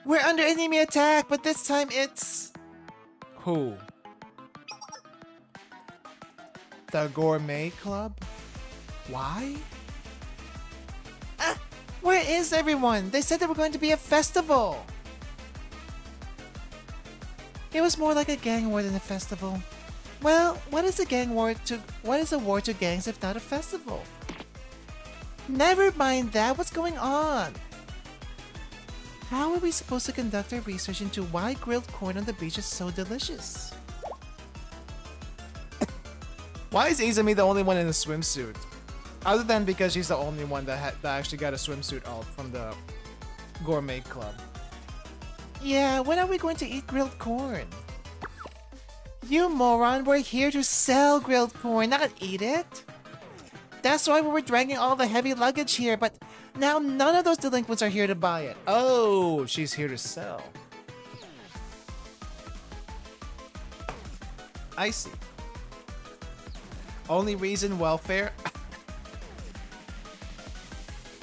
We're under enemy attack, but this time it's... Who? The Gourmet Club? Why? Ah! Where is everyone? They said there were going to be a festival! It was more like a gang war than a festival. Well, what is a war to gangs if not a festival? Never mind that, what's going on? How are we supposed to conduct our research into why grilled corn on the beach is so delicious? Why is Izumi the only one in a swimsuit? Other than because she's the only one that actually got a swimsuit out from the Gourmet Club. Yeah, when are we going to eat grilled corn? You moron, we're here to sell grilled corn, not eat it. That's why we were dragging all the heavy luggage here, but now none of those delinquents are here to buy it. Oh, she's here to sell. I see. Only reason welfare?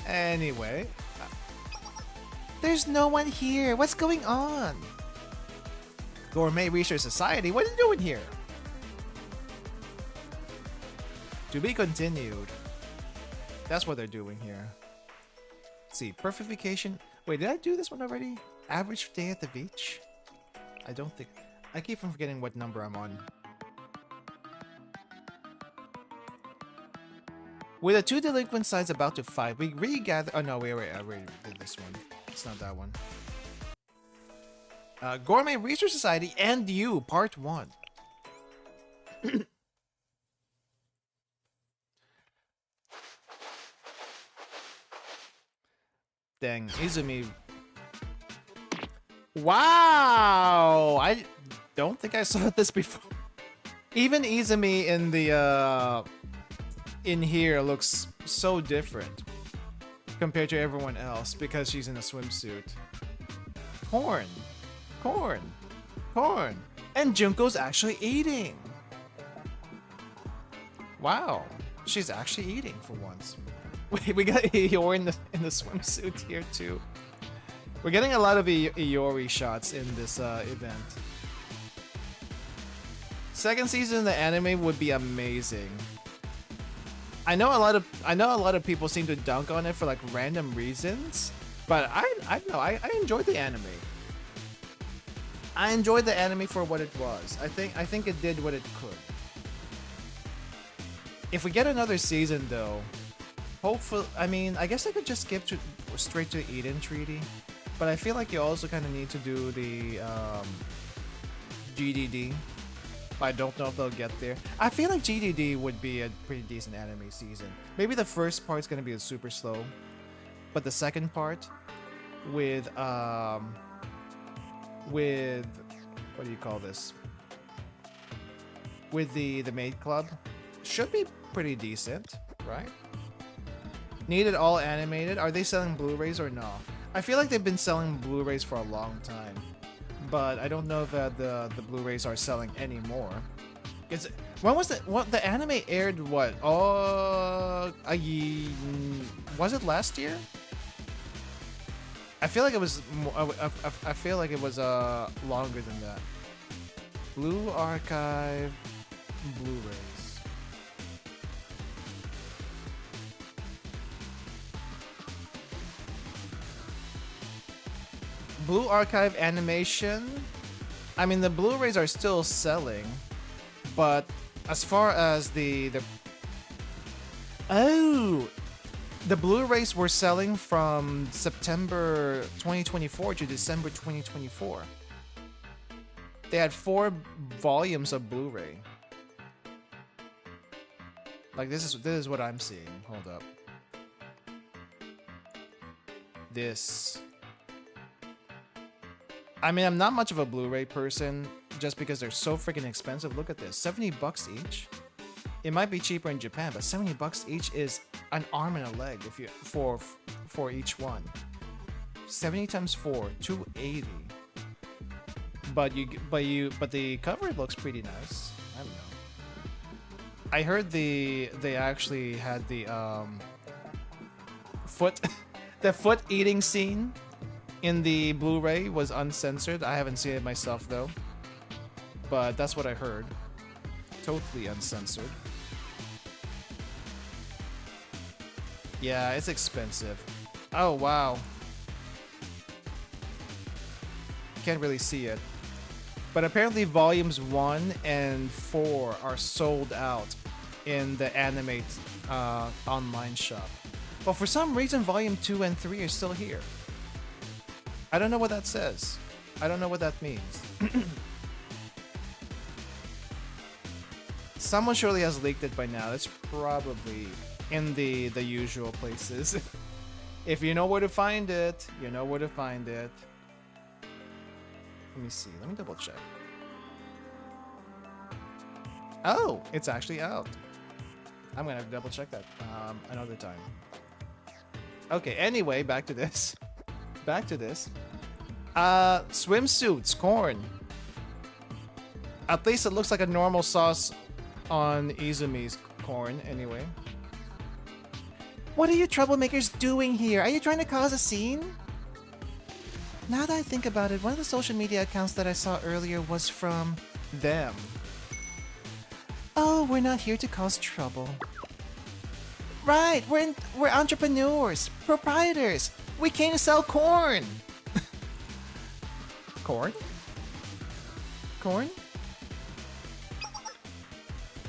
Anyway. There's no one here. What's going on? Gourmet Research Society? What are you doing here? To be continued. That's what they're doing here. Let's see, perfectification. Wait, did I do this one already? Average day at the beach? I don't think. I keep on forgetting what number I'm on. With the two delinquent sides about to fight, we regather. Oh no, wait, I already did this one. It's not that one. Gourmet Research Society and You, Part 1. Dang, Izumi. Wow! I don't think I saw this before. Even Izumi in the in here looks so different compared to everyone else because she's in a swimsuit. Corn. Corn. Corn. And Junko's actually eating. Wow. She's actually eating for once. Wait, we got Iori in the swimsuit here too. We're getting a lot of Iori shots in this event. Second season of the anime would be amazing. I know a lot of people seem to dunk on it for like random reasons, but I enjoyed the anime. I enjoyed the anime for what it was. I think it did what it could. If we get another season though, hopefully, I mean, I guess I could just skip straight to Eden Treaty, but I feel like you also kind of need to do the GDD. I don't know if they'll get there. I feel like GDD would be a pretty decent anime season. Maybe the first part's gonna be super slow, but the second part with what do you call this? With the maid club should be pretty decent, right? Needed all animated. Are they selling Blu-rays or no? I feel like they've been selling Blu-rays for a long time, but I don't know if the Blu-rays are selling anymore. When was the anime aired? What? Oh, was it last year? I feel like it was. I feel like it was longer than that. Blue Archive Blu-rays. Blue Archive animation. I mean, the Blu-rays are still selling, but as far as the Blu-rays were selling from September 2024 to December 2024. They had 4 volumes of Blu-ray. Like this is what I'm seeing. Hold up. This. I mean, I'm not much of a Blu-ray person just because they're so freaking expensive. Look at this. $70 each. It might be cheaper in Japan, but $70 each is an arm and a leg if you for each one. 70 times 4, 280. But the cover looks pretty nice. I don't know. I heard they actually had the foot the foot eating scene in the Blu-ray was uncensored. I haven't seen it myself though. but that's what I heard. Totally uncensored. Yeah, it's expensive. Oh, wow. Can't really see it. But apparently volumes 1 and 4 are sold out in the Animate online shop. But for some reason, volume 2 and 3 are still here. I don't know what that says. I don't know what that means. Someone surely has leaked it by now. It's probably in the usual places. If you know where to find it, you know where to find it. Let me see. Let me double check. Oh, it's actually out. I'm gonna double check that another time. Okay, anyway, back to this. Back to this. Swimsuits, corn. At least it looks like a normal sauce on Izumi's corn, anyway. What are you troublemakers doing here? Are you trying to cause a scene? Now that I think about it, one of the social media accounts that I saw earlier was from them. Oh, we're not here to cause trouble. Right, we're entrepreneurs, proprietors. We came to sell corn. Corn? Corn?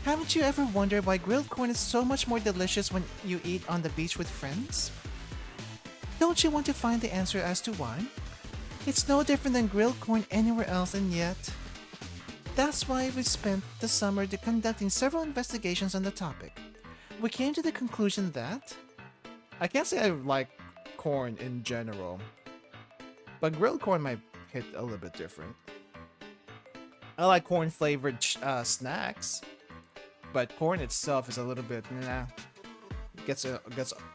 Haven't you ever wondered why grilled corn is so much more delicious when you eat on the beach with friends? Don't you want to find the answer as to why? It's no different than grilled corn anywhere else, and yet... That's why we spent the summer conducting several investigations on the topic. We came to the conclusion that... I can't say I like corn in general, but grilled corn might hit a little bit different. I like corn flavored snacks, but corn itself is a little bit nah. Gets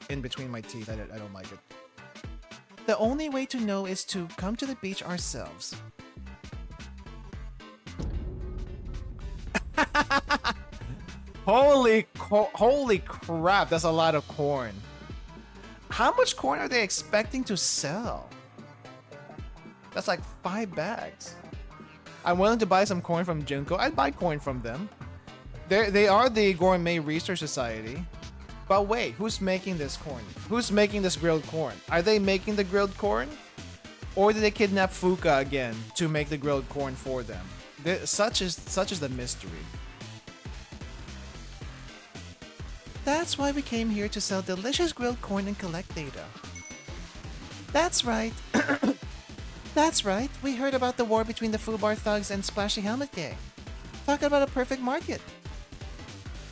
in between my teeth. I don't like it. The only way to know is to come to the beach ourselves. Holy crap, that's a lot of corn. How much corn are they expecting to sell? That's like 5 bags. I'm willing to buy some corn from Junko. I'd buy corn from them. They are the Gourmet Research Society. But wait, who's making this corn? Who's making this grilled corn? Are they making the grilled corn? Or did they kidnap Fuka again to make the grilled corn for them? Such is the mystery. That's why we came here to sell delicious grilled corn and collect data. That's right. That's right. We heard about the war between the Fubar thugs and Splashy Helmet Gang. Talk about a perfect market.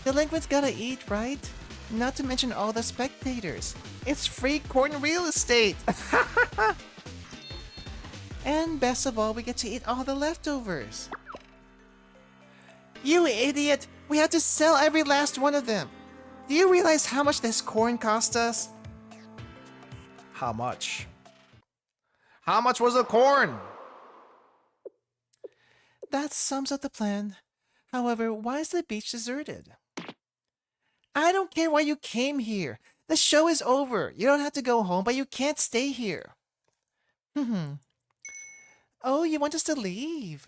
Delinquents gotta eat, right? Not to mention all the spectators. It's free corn real estate! And best of all, we get to eat all the leftovers. You idiot! We had to sell every last one of them! Do you realize how much this corn cost us? How much? How much was the corn? That sums up the plan. However, why is the beach deserted? I don't care why you came here. The show is over. You don't have to go home, but you can't stay here. Oh, you want us to leave?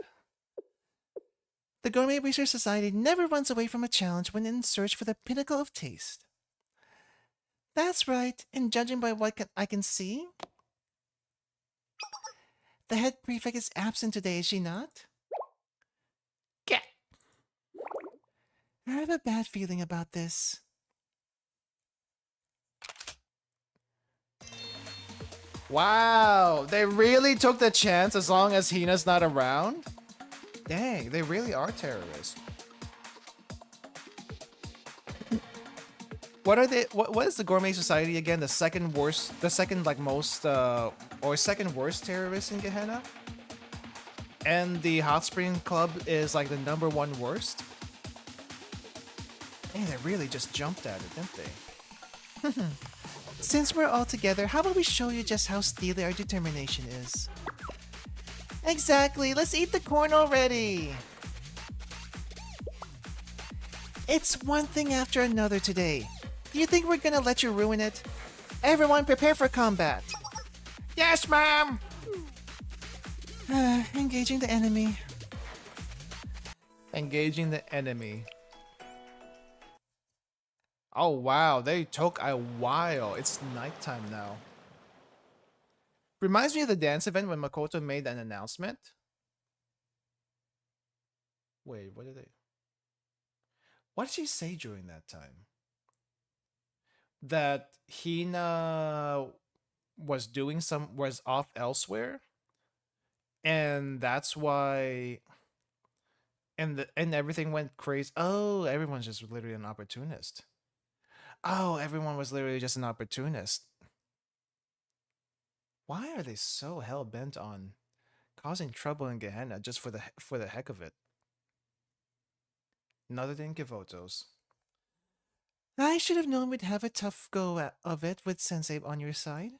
The Gourmet Research Society never runs away from a challenge when in search for the pinnacle of taste. That's right, and judging by what I can see, the head prefect is absent today, is she not? Get! I have a bad feeling about this. Wow, they really took the chance as long as Hina's not around? Dang, they really are terrorists. What are they? What is the Gourmet Society again? The second worst terrorist in Gehenna? And the Hot Spring Club is like the #1 worst? Dang, they really just jumped at it, didn't they? Since we're all together, how about we show you just how steely our determination is? Exactly, let's eat the corn already! It's one thing after another today. Do you think we're gonna let you ruin it? Everyone prepare for combat! Yes, ma'am! Engaging the enemy. Engaging the enemy. Oh wow, they took a while. It's nighttime now. Reminds me of the dance event when Makoto made an announcement. Wait, what did they... What did she say during that time? That Hina was off elsewhere, and that's why and everything went crazy. Oh, everyone's just literally an opportunist. Oh, everyone was literally just an opportunist. Why are they so hell bent on causing trouble in Gehenna just for the heck of it? Another than Kivotos. I should have known we'd have a tough go of it with Sensei on your side.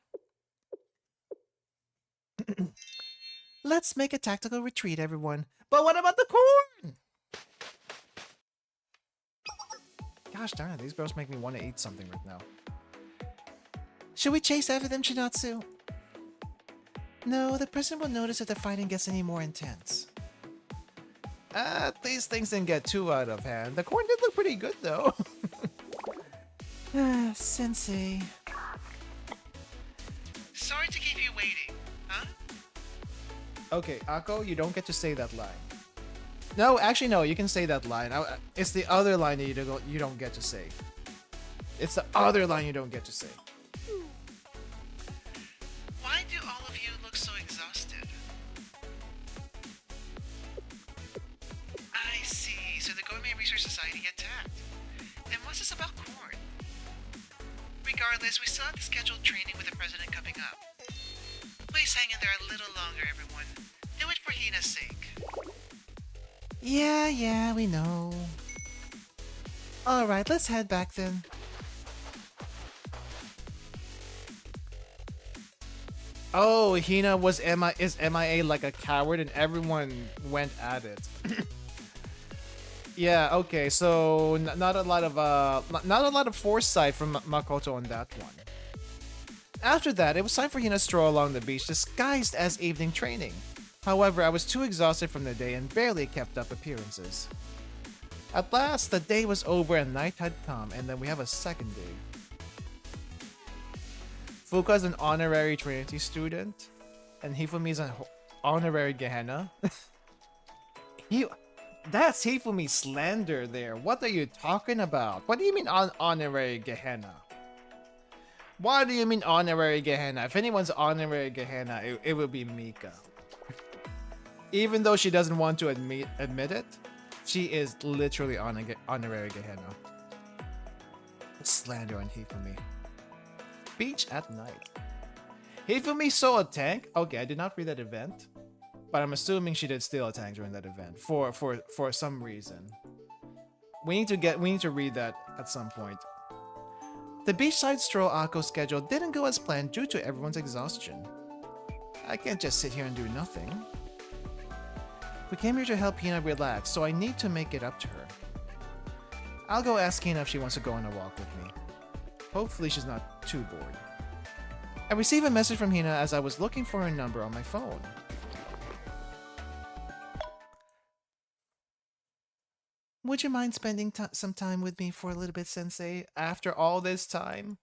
Let's make a tactical retreat, everyone. But what about the corn? Gosh darn it, these girls make me want to eat something right now. Should we chase after them, Chinatsu? No, the president will notice if the fighting gets any more intense. These things didn't get too out of hand. The corn did look pretty good, though. Sensei. Sorry to keep you waiting, huh? Okay, Akko, you don't get to say that line. No, actually, no, you can say that line. It's the other line that you don't get to say. It's the other line you don't get to say. Why do all of you look so exhausted? I see. So the Gourmet Research Society attacked. And what's this about corn? Regardless, we still have the scheduled training with the president coming up. Please hang in there a little longer, everyone. Do it for Hina's sake. Yeah, we know. Alright, let's head back then. Oh, Hina is MIA like a coward and everyone went at it. Yeah, okay, so not a lot of foresight from Makoto on that one. After that, it was time for Hina to stroll along the beach disguised as evening training. However, I was too exhausted from the day and barely kept up appearances. At last, the day was over and night had come, and then we have a second day. Fuka's an honorary Trinity student, and Hifumi's an honorary Gehenna. That's Hifumi's slander there. What are you talking about? What do you mean honorary Gehenna? What do you mean honorary Gehenna? If anyone's honorary Gehenna, it would be Mika. Even though she doesn't want to admit it, she is literally honorary Gehenna. Slander on Hifumi. Beach at night. Hifumi saw a tank. Okay, I did not read that event, but I'm assuming she did steal a tank during that event for some reason. We need to read that at some point. The beachside stroll Akko schedule didn't go as planned due to everyone's exhaustion. I can't just sit here and do nothing. We came here to help Hina relax, so I need to make it up to her. I'll go ask Hina if she wants to go on a walk with me. Hopefully she's not too bored. I received a message from Hina as I was looking for her number on my phone. Would you mind spending some time with me for a little bit, Sensei? After all this time?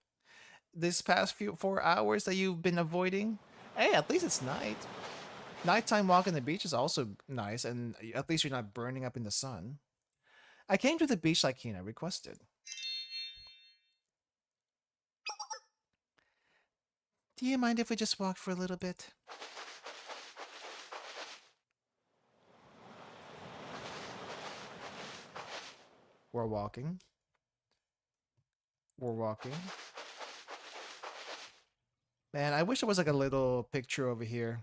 This past 4 hours that you've been avoiding? Hey, at least it's night. Nighttime walk on the beach is also nice, and at least you're not burning up in the sun. I came to the beach like Hina requested. Do you mind if we just walk for a little bit? We're walking. We're walking. Man, I wish there was like a little picture over here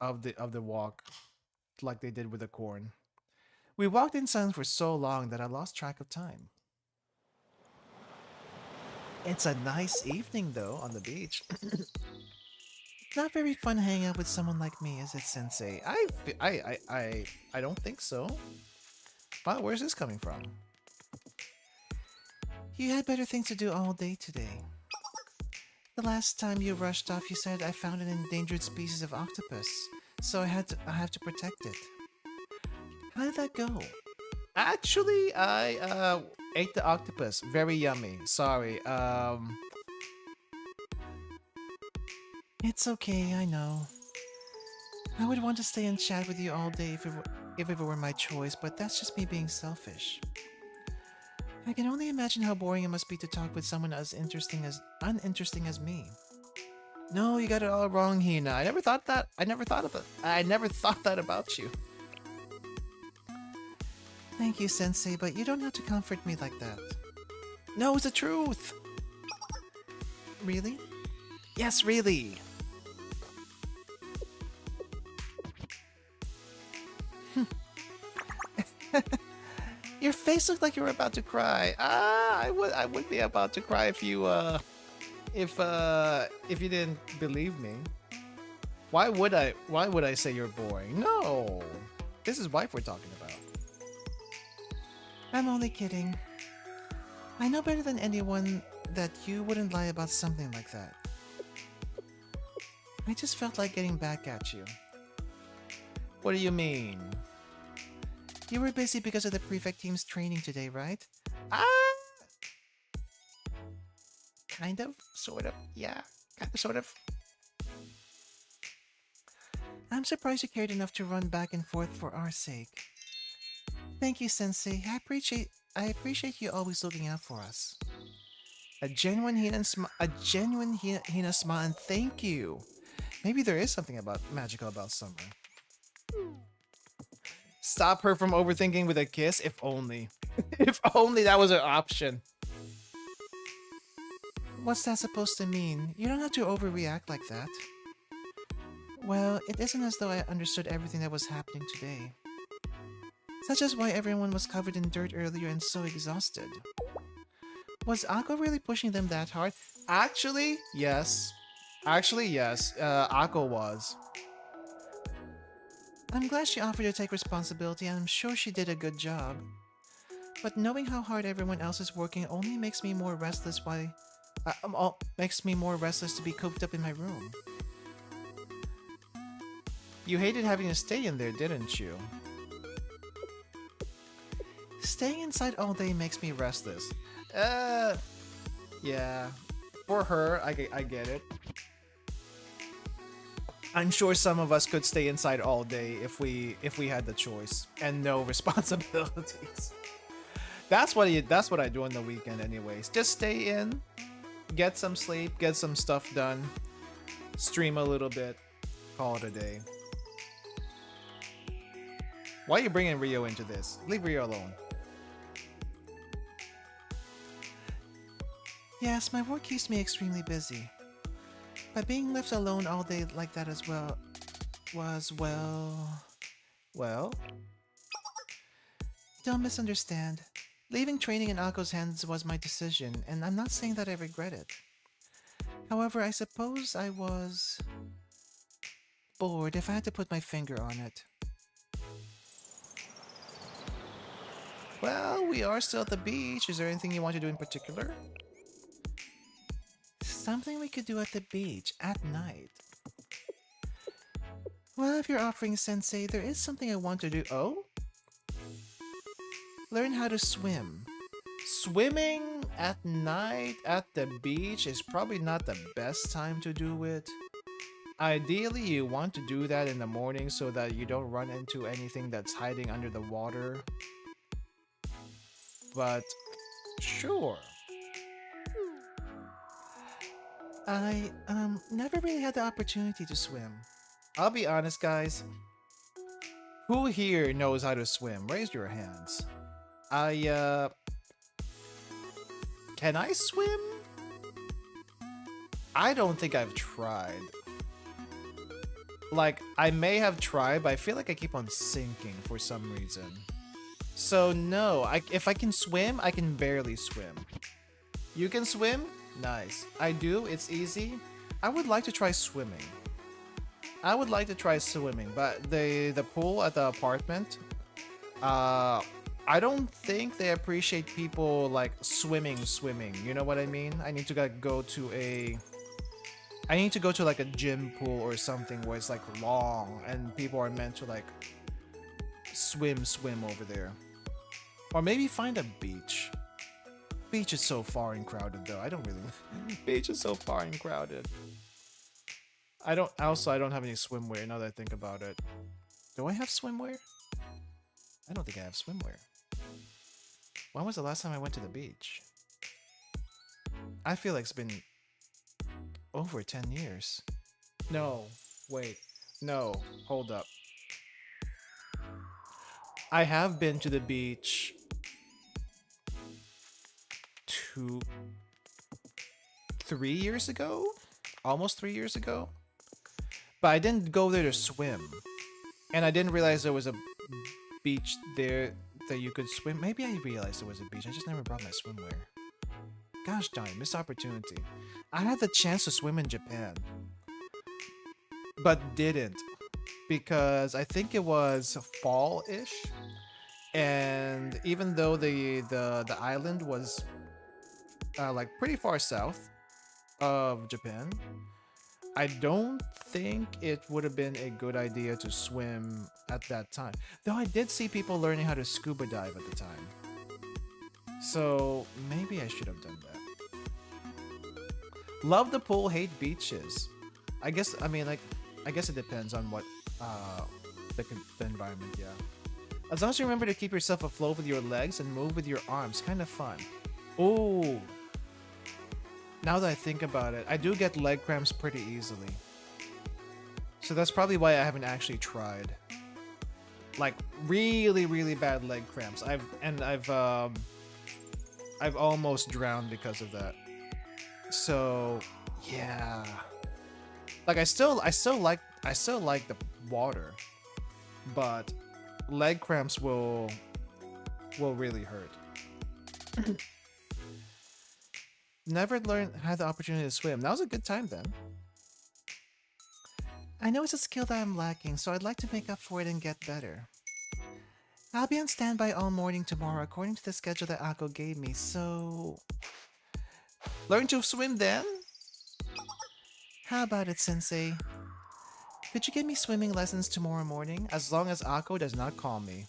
of the walk, like they did with the corn. We walked in silence for so long that I lost track of time. It's a nice evening though on the beach. It's not very fun hanging out with someone like me, is it, Sensei? I don't think so. Wow, where's this coming from? You had better things to do all day today. The last time you rushed off, you said I found an endangered species of octopus, so I have to protect it. How did that go? Actually, I ate the octopus. Very yummy. Sorry. It's okay, I know. I would want to stay and chat with you all day if it were my choice, but that's just me being selfish. I can only imagine how boring it must be to talk with someone as uninteresting as me. No, you got it all wrong, Hina. I never thought that. I never thought that about you. Thank you, Sensei, but you don't have to comfort me like that. No, it's the truth. Really? Yes, really. Your face looked like you were about to cry. I would be about to cry if you you didn't believe me. Why would I say you're boring? No. This is wife we're talking about. I'm only kidding. I know better than anyone that you wouldn't lie about something like that. I just felt like getting back at you. What do you mean? You were busy because of the prefect team's training today, right? Kind of, sort of, yeah, kind of, sort of. I'm surprised you cared enough to run back and forth for our sake. Thank you, Sensei. I appreciate you always looking out for us. A genuine Hina smile, and thank you. Maybe there is something magical about summer. Stop her from overthinking with a kiss, if only. If only that was an option. What's that supposed to mean? You don't have to overreact like that. Well, it isn't as though I understood everything that was happening today. Such as why everyone was covered in dirt earlier and so exhausted. Was Akko really pushing them that hard? Actually, yes. Akko was. I'm glad she offered to take responsibility, and I'm sure she did a good job. But knowing how hard everyone else is working only makes me more restless to be cooped up in my room. You hated having to stay in there, didn't you? Staying inside all day makes me restless. Yeah. For her, I get it. I'm sure some of us could stay inside all day if we had the choice and no responsibilities. That's what I do on the weekend anyways. Just stay in, get some sleep, get some stuff done, stream a little bit, call it a day. Why are you bringing Rio into this? Leave Rio alone. Yes, my work keeps me extremely busy. But being left alone all day like that as well was, well... Don't misunderstand. Leaving training in Akko's hands was my decision, and I'm not saying that I regret it. However, I suppose I was... bored, if I had to put my finger on it. Well, we are still at the beach. Is there anything you want to do in particular? Something we could do at the beach at night. Well, if you're offering, Sensei, there is something I want to do. Oh? Learn how to swim. Swimming at night at the beach is probably not the best time to do it. Ideally, you want to do that in the morning so that you don't run into anything that's hiding under the water. But, sure. I, never really had the opportunity to swim. I'll be honest, guys. Who here knows how to swim? Raise your hands. Can I swim? I don't think I've tried. Like, I may have tried, but I feel like I keep on sinking for some reason. So no, if I can swim, I can barely swim. You can swim? Nice. I do, it's easy. I would like to try swimming. But the pool at the apartment, I don't think they appreciate people like swimming. You know what I mean? I need to go to like a gym pool or something where it's like long and people are meant to like swim over there. Or maybe find a beach. Beach is so far and crowded though. I don't really beach is so far and crowded. I don't have any swimwear now that I think about it. Do I have swimwear? I don't think I have swimwear. When was the last time I went to the beach? I feel like it's been over 10 years. No, wait. No, hold up. I have been to the beach 3 years ago? Almost 3 years ago? But I didn't go there to swim. And I didn't realize there was a beach there that you could swim. Maybe I realized there was a beach. I just never brought my swimwear. Gosh darn, missed opportunity. I had the chance to swim in Japan. But didn't. Because I think it was fall-ish. And even though the island was like pretty far south of Japan, I don't think it would have been a good idea to swim at that time. Though I did see people learning how to scuba dive at the time. So maybe I should have done that. Love the pool, hate beaches. I guess it depends on what the environment, yeah. As long as you remember to keep yourself afloat with your legs and move with your arms, kind of fun. Ooh. Now that I think about it, I do get leg cramps pretty easily. So that's probably why I haven't actually tried. Like really, really bad leg cramps. I've almost drowned because of that. So yeah. Like I still like the water, but leg cramps will really hurt. Never had the opportunity to swim. That was a good time then. I know it's a skill that I'm lacking, so I'd like to make up for it and get better. I'll be on standby all morning tomorrow according to the schedule that Ako gave me, so... Learn to swim then? How about it, Sensei? Could you give me swimming lessons tomorrow morning, as long as Ako does not call me?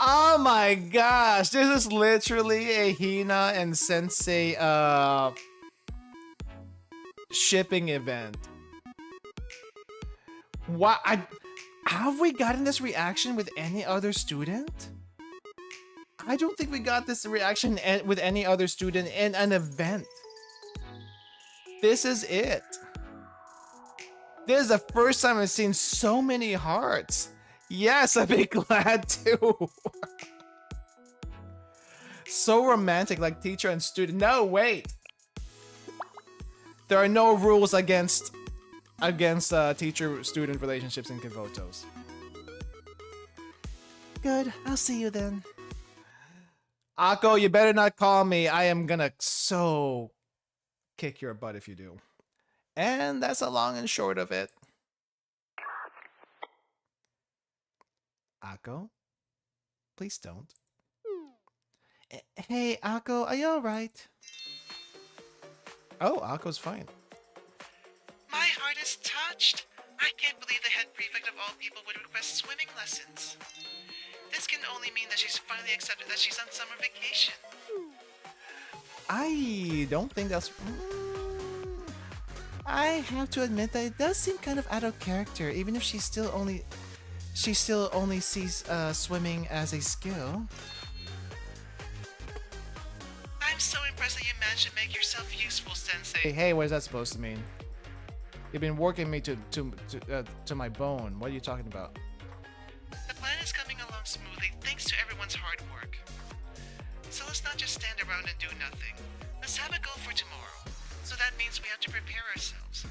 Oh my gosh, this is literally a Hina and Sensei shipping event. What? Have we gotten this reaction with any other student? I don't think we got this reaction with any other student in an event. This is it. This is the first time I've seen so many hearts. Yes, I'd be glad to. So romantic, like teacher and student. No, wait. There are no rules against teacher-student relationships in Kivotos. Good, I'll see you then. Ako, you better not call me. I am gonna so kick your butt if you do. And that's a long and short of it. Ako? Please don't. Hey, Ako, are you alright? Oh, Ako's fine. My heart is touched. I can't believe the head prefect of all people would request swimming lessons. This can only mean that she's finally accepted that she's on summer vacation. I don't think that's... I have to admit that it does seem kind of out of character, even if she still only sees swimming as a skill. I'm so impressed that you managed to make yourself useful, Sensei. Hey, what is that supposed to mean? You've been working me to my bone. What are you talking about? The plan is coming along smoothly thanks to everyone's hard work. So let's not just stand around and do nothing. Let's have a goal for tomorrow. So that means we have to prepare ourselves.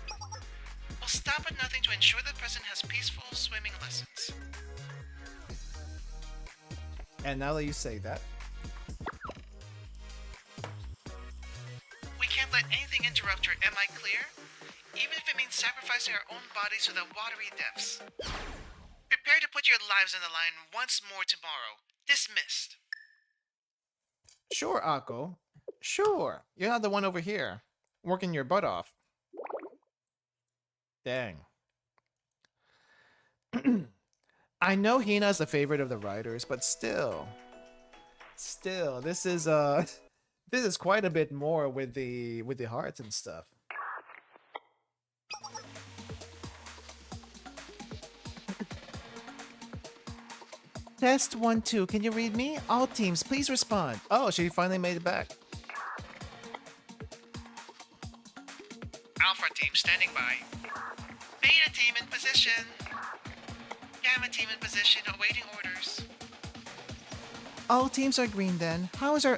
We'll stop at nothing to ensure the president has peaceful swimming lessons. And now that you say that... We can't let anything interrupt her, am I clear? Even if it means sacrificing our own bodies to the watery depths. Prepare to put your lives on the line once more tomorrow. Dismissed. Sure, Ako. Sure. You're not the one over here, working your butt off. Dang. I know Hina's the favorite of the writers, but still, this is this is quite a bit more with the hearts and stuff. Test 1 2. Can you read me? All teams, please respond. Oh, she finally made it back. Alpha team standing by. Beta team in position. Gamma team in position, awaiting orders. All teams are green then. How are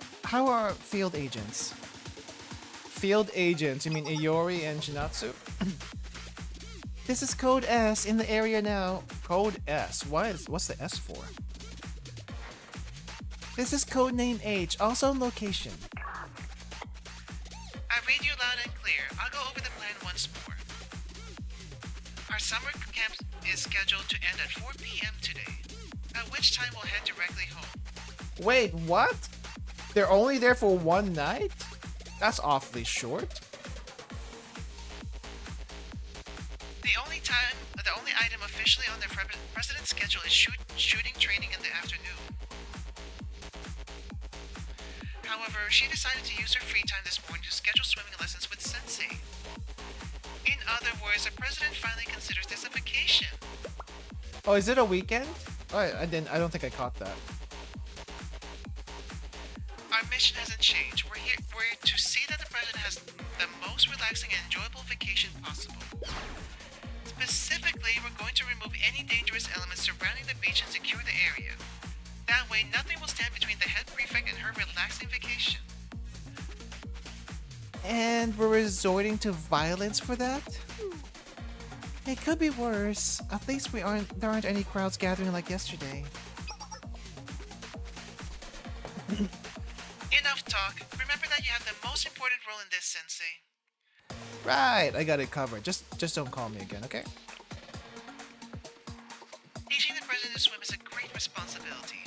our field agents? Field agents? You mean Iori and Shinatsu? This is code S in the area now. Code S. What's the S for? This is codename H, also location. I read you loud and clear. I'll go over the plan once more. Our summer camp is scheduled to end at 4 p.m. today, at which time we'll head directly home. Wait, what? They're only there for one night? That's awfully short. The only item officially on the president's schedule is shooting training in the afternoon. However, she decided to use her free time this morning to schedule swimming lessons with Sensei. In other words, the president finally considers this a vacation. Oh, is it a weekend? Oh, I don't think I caught that. Our mission hasn't changed. We're to see that the president has the most relaxing and enjoyable vacation possible. Specifically, we're going to remove any dangerous elements surrounding the beach and secure the area. That way, nothing will stand between the head prefect and her relaxing vacation. And we're resorting to violence for that? It could be worse. At least there aren't any crowds gathering like yesterday. Enough talk. Remember that you have the most important role in this, Sensei. Right, I got it covered. Just don't call me again, okay? Teaching the president to swim is a great responsibility.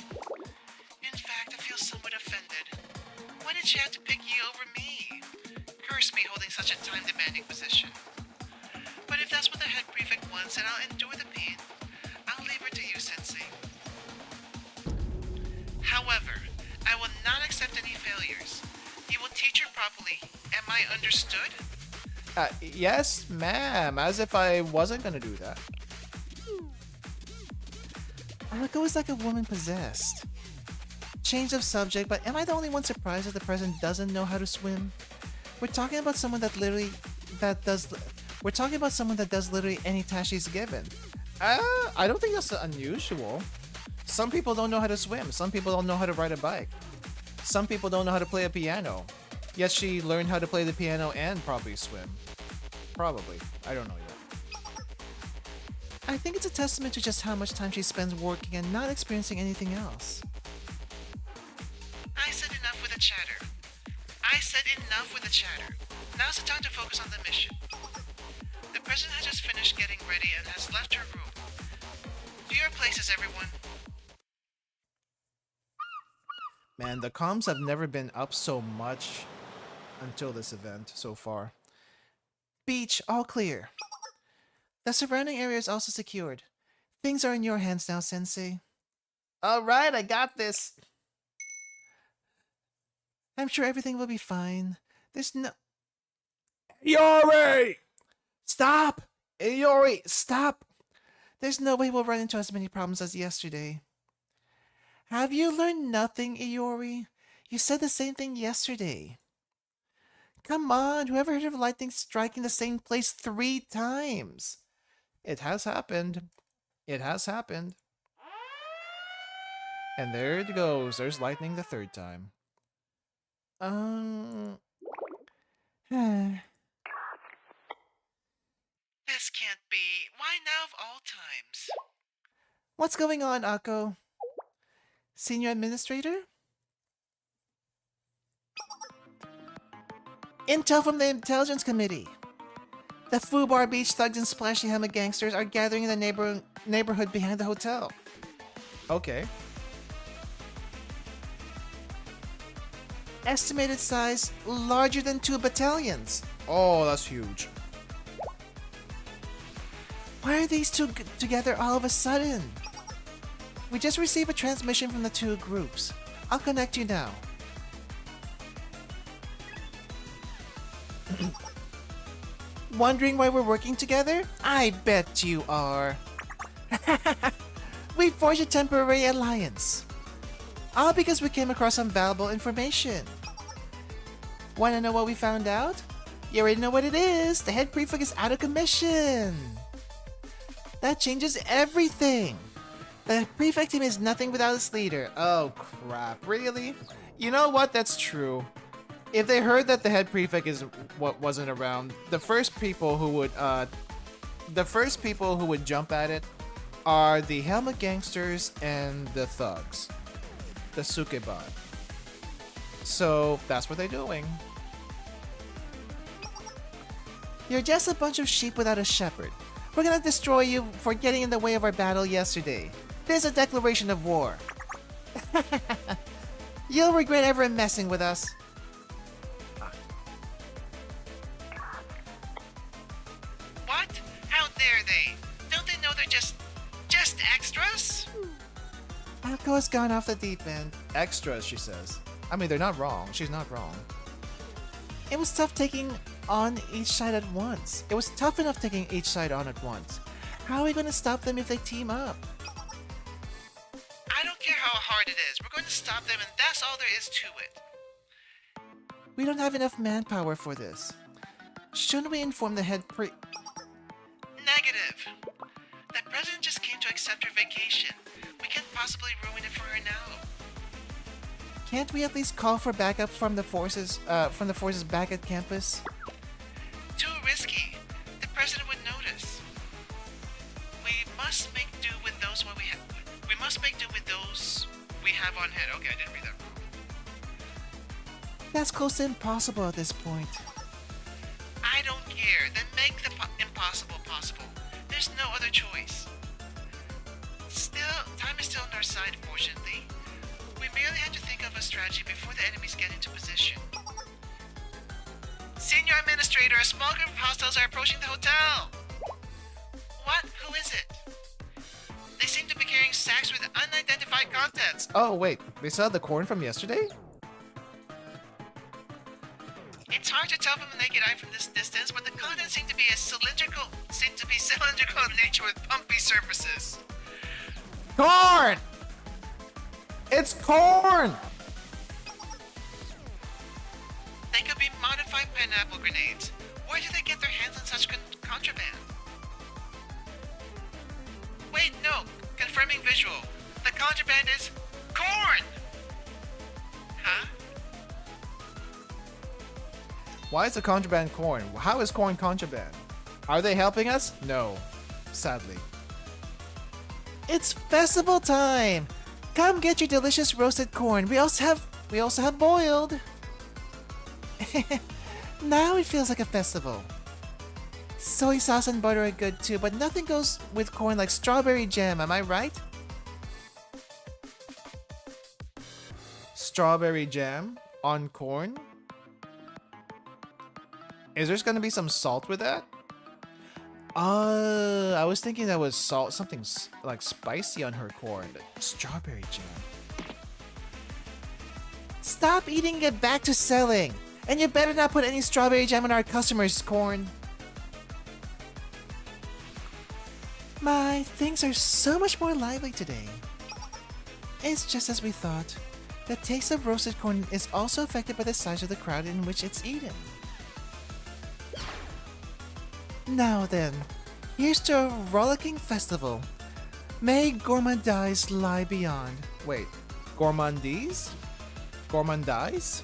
In fact, I feel somewhat offended. Why did she have to pick you over me? Curse me holding such a time-demanding position. But if that's what the head prefect wants, then I'll endure the pain. I'll leave her to you, Sensei. However, I will not accept any failures. You will teach her properly. Am I understood? Yes, ma'am. As if I wasn't gonna do that. Ruka was like a woman possessed. Change of subject, but am I the only one surprised that the president doesn't know how to swim? We're talking about someone that does literally any task she's given. I don't think that's unusual. Some people don't know how to swim. Some people don't know how to ride a bike. Some people don't know how to play a piano. Yet she learned how to play the piano and probably swim. Probably. I don't know yet. I think it's a testament to just how much time she spends working and not experiencing anything else. I said enough with the chatter. Now's the time to focus on the mission. The president has just finished getting ready and has left her room. To your places, everyone. Man, the comms have never been up so much until this event so far. Beach, all clear. The surrounding area is also secured. Things are in your hands now, Sensei. Alright, I got this. I'm sure everything will be fine. There's no... Iori! Stop! Iori, stop! There's no way we'll run into as many problems as yesterday. Have you learned nothing, Iori? You said the same thing yesterday. Come on, whoever heard of lightning striking the same place 3 times? It has happened. It has happened. And there it goes. There's lightning the 3rd time. This can't be. Why now of all times? What's going on, Akko? Senior Administrator? Intel from the Intelligence Committee. The Fubar Beach thugs and Splashy Helmet gangsters are gathering in the neighborhood behind the hotel. Okay. Estimated size, larger than 2 battalions. Oh, that's huge. Why are these two together all of a sudden? We just received a transmission from the two groups. I'll connect you now. Wondering why we're working together? I bet you are. We forged a temporary alliance. All because we came across some valuable information. Wanna know what we found out? You already know what it is. The head prefect is out of commission. That changes everything. The prefect team is nothing without its leader. Oh crap, really? You know what? That's true. If they heard that the head prefect is what wasn't around, the first people who would jump at it are the helmet gangsters and the thugs. The Sukebot. So that's what they're doing. You're just a bunch of sheep without a shepherd. We're gonna destroy you for getting in the way of our battle yesterday. This is a declaration of war. You'll regret ever messing with us. What? How dare they? Don't they know they're just extras? Akko has gone off the deep end. Extras, she says. I mean, they're not wrong. She's not wrong. It was tough taking on each side at once. It was tough enough taking each side on at once. How are we going to stop them if they team up? I don't care how hard it is. We're going to stop them, and that's all there is to it. We don't have enough manpower for this. Shouldn't we inform the head Negative. That president just came to accept her vacation. We can't possibly ruin it for her now. Can't we at least call for backup from the forces back at campus? Too risky. The president would notice. We must make do with those what we have. We must make do with those we have on hand. Okay, I didn't read that wrong. That's close to impossible at this point. I don't care. Then make the impossible possible. There's no other choice. Still, time is still on our side, fortunately. We merely have to think of a strategy before the enemies get into position. Senior Administrator, a small group of hostiles are approaching the hotel. What? Who is it? They seem to be carrying sacks with unidentified contents. Oh wait, they still have the corn from yesterday? It's hard to tell from the naked eye from this distance, but the contents seem to be cylindrical in nature with pumpy surfaces. Corn! It's corn! They could be modified pineapple grenades. Where do they get their hands on such contraband? Wait, no. Confirming visual. The contraband is corn! Huh? Why is the contraband corn? How is corn contraband? Are they helping us? No. Sadly. It's festival time! Come get your delicious roasted corn. We also have boiled. Now it feels like a festival. Soy sauce and butter are good too, but nothing goes with corn like strawberry jam, am I right? Strawberry jam on corn? Is there gonna be some salt with that? I was thinking that was salt, something like spicy on her corn, but strawberry jam. Stop eating and get back to selling! And you better not put any strawberry jam on our customers' corn. My, things are so much more lively today. It's just as we thought. The taste of roasted corn is also affected by the size of the crowd in which it's eaten. Now then, here's to a rollicking festival. May gourmandise lie beyond. Wait, gourmandise? Gourmandise?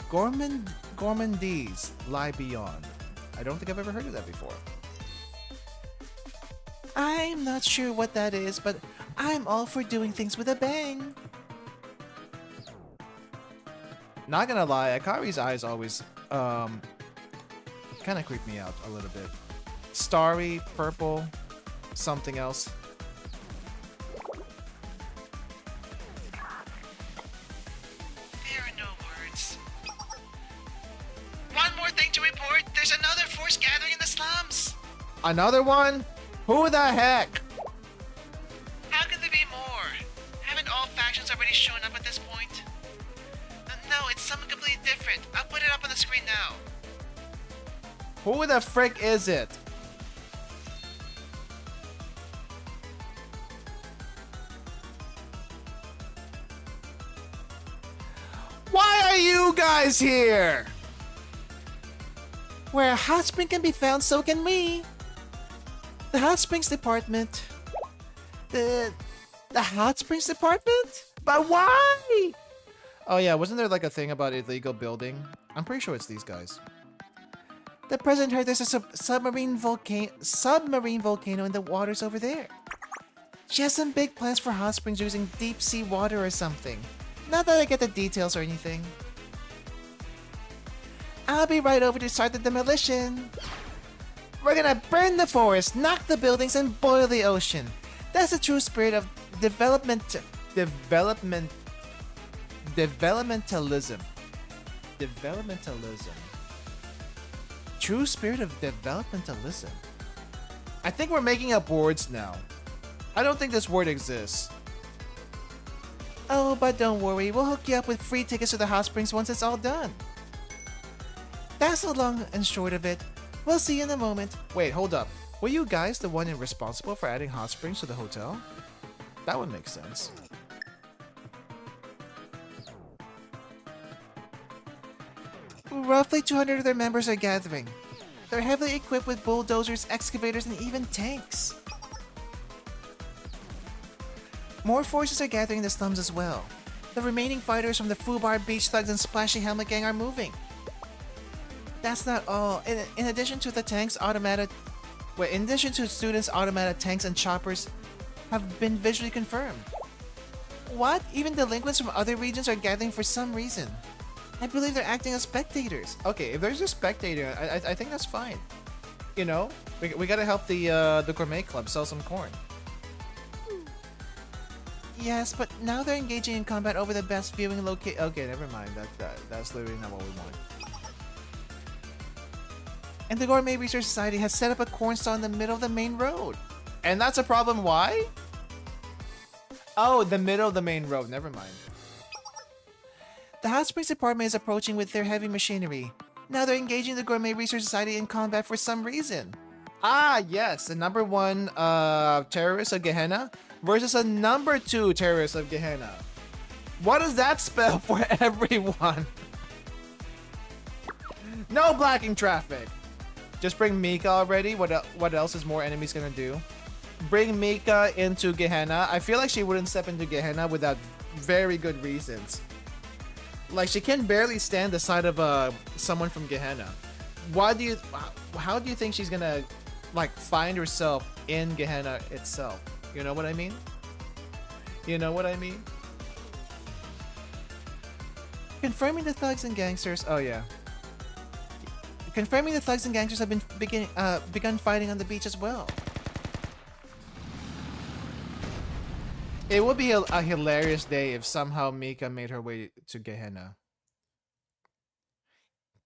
Gourmandise lie beyond. I don't think I've ever heard of that before. I'm not sure what that is, but I'm all for doing things with a bang. Not gonna lie, Akari's eyes always, kind of creep me out a little bit. Starry, purple, something else. There are no words. One more thing to report. There's another force gathering in the slums. Another one? Who the heck? How can there be more? Haven't all factions already shown up at this point? No, it's something completely different. I'll put it up on the screen now. Who the frick is it? Why are you guys here? Where a hot spring can be found, so can we. The hot springs department. The hot springs department? But why? Oh yeah, wasn't there like a thing about illegal building? I'm pretty sure it's these guys. The president heard there's a submarine volcano in the waters over there. She has some big plans for hot springs using deep sea water or something. Not that I get the details or anything. I'll be right over to start the demolition. We're gonna burn the forest, knock the buildings, and boil the ocean. That's the true spirit of developmentalism. True spirit of developmentalism. I think we're making up words now. I don't think this word exists. Oh, but don't worry, we'll hook you up with free tickets to the hot springs once it's all done. That's the long and short of it. We'll see you in a moment. Wait, hold up. Were you guys the one responsible for adding hot springs to the hotel? That would make sense. Roughly 200 of their members are gathering. They're heavily equipped with bulldozers, excavators, and even tanks. More forces are gathering in the slums as well. The remaining fighters from the Fubar, Beach Thugs, and Splashy Helmet Gang are moving. That's not all. In addition to the tanks, in addition to students, automatic tanks and choppers have been visually confirmed. What? Even delinquents from other regions are gathering for some reason. I believe they're acting as spectators. Okay, if there's a spectator, I think that's fine. You know, we gotta help the gourmet club sell some corn. Yes, but now they're engaging in combat over the best viewing location. Okay, never mind. That's literally not what we want. And the Gourmet Research Society has set up a corn stall in the middle of the main road. And that's a problem. Why? Oh, the middle of the main road. Never mind. The Hot Springs Department is approaching with their heavy machinery. Now they're engaging the Gourmet Research Society in combat for some reason. Ah, yes. The number 1 terrorist of Gehenna versus a number 2 terrorist of Gehenna. What does that spell for everyone? No blocking traffic. Just bring Mika already. What else is more enemies gonna do? Bring Mika into Gehenna. I feel like she wouldn't step into Gehenna without very good reasons. Like, she can barely stand the side of someone from Gehenna. How do you think she's gonna like find herself in Gehenna itself? You know what I mean? You know what I mean? Confirming the thugs and gangsters. Oh yeah. Confirming the thugs and gangsters have begun fighting on the beach as well. It would be a hilarious day if somehow Mika made her way to Gehenna.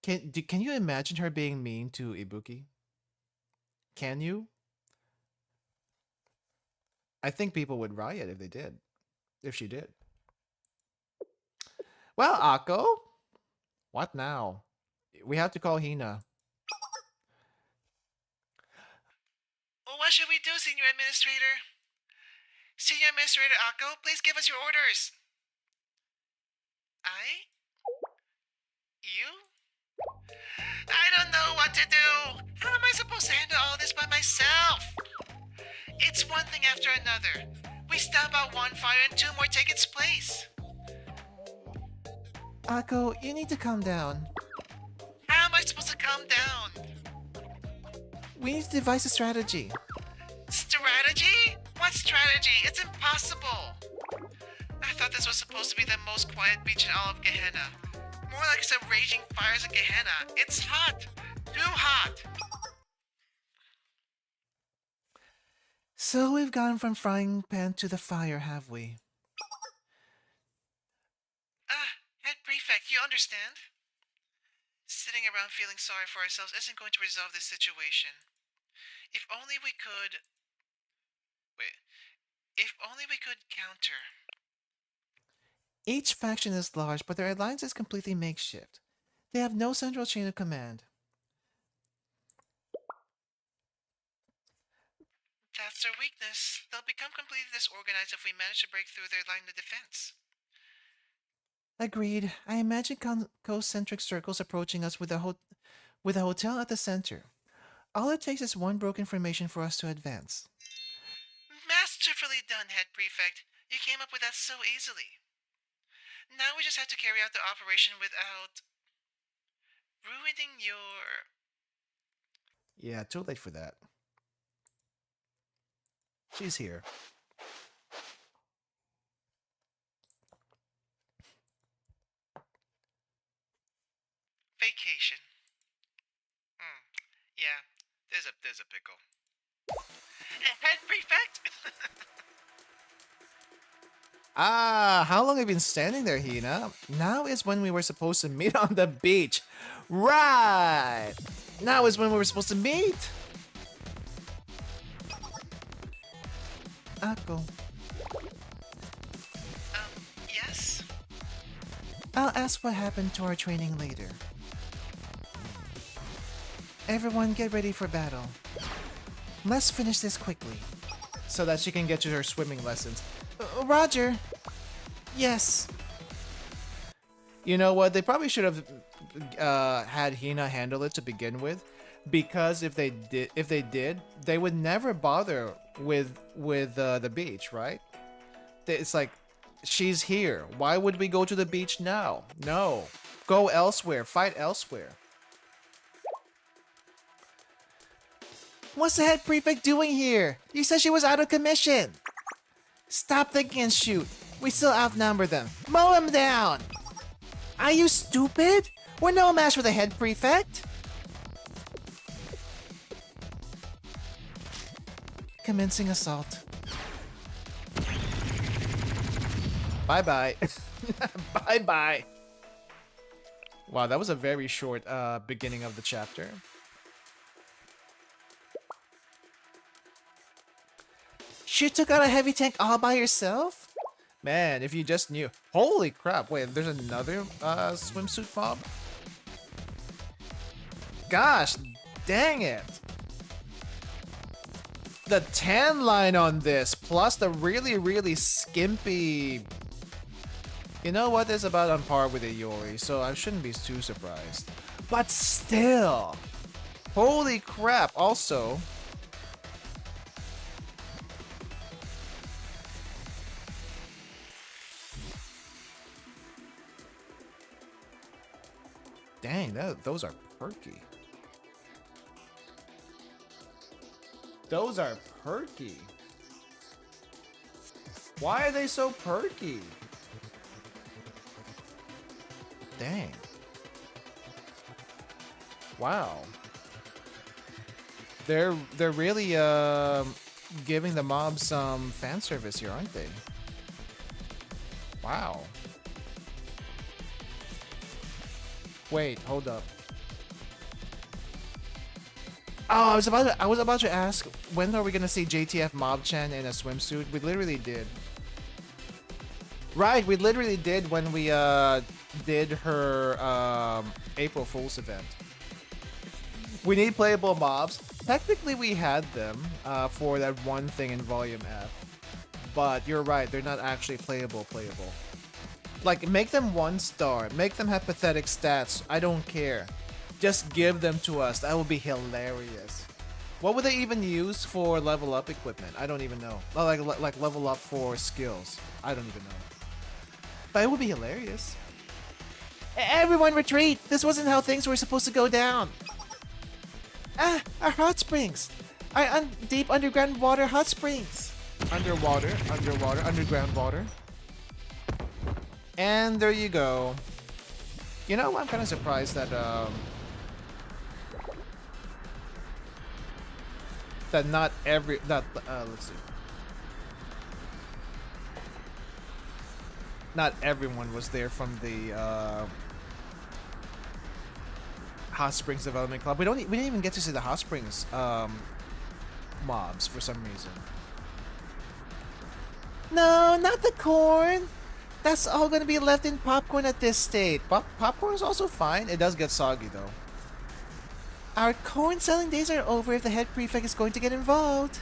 Can you imagine her being mean to Ibuki? Can you? I think people would riot if they did. If she did. Well, Akko, what now? We have to call Hina. Well, what should we do, Senior Administrator? Senior Administrator Akko, please give us your orders. You? I don't know what to do. How am I supposed to handle all this by myself? It's one thing after another. We stamp out one fire and 2 more take its place. Akko, you need to calm down. How am I supposed to calm down? We need to devise a strategy. Strategy? What strategy? It's impossible. I thought this was supposed to be the most quiet beach in all of Gehenna. More like some raging fires in Gehenna. It's hot. Too hot. So we've gone from frying pan to the fire, have we? Head Prefect, you understand? Sitting around feeling sorry for ourselves isn't going to resolve this situation. If only we could. Wait. If only we could counter. Each faction is large, but their alliance is completely makeshift. They have no central chain of command. That's their weakness. They'll become completely disorganized if we manage to break through their line of defense. Agreed. I imagine concentric circles approaching us with with a hotel at the center. All it takes is one broken formation for us to advance. Masterfully done, Head Prefect. You came up with that so easily. Now we just have to carry out the operation without ruining your... Yeah, too late for that. She's here. vacation. Yeah, there's a pickle. Head Prefect! How long have you been standing there, Hina? Now is when we were supposed to meet on the beach. Right! Now is when we were supposed to meet. Ako. Yes? I'll ask what happened to our training later. Everyone get ready for battle. Let's finish this quickly. So that she can get to her swimming lessons. Roger! Yes. You know what? They probably should have had Hina handle it to begin with, because if they did, they would never bother with the beach, right? It's like, she's here. Why would we go to the beach now? No, go elsewhere. Fight elsewhere. What's the head prefect doing here? You said she was out of commission. Stop thinking and shoot. We still outnumber them. Mow them down! Are you stupid? We're no match for the head prefect. Commencing assault. Bye-bye. Bye-bye. Wow, that was a very short beginning of the chapter. She took out a heavy tank all by herself? Man, if you just knew. Holy crap, wait, there's another swimsuit mob? Gosh, dang it. The tan line on this, plus the really, really skimpy... You know what, it's about on par with a Yori, so I shouldn't be too surprised. But still! Holy crap, also... Dang, those are perky. Those are perky. Why are they so perky? Dang. Wow. They're really giving the mob some fan service here, aren't they? Wow. Wait, hold up. Oh, I was about to ask, when are we gonna see JTF Mob-chan in a swimsuit? We literally did. Right, we literally did when we did her April Fool's event. We need playable mobs. Technically we had them for that one thing in Volume F. But you're right, they're not actually playable. Like, make them 1 star. Make them have pathetic stats. I don't care. Just give them to us. That would be hilarious. What would they even use for level up equipment? I don't even know. Oh, like level up for skills. I don't even know. But it would be hilarious. Everyone retreat! This wasn't how things were supposed to go down. Ah, our hot springs. Our deep underground water hot springs. Underwater, underground water. And there you go. You know, I'm kind of surprised that not every let's see. Not everyone was there from the Hot Springs Development Club. We didn't even get to see the Hot Springs mobs for some reason. No, not the corn. That's all gonna be left in popcorn at this state. Popcorn is also fine. It does get soggy though. Our corn selling days are over if the head prefect is going to get involved.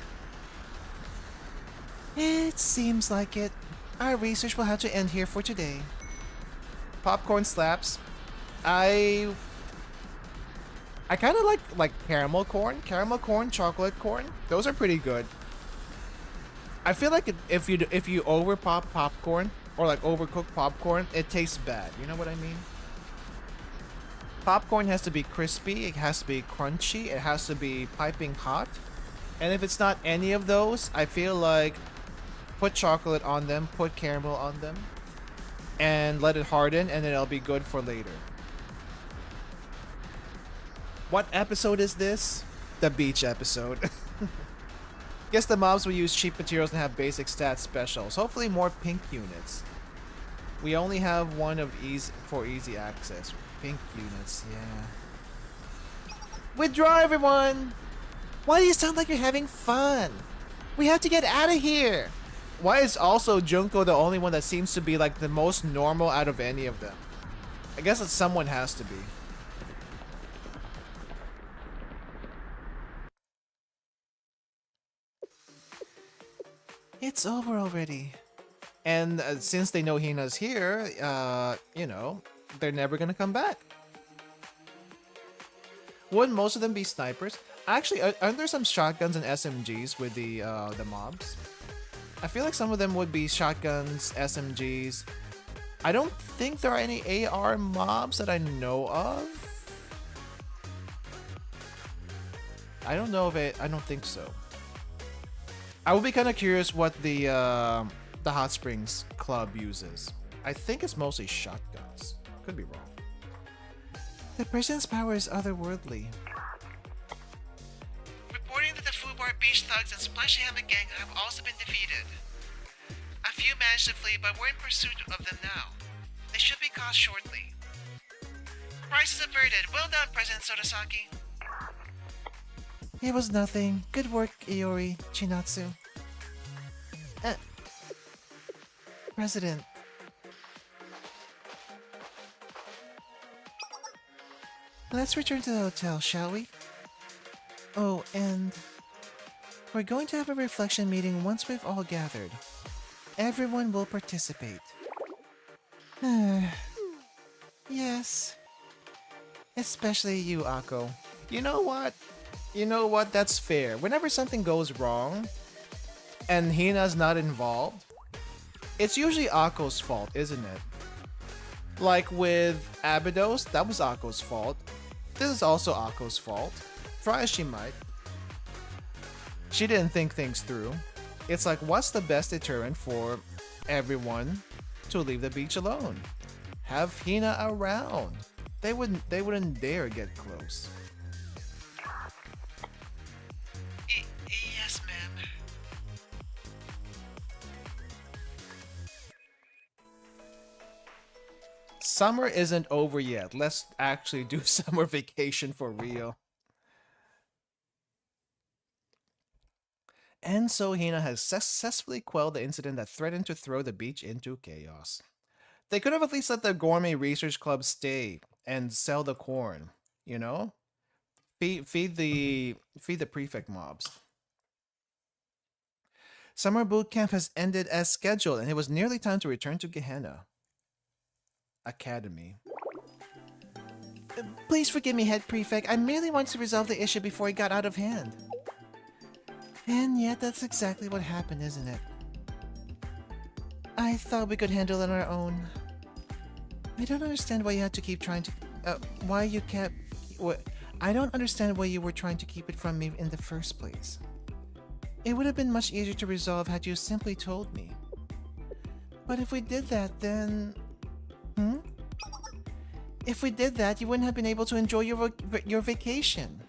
It seems like it. Our research will have to end here for today. Popcorn slaps. I kind of like caramel corn, chocolate corn. Those are pretty good. I feel like if you over pop popcorn or like overcook popcorn, it tastes bad. You know what I mean? Popcorn has to be crispy, it has to be crunchy, it has to be piping hot. And if it's not any of those, I feel like put chocolate on them, put caramel on them, and let it harden, and then it'll be good for later. What episode is this? The beach episode. Guess the mobs will use cheap materials and have basic stat specials. Hopefully more pink units. We only have one of easy access. Pink units, yeah. Withdraw, everyone! Why do you sound like you're having fun? We have to get out of here! Why is also Junko the only one that seems to be like the most normal out of any of them? I guess that someone has to be. It's over already. And since they know Hina's here, you know, they're never gonna come back. Wouldn't most of them be snipers? Actually, aren't there some shotguns and SMGs with the mobs? I feel like some of them would be shotguns, SMGs. I don't think there are any AR mobs that I know of. I don't know if I don't think so. I would be kind of curious what the Hot Springs Club uses. I think it's mostly shotguns. Could be wrong. The person's power is otherworldly. Reporting that the Fubar Beach Thugs and Splashy Hammock Gang have also been defeated. A few managed to flee, but we're in pursuit of them now. They should be caught shortly. Crisis averted. Well done, President Sodasaki. It was nothing. Good work, Iori, Chinatsu. President. Let's return to the hotel, shall we? Oh, and we're going to have a reflection meeting once we've all gathered. Everyone will participate. Yes. Especially you, Akko. You know what? You know what? That's fair. Whenever something goes wrong and Hina's not involved, it's usually Akko's fault, isn't it? Like with Abydos, that was Akko's fault. This is also Akko's fault. Try as she might. She didn't think things through. It's like, what's the best deterrent for everyone to leave the beach alone? Have Hina around. They wouldn't dare get close. Yes, ma'am. Summer isn't over yet. Let's actually do summer vacation for real. And so Hina has successfully quelled the incident that threatened to throw the beach into chaos. They could have at least let the Gourmet Research Club stay and sell the corn, you know? Feed the prefect mobs. Summer boot camp has ended as scheduled, and it was nearly time to return to Gehenna Academy. Please forgive me, Head Prefect. I merely wanted to resolve the issue before it got out of hand. And yet, that's exactly what happened, isn't it? I thought we could handle it on our own. I don't understand why you had to keep trying to... I don't understand why you were trying to keep it from me in the first place. It would have been much easier to resolve had you simply told me. But if we did that, then... If we did that, you wouldn't have been able to enjoy your vacation.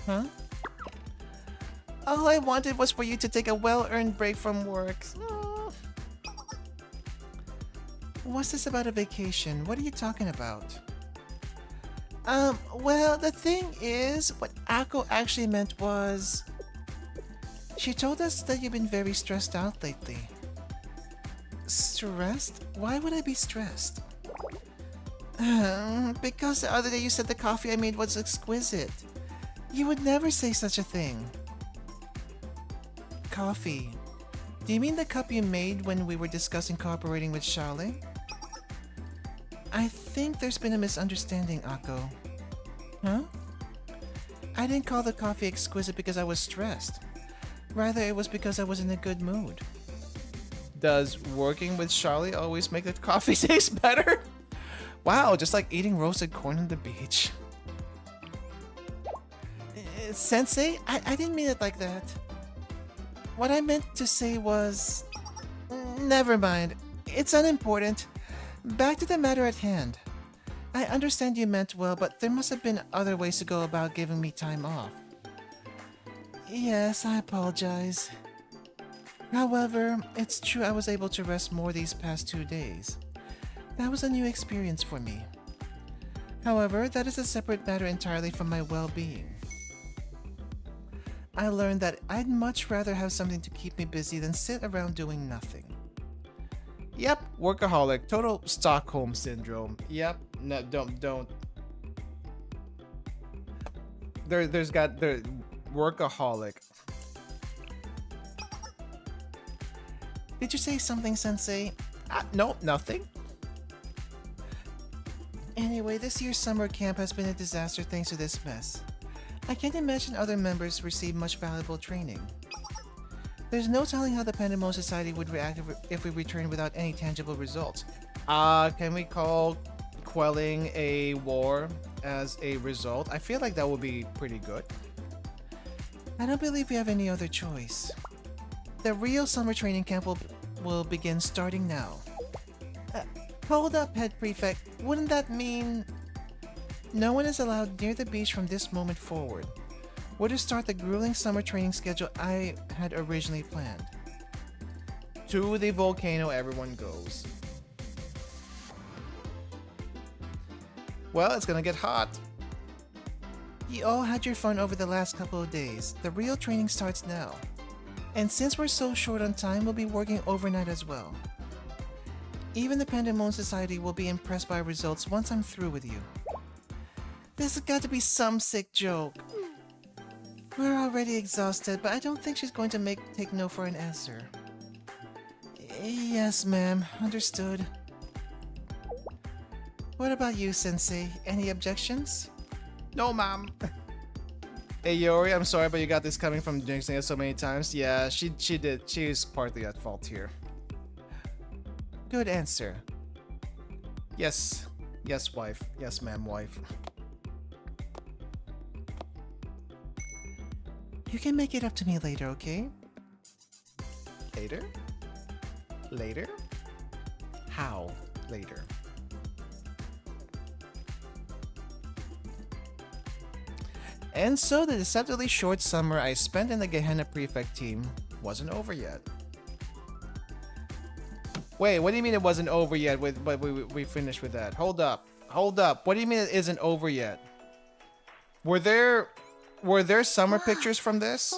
Huh? All I wanted was for you to take a well-earned break from work. What's this about a vacation? What are you talking about? Well, the thing is, what Akko actually meant was... She told us that you've been very stressed out lately. Stressed? Why would I be stressed? Because the other day you said the coffee I made was exquisite. You would never say such a thing. Coffee. Do you mean the cup you made when we were discussing cooperating with Charlie? I think there's been a misunderstanding, Akko. Huh? I didn't call the coffee exquisite because I was stressed. Rather, it was because I was in a good mood. Does working with Charlie always make the coffee taste better? Wow, just like eating roasted corn on the beach. Sensei, I didn't mean it like that. What I meant to say was... Never mind. It's unimportant. Back to the matter at hand. I understand you meant well, but there must have been other ways to go about giving me time off. Yes, I apologize. However, it's true I was able to rest more these past 2 days. That was a new experience for me. However, that is a separate matter entirely from my well-being. I learned that I'd much rather have something to keep me busy than sit around doing nothing. Yep, workaholic, total Stockholm syndrome. Yep, no, don't. There's workaholic. Did you say something, Sensei? Nope, nothing. Anyway, this year's summer camp has been a disaster thanks to this mess. I can't imagine other members receive much valuable training. There's no telling how the Pandemon Society would react if we return without any tangible results. Can we call quelling a war as a result? I feel like that would be pretty good. I don't believe we have any other choice. The real summer training camp will begin starting now. Hold up, Head Prefect. Wouldn't that mean... No one is allowed near the beach from this moment forward. We're to start the grueling summer training schedule I had originally planned. To the volcano everyone goes. Well, it's gonna get hot. You all had your fun over the last couple of days. The real training starts now. And since we're so short on time, we'll be working overnight as well. Even the Pandemon Society will be impressed by results once I'm through with you. This has got to be some sick joke. We're already exhausted, but I don't think she's going to take no for an answer. Yes, ma'am. Understood. What about you, Sensei? Any objections? No, ma'am. Hey, Yori, I'm sorry, but you got this coming from jinxing us so many times. Yeah, she did. She is partly at fault here. Good answer. Yes. Yes, wife. Yes, ma'am, wife. You can make it up to me later, okay? Later? Later? How later? And so the deceptively short summer I spent in the Gehenna Prefect team wasn't over yet. Wait, what do you mean it wasn't over yet? But we finished with that. Hold up. Hold up. What do you mean it isn't over yet? Were there summer pictures from this?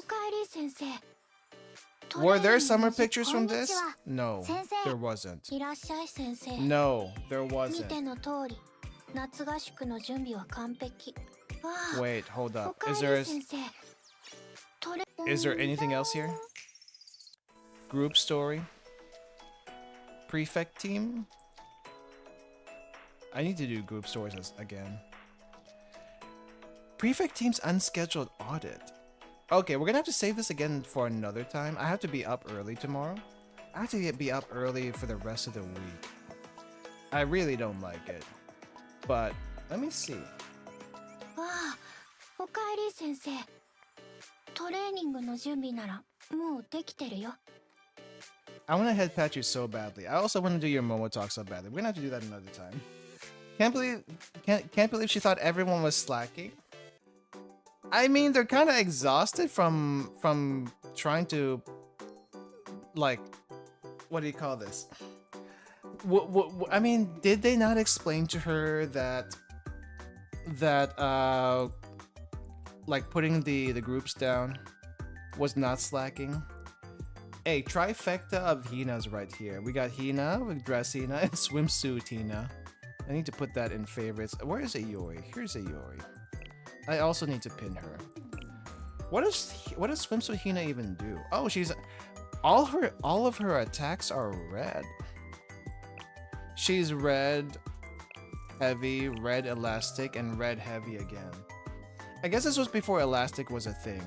Were there summer pictures from this? No, there wasn't. No, there wasn't. Wait, hold up. Is there anything else here? Group story? Prefect team? I need to do group stories again. Prefect team's unscheduled audit. Okay, we're gonna have to save this again for another time. I have to be up early tomorrow. I have to be up early for the rest of the week. I really don't like it. But, let me see. I want to head pat you so badly. I also want to do your Momo talk so badly. We're gonna have to do that another time. Can't believe she thought everyone was slacking. I mean, they're kind of exhausted from trying to, like, what do you call this? I mean, did they not explain to her that like putting the groups down was not slacking. Hey, trifecta of Hina's right here. We got Hina with dress Hina and swimsuit Hina. I need to put that in favorites. Where is Ayori? Here's Ayori. I also need to pin her. What does swimsuit Hina even do? Oh, she's all of her attacks are red. She's red heavy, red elastic, and red heavy again. I guess this was before elastic was a thing.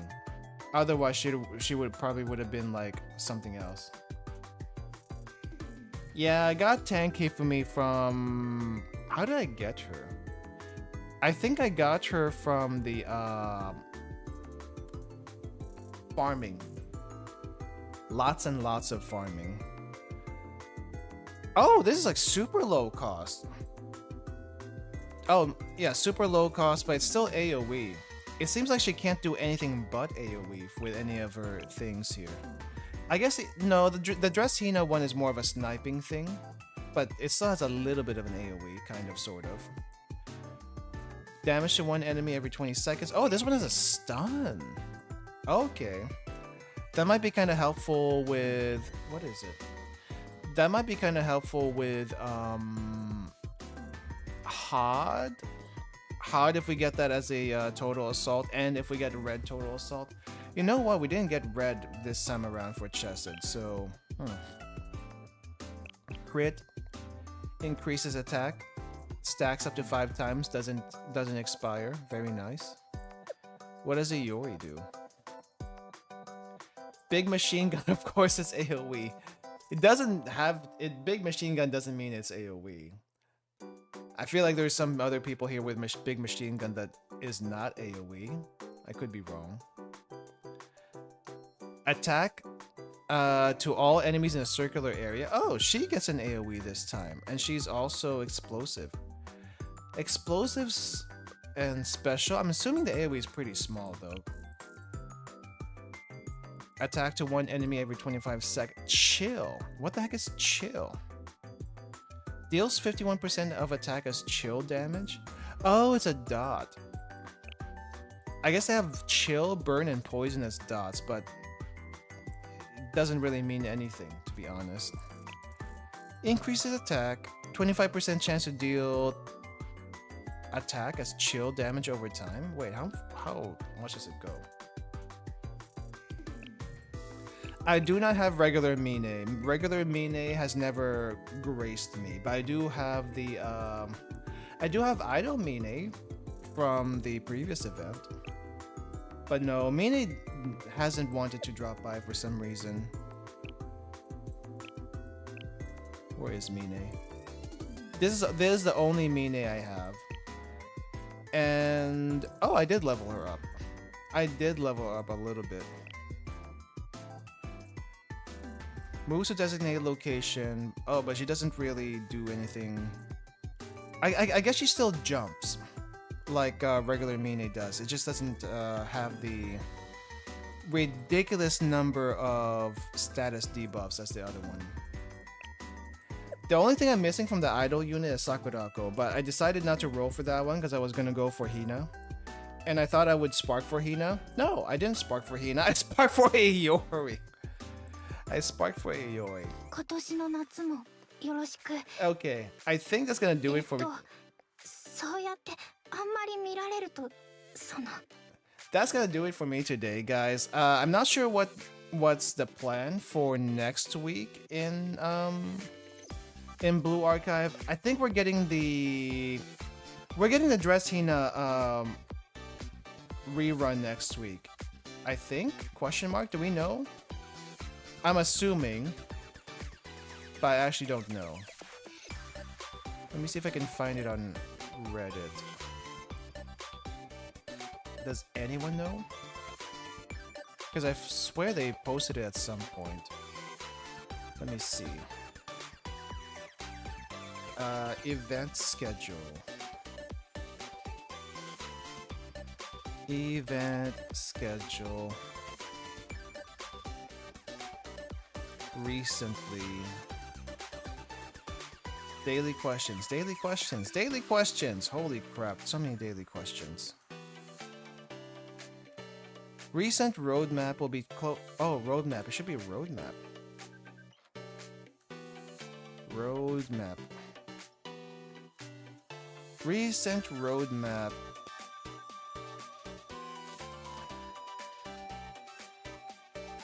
Otherwise, she would have been like something else. Yeah, I got Tank Hifumi from... How did I get her? I think I got her from the farming. Lots and lots of farming. Oh, this is like super low cost. Oh, yeah, super low cost, but it's still AoE. It seems like she can't do anything but AoE with any of her things here. I guess, no, the Dress Hina one is more of a sniping thing, but it still has a little bit of an AoE, kind of, sort of. Damage to one enemy every 20 seconds. Oh, this one has a stun. Okay. That might be kind of helpful with... What is it? That might be kind of helpful with, Hod? Hod if we get that as a total assault, and if we get red total assault. You know what? We didn't get red this time around for Chesed, so... Crit. Increases attack. Stacks up to 5 times. Doesn't expire. Very nice. What does a Yori do? Big machine gun, of course, it's AoE. It doesn't have... Big machine gun doesn't mean it's AoE. I feel like there's some other people here with big machine gun that is not AoE. I could be wrong. Attack to all enemies in a circular area. Oh, she gets an AoE this time. And she's also explosive. Explosives and special. I'm assuming the AoE is pretty small though. Attack to one enemy every 25 seconds. Chill. What the heck is chill? Deals 51% of attack as chill damage. Oh, it's a dot. I guess they have chill, burn, and poison as dots, but it doesn't really mean anything, to be honest. Increases attack. 25% chance to deal attack as chill damage over time. Wait, how much does it go? I do not have regular Mine. Regular Mine has never graced me, but I do have the I do have Idol Mine from the previous event. But no, Mine hasn't wanted to drop by for some reason. Where is Mine? This is the only Mine I have. And oh, I did level her up. I did level her up a little bit. Moves to designated location. Oh, but she doesn't really do anything. I guess she still jumps like regular Mine does. It just doesn't have the ridiculous number of status debuffs as the other one. The only thing I'm missing from the idol unit is Sakurako, but I decided not to roll for that one because I was gonna go for Hina. And I thought I would spark for Hina. No, I didn't spark for Hina. I sparked for Ayori. I sparked for Ayori. Okay, I think that's gonna do it for me. That's gonna do it for me today, guys. I'm not sure what's the plan for next week in Blue Archive. I think we're getting the Dress Hina rerun next week. I think? Question mark? Do we know? I'm assuming, but I actually don't know. Let me see if I can find it on Reddit. Does anyone know? Because I swear they posted it at some point. Let me see. Event schedule. Event schedule. Recently. Daily questions, daily questions, daily questions. Holy crap, so many daily questions. Recent roadmap will be roadmap. It should be roadmap. Roadmap. Recent roadmap.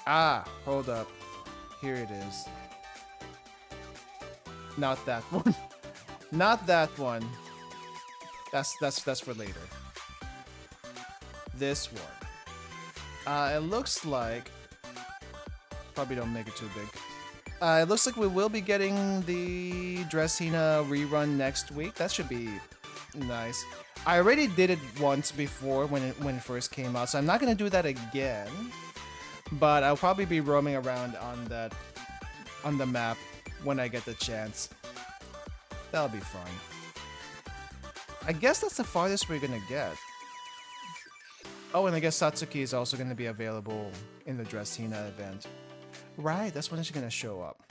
Ah, hold up. Here it is. Not that one. Not that one. That's for later. This one. It looks like probably don't make it too big. It looks like we will be getting the Dress Hina rerun next week. That should be nice. I already did it once before when it first came out, so I'm not gonna do that again. But I'll probably be roaming around on the map when I get the chance. That'll be fun. I guess that's the farthest we're gonna get. Oh, and I guess Satsuki is also gonna be available in the Dress Hina event. Right, that's when she's gonna show up.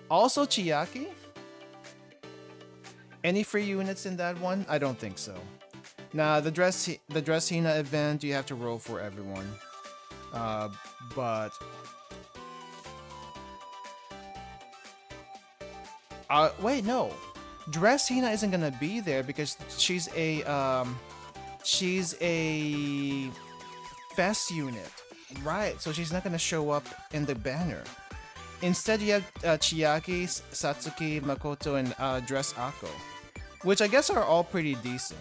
Also, Chiaki? Any free units in that one? I don't think so. Nah, the Dress Hina event, you have to roll for everyone. But... wait, no. Dress Hina isn't gonna be there because she's a fest unit. Right, so she's not gonna show up in the banner. Instead, you have Chiaki, Satsuki, Makoto, and Dress Ako, which I guess are all pretty decent.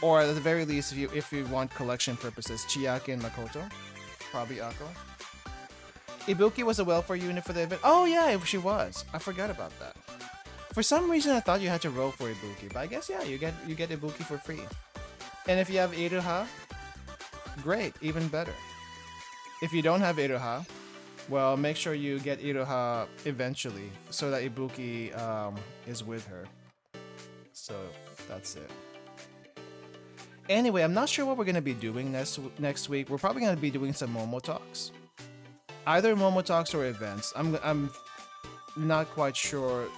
Or at the very least, if you want collection purposes, Chiaki and Makoto, probably Ako. Ibuki was a welfare unit for the event. Oh yeah, she was. I forgot about that. For some reason, I thought you had to roll for Ibuki, but I guess yeah, you get Ibuki for free. And if you have Iruha, great, even better. If you don't have Iruha, well, make sure you get Iruha eventually, so that Ibuki is with her. So that's it. Anyway, I'm not sure what we're gonna be doing next week. We're probably gonna be doing some Momo talks, either Momo talks or events. I'm not quite sure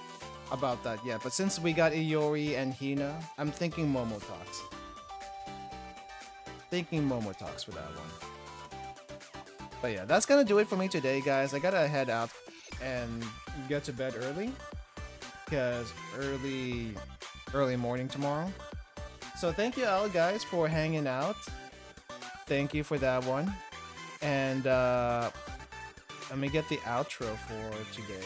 about that yet, but since we got Iori and Hina, I'm thinking Momo talks. Thinking Momo talks for that one. But yeah, that's gonna do it for me today, guys. I gotta head out and get to bed early, because early morning tomorrow. So thank you all guys for hanging out. Thank you for that one. And let me get the outro for today.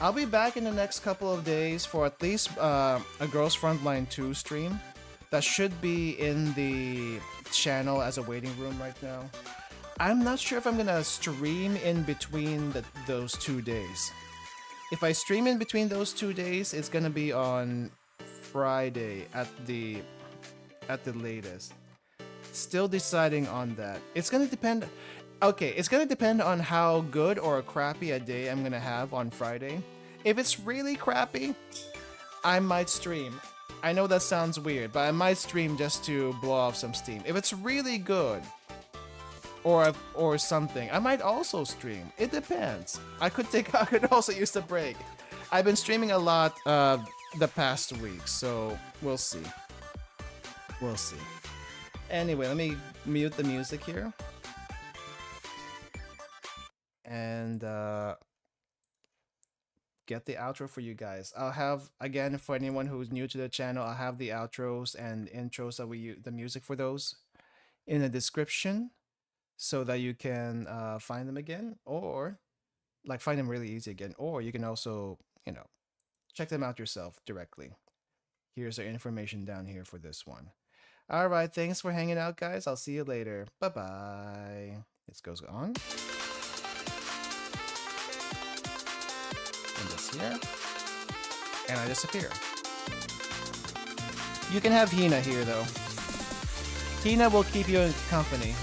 I'll be back in the next couple of days for at least a Girls Frontline 2 stream. That should be in the channel as a waiting room right now. I'm not sure if I'm gonna stream in between those 2 days. If I stream in between those 2 days, it's gonna be on Friday at the latest. Still deciding on that. It's gonna depend. Okay, it's gonna depend on how good or crappy a day I'm gonna have on Friday. If it's really crappy, I might stream. I know that sounds weird, but I might stream just to blow off some steam. If it's really good, or something, I might also stream. It depends. I could also use the break. I've been streaming a lot the past week, so we'll see. We'll see. Anyway, let me mute the music here. And get the outro for you guys. I'll have, again, for anyone who's new to the channel, I'll have the outros and intros that we use, the music for those, in the description, so that you can find them again, or like find them really easy again, or you can also, you know, check them out yourself directly. Here's our information down here for this one. All right, thanks for hanging out, guys. I'll see you later. Bye-bye. This goes on. And this here. And I disappear. You can have Hina here, though. Hina will keep you in company.